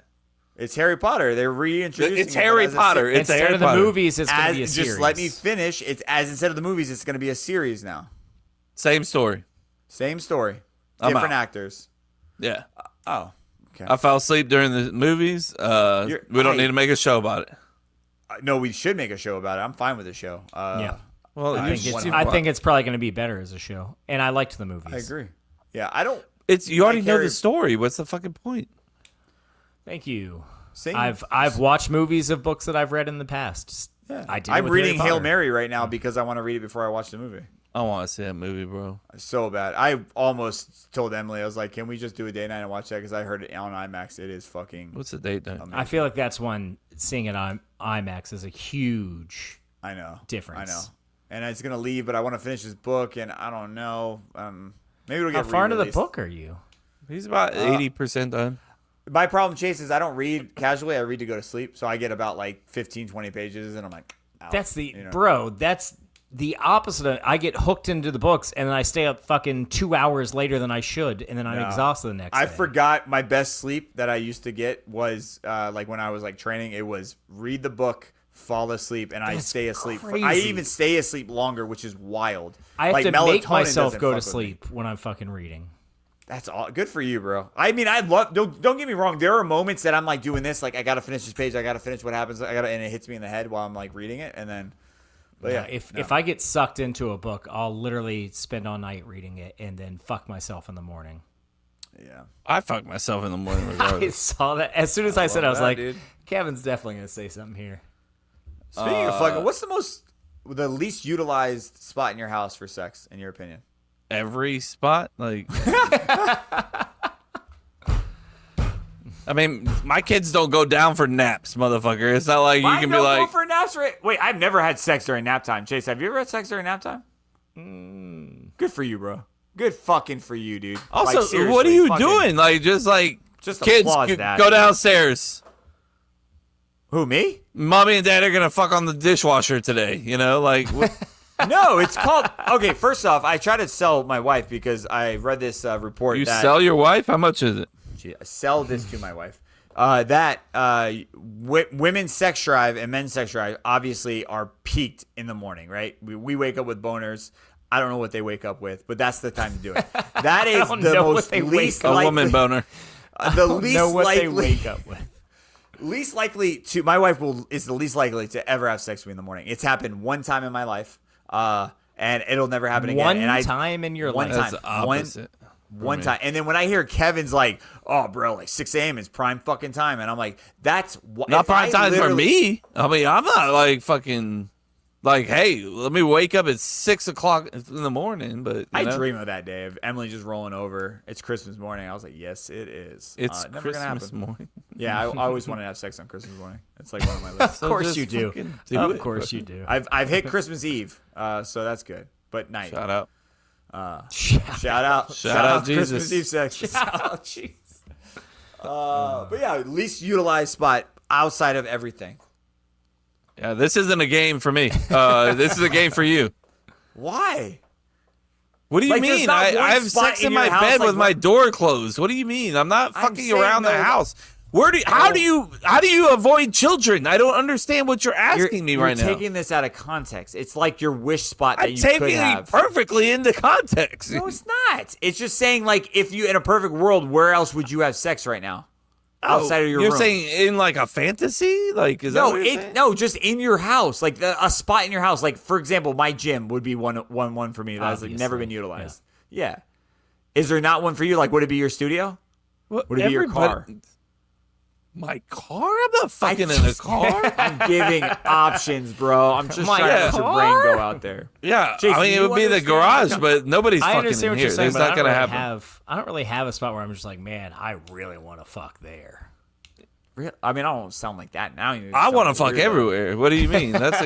It's Harry Potter. They're reintroducing. It's him Harry as a Potter. se- It's a Instead Harry of the Potter. movies, it's going to be a series. Just let me finish. It's as instead of the movies, it's gonna be a series now. Same story. Same story, I'm different out. actors. Yeah. Oh, okay. I fell asleep during the movies. We don't Hey. need to make a show about it. No, we should make a show about it. I'm fine with the show. Yeah. Well, I think it's probably going to be better as a show, and I liked the movies. I agree. Yeah, I don't. you already know Carrey- the story. What's the fucking point? Thank you. Same. I've watched movies of books that I've read in the past. Yeah. I did. I'm with reading Harry Hail Potter. Mary right now because I want to read it before I watch the movie. I want to see that movie, bro. So bad. I almost told Emily, I was like, can we just do a day night and watch that? Because I heard it on IMAX. It is fucking. What's the date then? I feel like that's one seeing it on IMAX is a huge. I know. difference. I know. And it's gonna leave, but I want to finish this book, and I don't know. Maybe it'll get How far into the re-released. book are you? He's about 80% done. My problem, Chase, is I don't read casually. I read to go to sleep. So I get about like 15, 20 pages, and I'm like, out, That's the you know? bro. That's the opposite. Of, I get hooked into the books, and then I stay up fucking 2 hours later than I should, and then I'm No. exhausted the next I day. forgot my best sleep that I used to get was like when I was like training. It was read the book, fall asleep, and I That's stay asleep. crazy. I even stay asleep longer, which is wild. I have like, to make melatonin myself doesn't go to fuck with me. sleep when I'm fucking reading. That's all good for you, bro. I mean, I love. Don't get me wrong. There are moments that I'm like doing this, like I gotta finish this page. I gotta finish what happens. And it hits me in the head while I'm like reading it, and then. But yeah, If I get sucked into a book, I'll literally spend all night reading it and then fuck myself in the morning. yeah. I fuck myself in the morning I regardless. saw that as soon as I said, I was that, like, dude. Kevin's definitely gonna say something here. Speaking of fucking, what's the least utilized spot in your house for sex, in your opinion? Every spot, like. I mean, my kids don't go down for naps, motherfucker. It's not like you can be Go like, for naps. Wait, I've never had sex during nap time. Chase, have you ever had sex during nap time? Good for you, bro. Good fucking for you, dude. also, Like, seriously, what are you fucking- doing? Like, just kids, applaud go that. downstairs. Who, me? Mommy and dad are gonna fuck on the dishwasher today. You know, like. What? No, it's called. Okay, first off, I try to sell my wife because I read this report. You that, sell your wife? How much is it? Sell this to my wife. Women's sex drive and men's sex drive obviously are peaked in the morning, right? We wake up with boners. I don't know what they wake up with, but that's the time to do it. That is don't the know what most they least wake up A likely. woman boner. The least know what likely. they wake up with. Least likely to my wife is the least likely to ever have sex with me in the morning. It's happened one time in my life, and it'll never happen again. One and time in your one life. That's the opposite. One time, and then when I hear Kevin's like, "Oh, bro, like 6 a.m. is prime fucking time," and I'm like, "That's what." Not prime time for me. I mean, I'm not like fucking. Like, hey, let me wake up at 6 o'clock in the morning. But I you know, dream of that day of Emily just rolling over. It's Christmas morning. I was like, "Yes, it is." It's never gonna Christmas happen. morning. Yeah, I always want to have sex on Christmas morning. It's like one of my lists. Of course just you do. fucking do Of it, course bro. you do. I've hit Christmas Eve, so that's good. But night. Shout out. Shout out. Shout out Christmas Jesus. Eve sex. Oh, jeez. But yeah, least utilized spot outside of everything. Yeah, this isn't a game for me. This is a game for you. Why? What do you Like, there's mean? not one I have spot sex in in your my house, bed like, with my what- door closed. What do you mean? I'm not I'm fucking saying, around the though, house. How do you avoid children? I don't understand what you're asking me right you're now. taking this out of context. It's like your wish spot that I'm you could taking it have. perfectly into context. No, it's not. It's just saying, like, if you in a perfect world, where else would you have sex right now? Outside of your You're room. saying in like a fantasy? Like is that No, what you're saying? no, just in your house, like a spot in your house. Like, for example, my gym would be one for me. That's like never been Obviously, utilized. Yeah. Is there not one for you? Like, would it be your studio? What, Would it be your car? My car? I'm not fucking in a car. I'm giving options, bro. I'm just My trying to let your brain car? go out there. Yeah, Jason, I mean it you would be the understand? garage, but nobody's I fucking understand in what here. you're saying, It's but not I gonna don't really happen. I don't really have a spot where I'm just like, man, I really want to fuck there. Really? I mean, I don't sound like that now. You I sound want to like fuck weirdo. everywhere. What do you mean? That's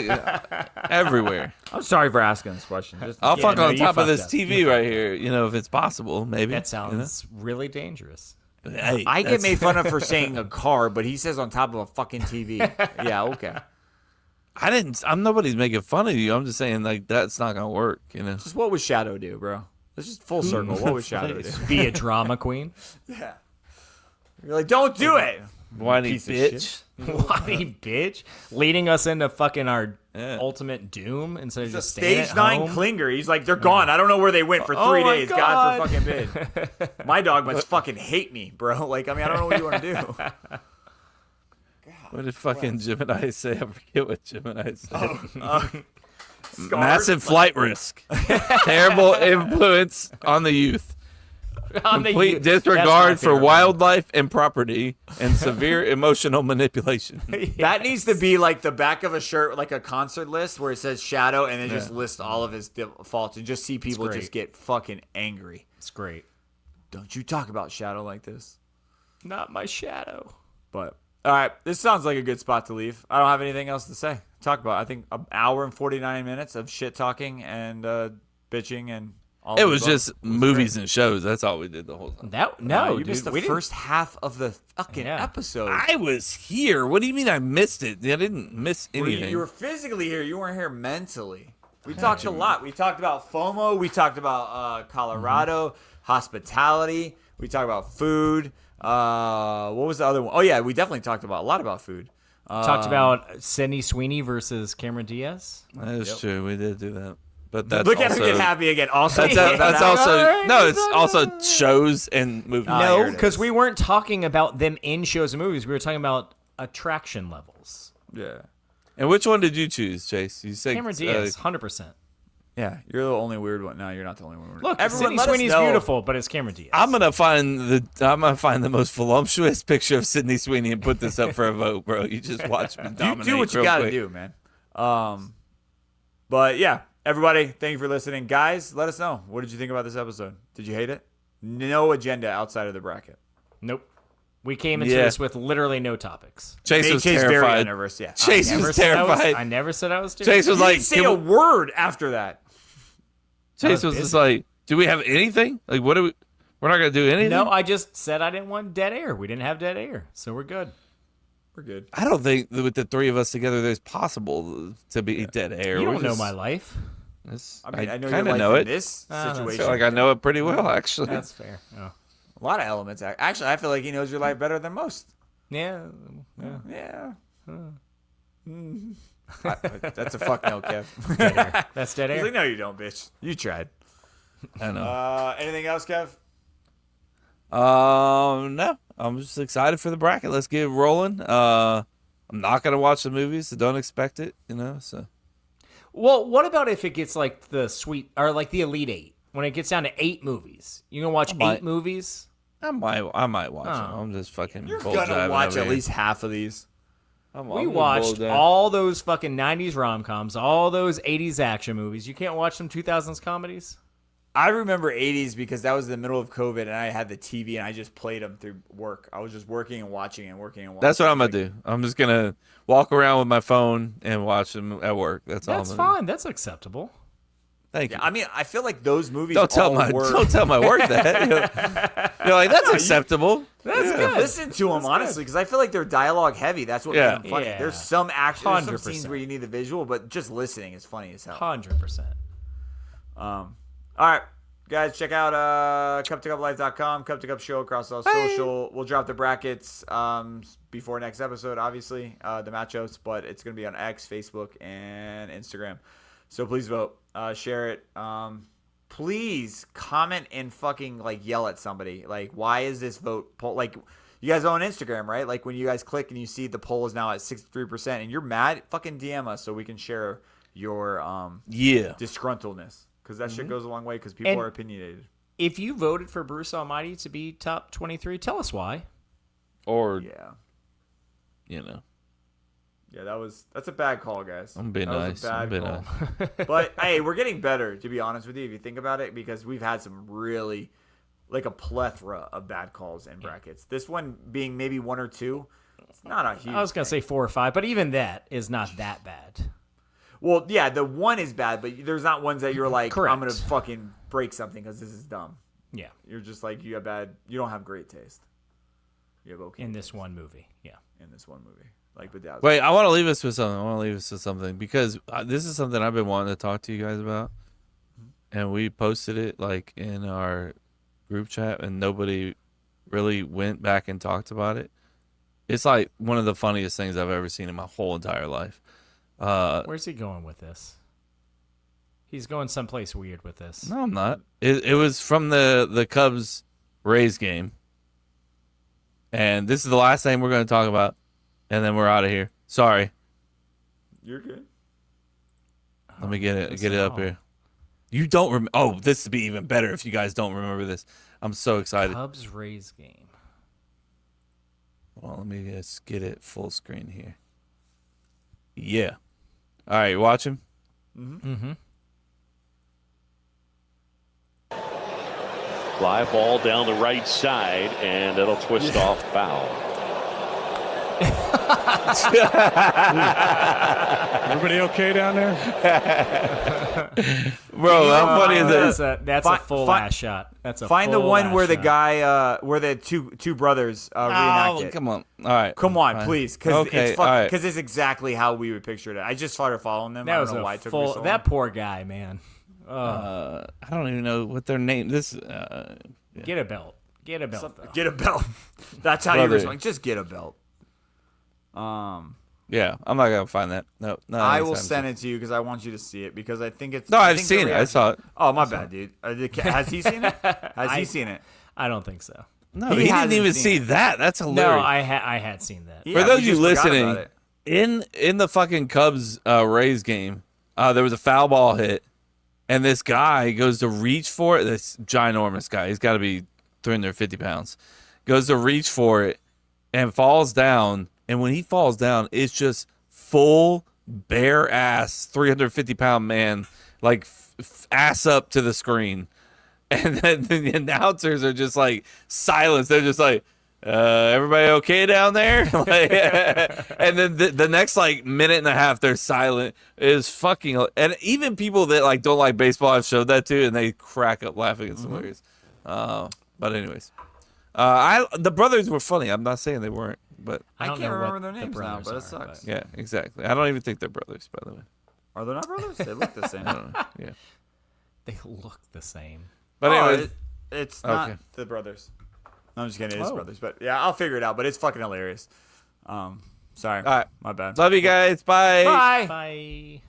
everywhere. I'm sorry for asking this question. Just, I'll fuck no, on you top of fucked this up. TV right here. You know, if it's possible, maybe. That sounds really dangerous. You know? Hey, I get that's- made fun of for saying a car, but he says on top of a fucking TV. Yeah, okay. I didn't. I'm nobody's making fun of you. I'm just saying like that's not gonna work. You know. Just what would Shadow do, bro? Let's just full circle. What would Shadow do? Be a drama queen. Yeah. You're like, don't do it. Whiny Piece of bitch. Whiny bitch. Leading us into fucking our Yeah. ultimate doom instead of He's a just staying stage at 9 home. clinger. He's like, they're gone. I don't know where they went for 3 Oh my days. God God. for fucking bid. My dog must fucking hate me, bro. Like, I mean, I don't know what you want to do. What did fucking Gemini say? I forget what Gemini said. Massive flight risk. Terrible influence on the youth. Complete disregard for wildlife and property, and severe emotional manipulation. That needs to be like the back of a shirt, like a concert list where it says Shadow, and then just list all of his faults, and just see people just get fucking angry. It's great. Don't you talk about Shadow like this? Not my shadow. But all right, this sounds like a good spot to leave. I don't have anything else to say. Talk about. I think an hour and 49 minutes of shit talking and bitching and. It was just movies and shows. That's all we did the whole time. You missed the first half of the fucking episode. I was here. What do you mean I missed it? I didn't miss anything. You were physically here. You weren't here mentally. We talked a lot. We talked about FOMO. We talked about Colorado, hospitality. We talked about food. What was the other one? Oh, yeah. We definitely talked about a lot about food. Talked about Sydney Sweeney versus Cameron Diaz. That is true. We did do that. But that's look at also, him get happy again. Also, that's also no. It's also shows and movies. No, because we weren't talking about them in shows and movies. We were talking about attraction levels. Yeah. And which one did you choose, Chase? You said Cameron Diaz, 100%. Yeah, you're the only weird one. No, you're not the only one. Look, Sydney Sweeney's beautiful, but it's Cameron Diaz. I'm gonna find the most voluptuous picture of Sydney Sweeney and put this up for a vote, bro. You just watch me dominate. You do what you gotta do, man. But yeah. Everybody, thank you for listening. Guys, let us know. What did you think about this episode? Did you hate it? No agenda outside of the bracket. Nope. We came into this with literally no topics. Chase was terrified. Chase was terrified. I never said I was Chase was like, say a word after that. Chase was just like, do we have anything? Like, what do we? We're not going to do anything? No, I just said I didn't want dead air. We didn't have dead air, so we're good. We're good. I don't think that with the three of us together, there's possible to be dead air. You don't know my life. I know kind your of life know in it. this I situation. feel like I know it pretty well, actually. That's fair. Oh. A lot of elements. Actually, I feel like he knows your life better than most. Yeah. Yeah. That's a fuck no, Kev. Dead air. That's dead air. He's like, no, you don't, bitch. You tried. I know. Anything else, Kev? No. I'm just excited for the bracket. Let's get it rolling. I'm not gonna watch the movies, so don't expect it. So. Well, what about if it gets like the the Elite Eight? When it gets down to 8 movies, you gonna watch 8 movies? I might watch them. I'm just fucking. You're gonna watch at least half of these. We watched all those fucking 90s rom-coms, all those 80s action movies. You can't watch some 2000s comedies? I remember 80s because that was the middle of COVID and I had the TV and I just played them through work. I was just working and watching and working and watching. That's what I'm going to do. I'm just going to walk around with my phone and watch them at work. That's all I'm gonna fine. do. That's acceptable. Thank you. I mean, I feel like those movies don't tell my work that. You're like, that's acceptable. That's good. Listen to them, honestly, because I feel like they're dialogue heavy. That's what makes them funny. Yeah. There's some action, there's some 100%. scenes where you need the visual, but just listening is funny as hell. 100%. All right, guys, check out cup2cuplife.com, Cup to Cup Show across all social. We'll drop the brackets before next episode, obviously, the matchups, but it's going to be on X, Facebook, and Instagram. So please vote, share it. Please comment and fucking yell at somebody. Like, why is this vote poll? Like, you guys on Instagram, right? Like when you guys click and you see the poll is now at 63% and you're mad, fucking DM us so we can share your disgruntledness. Because that shit goes a long way because people are opinionated. If you voted for Bruce Almighty to be top 23, tell us why. Or, Yeah, that's a bad call, guys. I'm being nice. That was a bad call. But, hey, we're getting better, to be honest with you, if you think about it, because we've had some really, a plethora of bad calls in brackets. This one being maybe 1 or 2, it's not a huge I was going to say 4 or 5, but even that is not that bad. Well, yeah, the one is bad, but there's not ones that you're like, Correct. I'm going to fucking break something because this is dumb. Yeah. You're just like, you don't have great taste. You have okay in this taste. one movie, yeah. In this one movie. Bedazzled. Wait, I want to leave us with something. Because this is something I've been wanting to talk to you guys about. And we posted it in our group chat and nobody really went back and talked about it. It's one of the funniest things I've ever seen in my whole entire life. Where's he going with this? He's going someplace weird with this. No, I'm not. It was from the Cubs Rays game. And this is the last thing we're going to talk about. And then we're out of here. Sorry. You're good. Let me get it up here. You don't remember? Oh, this would be even better if you guys don't remember this. I'm so excited. Cubs Rays game. Well, let me just get it full screen here. Yeah. All right, you watch him? Mm-hmm. Fly ball down the right side, and it'll twist off foul. Everybody okay down there? Bro, how funny is this? That's a full ass shot. That's a Find the full one ass where the shot. guy, where the two brothers reenact it. Come on. All right. Come on, Fine. please, because Okay, it's all right. because it's exactly how we would picture it. I just started following them. That I was don't know a why it took me full. so long. That poor guy, man. I don't even know what their name. This. Get a belt. Get a belt. Though. Get a belt. That's how you Brother. respond. Just get a belt. Yeah, I'm not gonna find that. No. I will send it to you because I want you to see it because I think it's. No, I I've think the seen it. I reaction- saw it. Oh, my bad, dude. Has he seen it? Has he seen it? I don't think so. No, He he didn't hasn't even seen see it. that. That's hilarious. No, I had seen that. Yeah, For those we of you just forgot about listening, it. in the fucking Cubs Rays game, there was a foul ball hit, and this guy goes to reach for it. This ginormous guy, he's got to be 350 pounds, goes to reach for it and falls down. And when he falls down, it's just full bare ass 350-pound man, like ass up to the screen. And then the announcers are just like silence. They're just like, everybody okay down there? Like, and then the next like minute and a half, they're silent. Is fucking, and even people that like don't like baseball, I've showed that to, and they crack up laughing. It's hilarious. But anyways, the brothers were funny. I'm not saying they weren't, but I don't can't know remember what their the names now, brothers but it are, sucks. yeah, exactly. I don't even think they're brothers, by the way. Are they not brothers? They look the same. I don't know. Yeah, They look the same. but anyways, it's not Okay. the brothers. No, I'm just kidding. It is Oh. brothers, but yeah, I'll figure it out. But it's fucking hilarious. Sorry, all right. my bad. Love you guys. Bye. Bye. Bye.